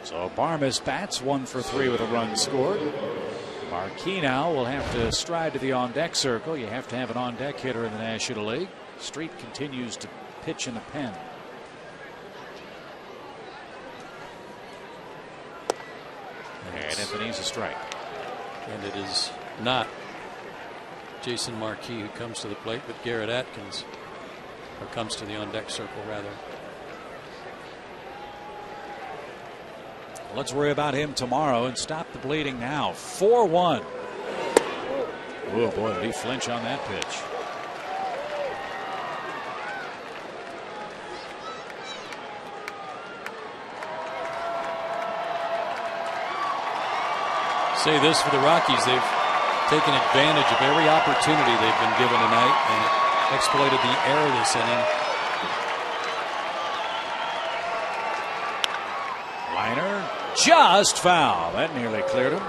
So Barmes bats 1 for 3 with a run scored. Marquis now will have to stride to the on-deck circle. You have to have an on-deck hitter in the National League. Street continues to pitch in the pen. And Anthony's a strike. And it is not Jason Marquis who comes to the plate, but Garrett Atkins, or comes to the on-deck circle rather. Let's worry about him tomorrow and stop the bleeding now. 4-1. Oh boy, did he flinch on that pitch. Say this for the Rockies, they've taken advantage of every opportunity they've been given tonight and exploited the error this inning. Liner just foul. That nearly cleared him.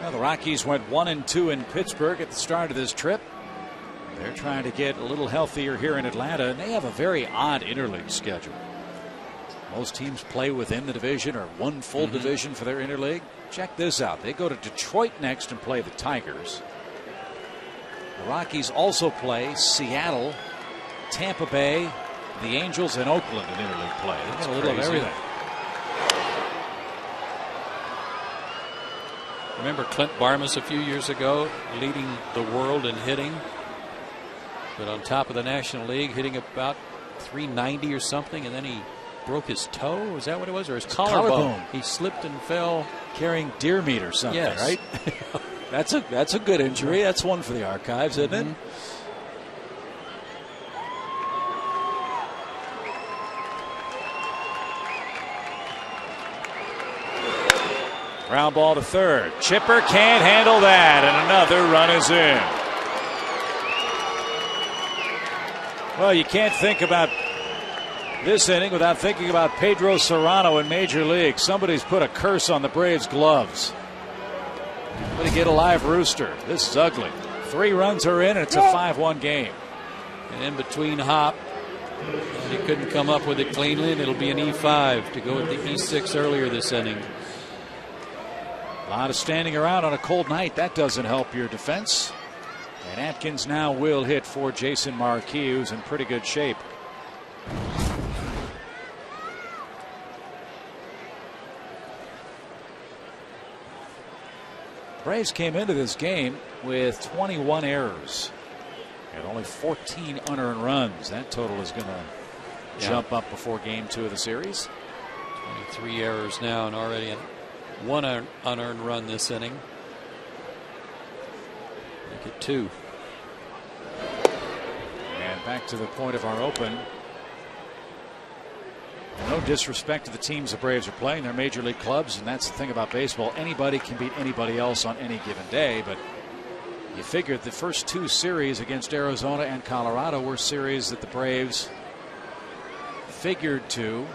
Well, the Rockies went 1-2 in Pittsburgh at the start of this trip. They're trying to get a little healthier here in Atlanta, and they have a very odd interleague schedule. Most teams play within the division or one full division for their interleague. Check this out. They go to Detroit next and play the Tigers. The Rockies also play Seattle, Tampa Bay, the Angels, and Oakland in interleague play. That's a little of everything. Remember Clint Barmes a few years ago leading the world in hitting, but on top of the National League, hitting about 390 or something, and then he broke his toe. Is that what it was? Or his collarbone? He slipped and fell. Carrying deer meat or something, yes. Right? That's a good injury. That's one for the archives, isn't it? Ground ball to third. Chipper can't handle that, and another run is in. Well, you can't think about this inning without thinking about Pedro Serrano in Major League. Somebody's put a curse on the Braves' gloves. But to get a live rooster. This is ugly. 3 runs are in, and it's a 5-1 game. And in between hop, he couldn't come up with it cleanly, and it'll be an E5 to go with the E6 earlier this inning. A lot of standing around on a cold night. That doesn't help your defense. And Atkins now will hit for Jason Marquis, who's in pretty good shape. Braves came into this game with 21 errors and only 14 unearned runs. That total is going to jump up before game 2 of the series. 23 errors now and already one unearned run this inning. Make it 2. And back to the point of our open. No disrespect to the teams the Braves are playing. They're major league clubs, and that's the thing about baseball. Anybody can beat anybody else on any given day, but you figured the first 2 series against Arizona and Colorado were series that the Braves figured to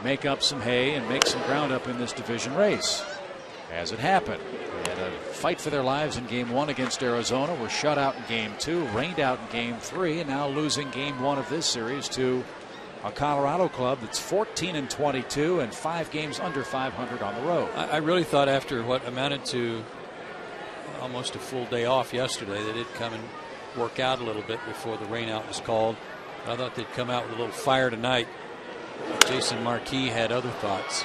make up some hay and make some ground up in this division race. As it happened, they had a fight for their lives in game 1 against Arizona, were shut out in game 2, rained out in game 3, and now losing game 1 of this series to a Colorado club that's 14-22 and 5 games under 500 on the road. I really thought after what amounted to almost a full day off yesterday, they did come and work out a little bit before the rainout was called. I thought they'd come out with a little fire tonight. Jason Marquis had other thoughts.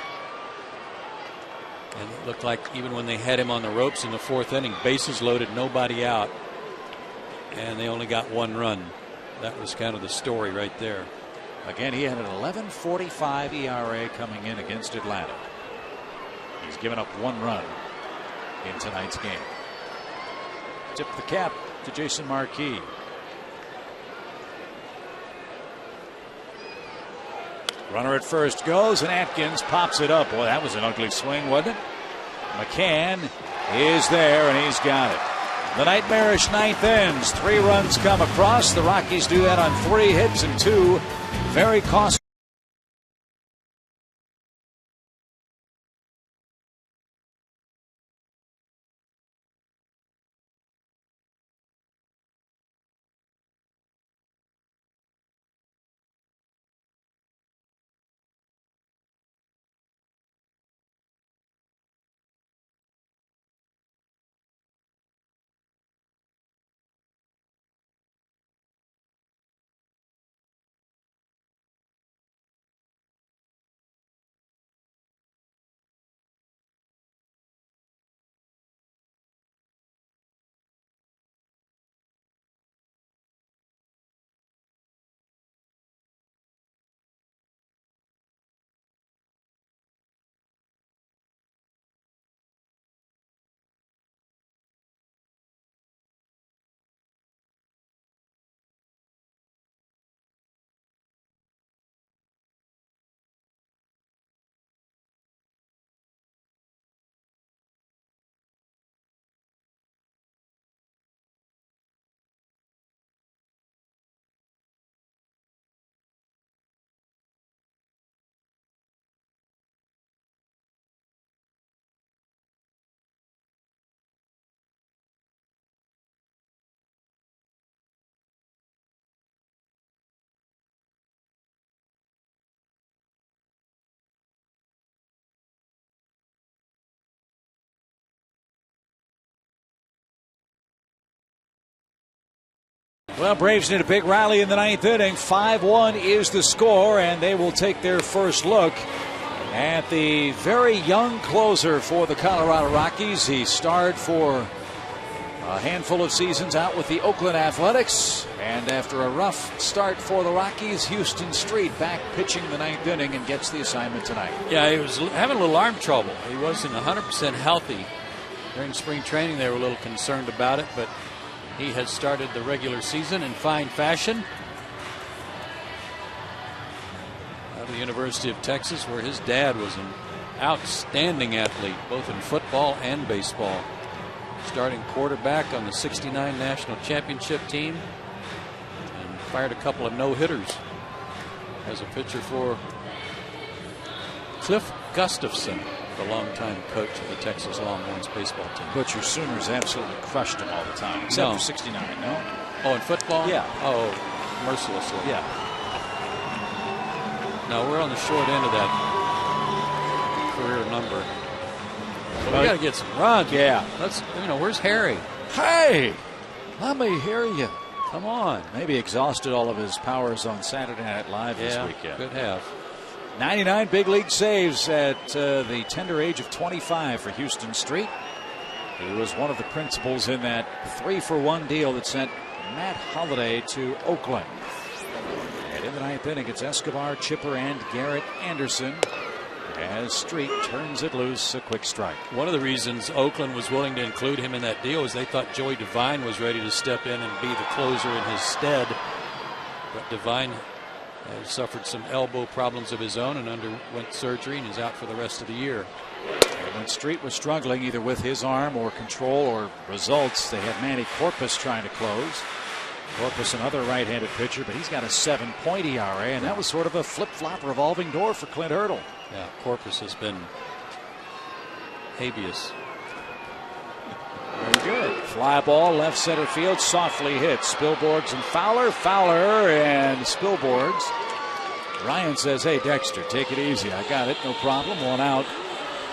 And it looked like even when they had him on the ropes in the 4th inning, bases loaded, nobody out, and they only got 1 run. That was kind of the story right there. Again, he had an 11.45 ERA coming in against Atlanta. He's given up 1 run in tonight's game. Tip the cap to Jason Marquis. Runner at first goes, and Atkins pops it up. Boy, that was an ugly swing, wasn't it? McCann is there, and he's got it. The nightmarish 9th ends. 3 runs come across. The Rockies do that on 3 hits and 2 very costly. Well, Braves need a big rally in the 9th inning. 5-1 is the score, and they will take their first look at the very young closer for the Colorado Rockies. He starred for a handful of seasons out with the Oakland Athletics, and after a rough start for the Rockies, Houston Street back pitching the 9th inning and gets the assignment tonight. Yeah, he was having a little arm trouble. He wasn't 100% healthy. During spring training, they were a little concerned about it, but he has started the regular season in fine fashion. Out of the University of Texas, where his dad was an outstanding athlete, both in football and baseball. Starting quarterback on the '69 National Championship team, and fired a couple of no-hitters as a pitcher for Cliff Gustafson, the longtime coach of the Texas Longhorns baseball team. But your Sooners absolutely crushed him all the time, except for '69, no? Oh, in football? Yeah. Oh, mercilessly. Yeah. No, we're on the short end of that career number. But we got to get some runs. Yeah. Let's, where's Harry? Hey, let me hear you. Come on. Maybe exhausted all of his powers on Saturday Night Live this weekend. Could have. 99 big league saves at the tender age of 25 for Houston Street. He was one of the principals in that 3-for-1 deal that sent Matt Holliday to Oakland. And in the 9th inning, it's Escobar, Chipper, and Garrett Anderson as Street turns it loose, a quick strike. One of the reasons Oakland was willing to include him in that deal is they thought Joey Devine was ready to step in and be the closer in his stead. But Devine has suffered some elbow problems of his own and underwent surgery and is out for the rest of the year. And when Street was struggling either with his arm or control or results, they had Manny Corpus trying to close. Corpus, another right-handed pitcher, but he's got a 7-point ERA, and that was sort of a flip-flop revolving door for Clint Hurdle. Yeah, Corpus has been habeas. Very good. Fly ball, left center field, softly hit. Spilborghs and Fowler. Fowler and Spilborghs. Ryan says, hey, Dexter, take it easy. I got it, no problem. 1 out.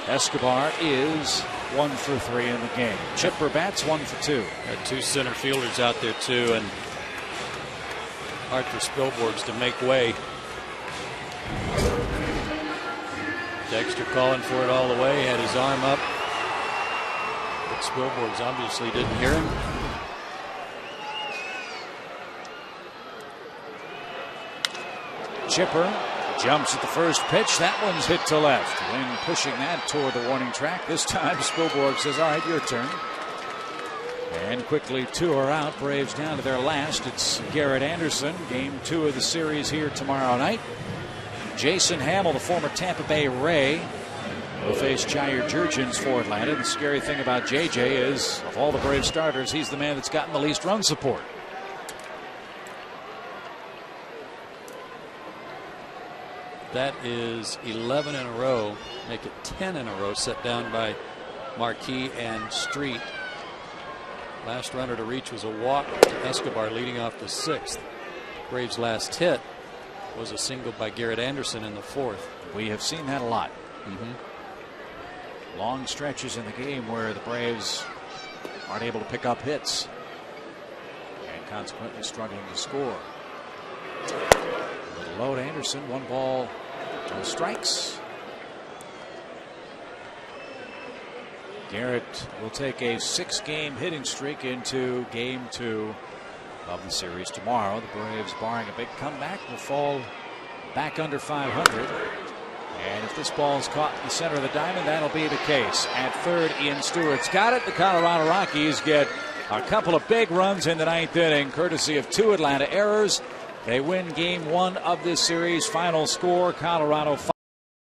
Escobar is 1 for 3 in the game. Chipper bats 1 for 2. Got 2 center fielders out there, too, and hard for Spilborghs to make way. Dexter calling for it all the way, had his arm up. But Spilborghs obviously didn't hear him. Chipper jumps at the first pitch. That one's hit to left. Wynn pushing that toward the warning track. This time Spilborg says, all right, your turn. And quickly 2 are out. Braves down to their last. It's Garrett Anderson. Game 2 of the series here tomorrow night. Jason Hamill, the former Tampa Bay Ray, will face Jair Jurgens for Atlanta. The scary thing about JJ is, of all the Brave starters, he's the man that's gotten the least run support. That is 11 in a row, make it 10 in a row, set down by Marquis and Street. Last runner to reach was a walk to Escobar, leading off the 6th. Braves' last hit was a single by Garrett Anderson in the 4th. We have seen that a lot. Long stretches in the game where the Braves aren't able to pick up hits and consequently struggling to score. A little low to Anderson. 1 ball, 2 strikes. Garrett will take a 6-game hitting streak into game 2 of the series tomorrow. The Braves, barring a big comeback, will fall back under 500. And if this ball is caught in the center of the diamond, that'll be the case. At third, Ian Stewart's got it. The Colorado Rockies get a couple of big runs in the 9th inning, courtesy of 2 Atlanta errors. They win game 1 of this series. Final score, Colorado 5.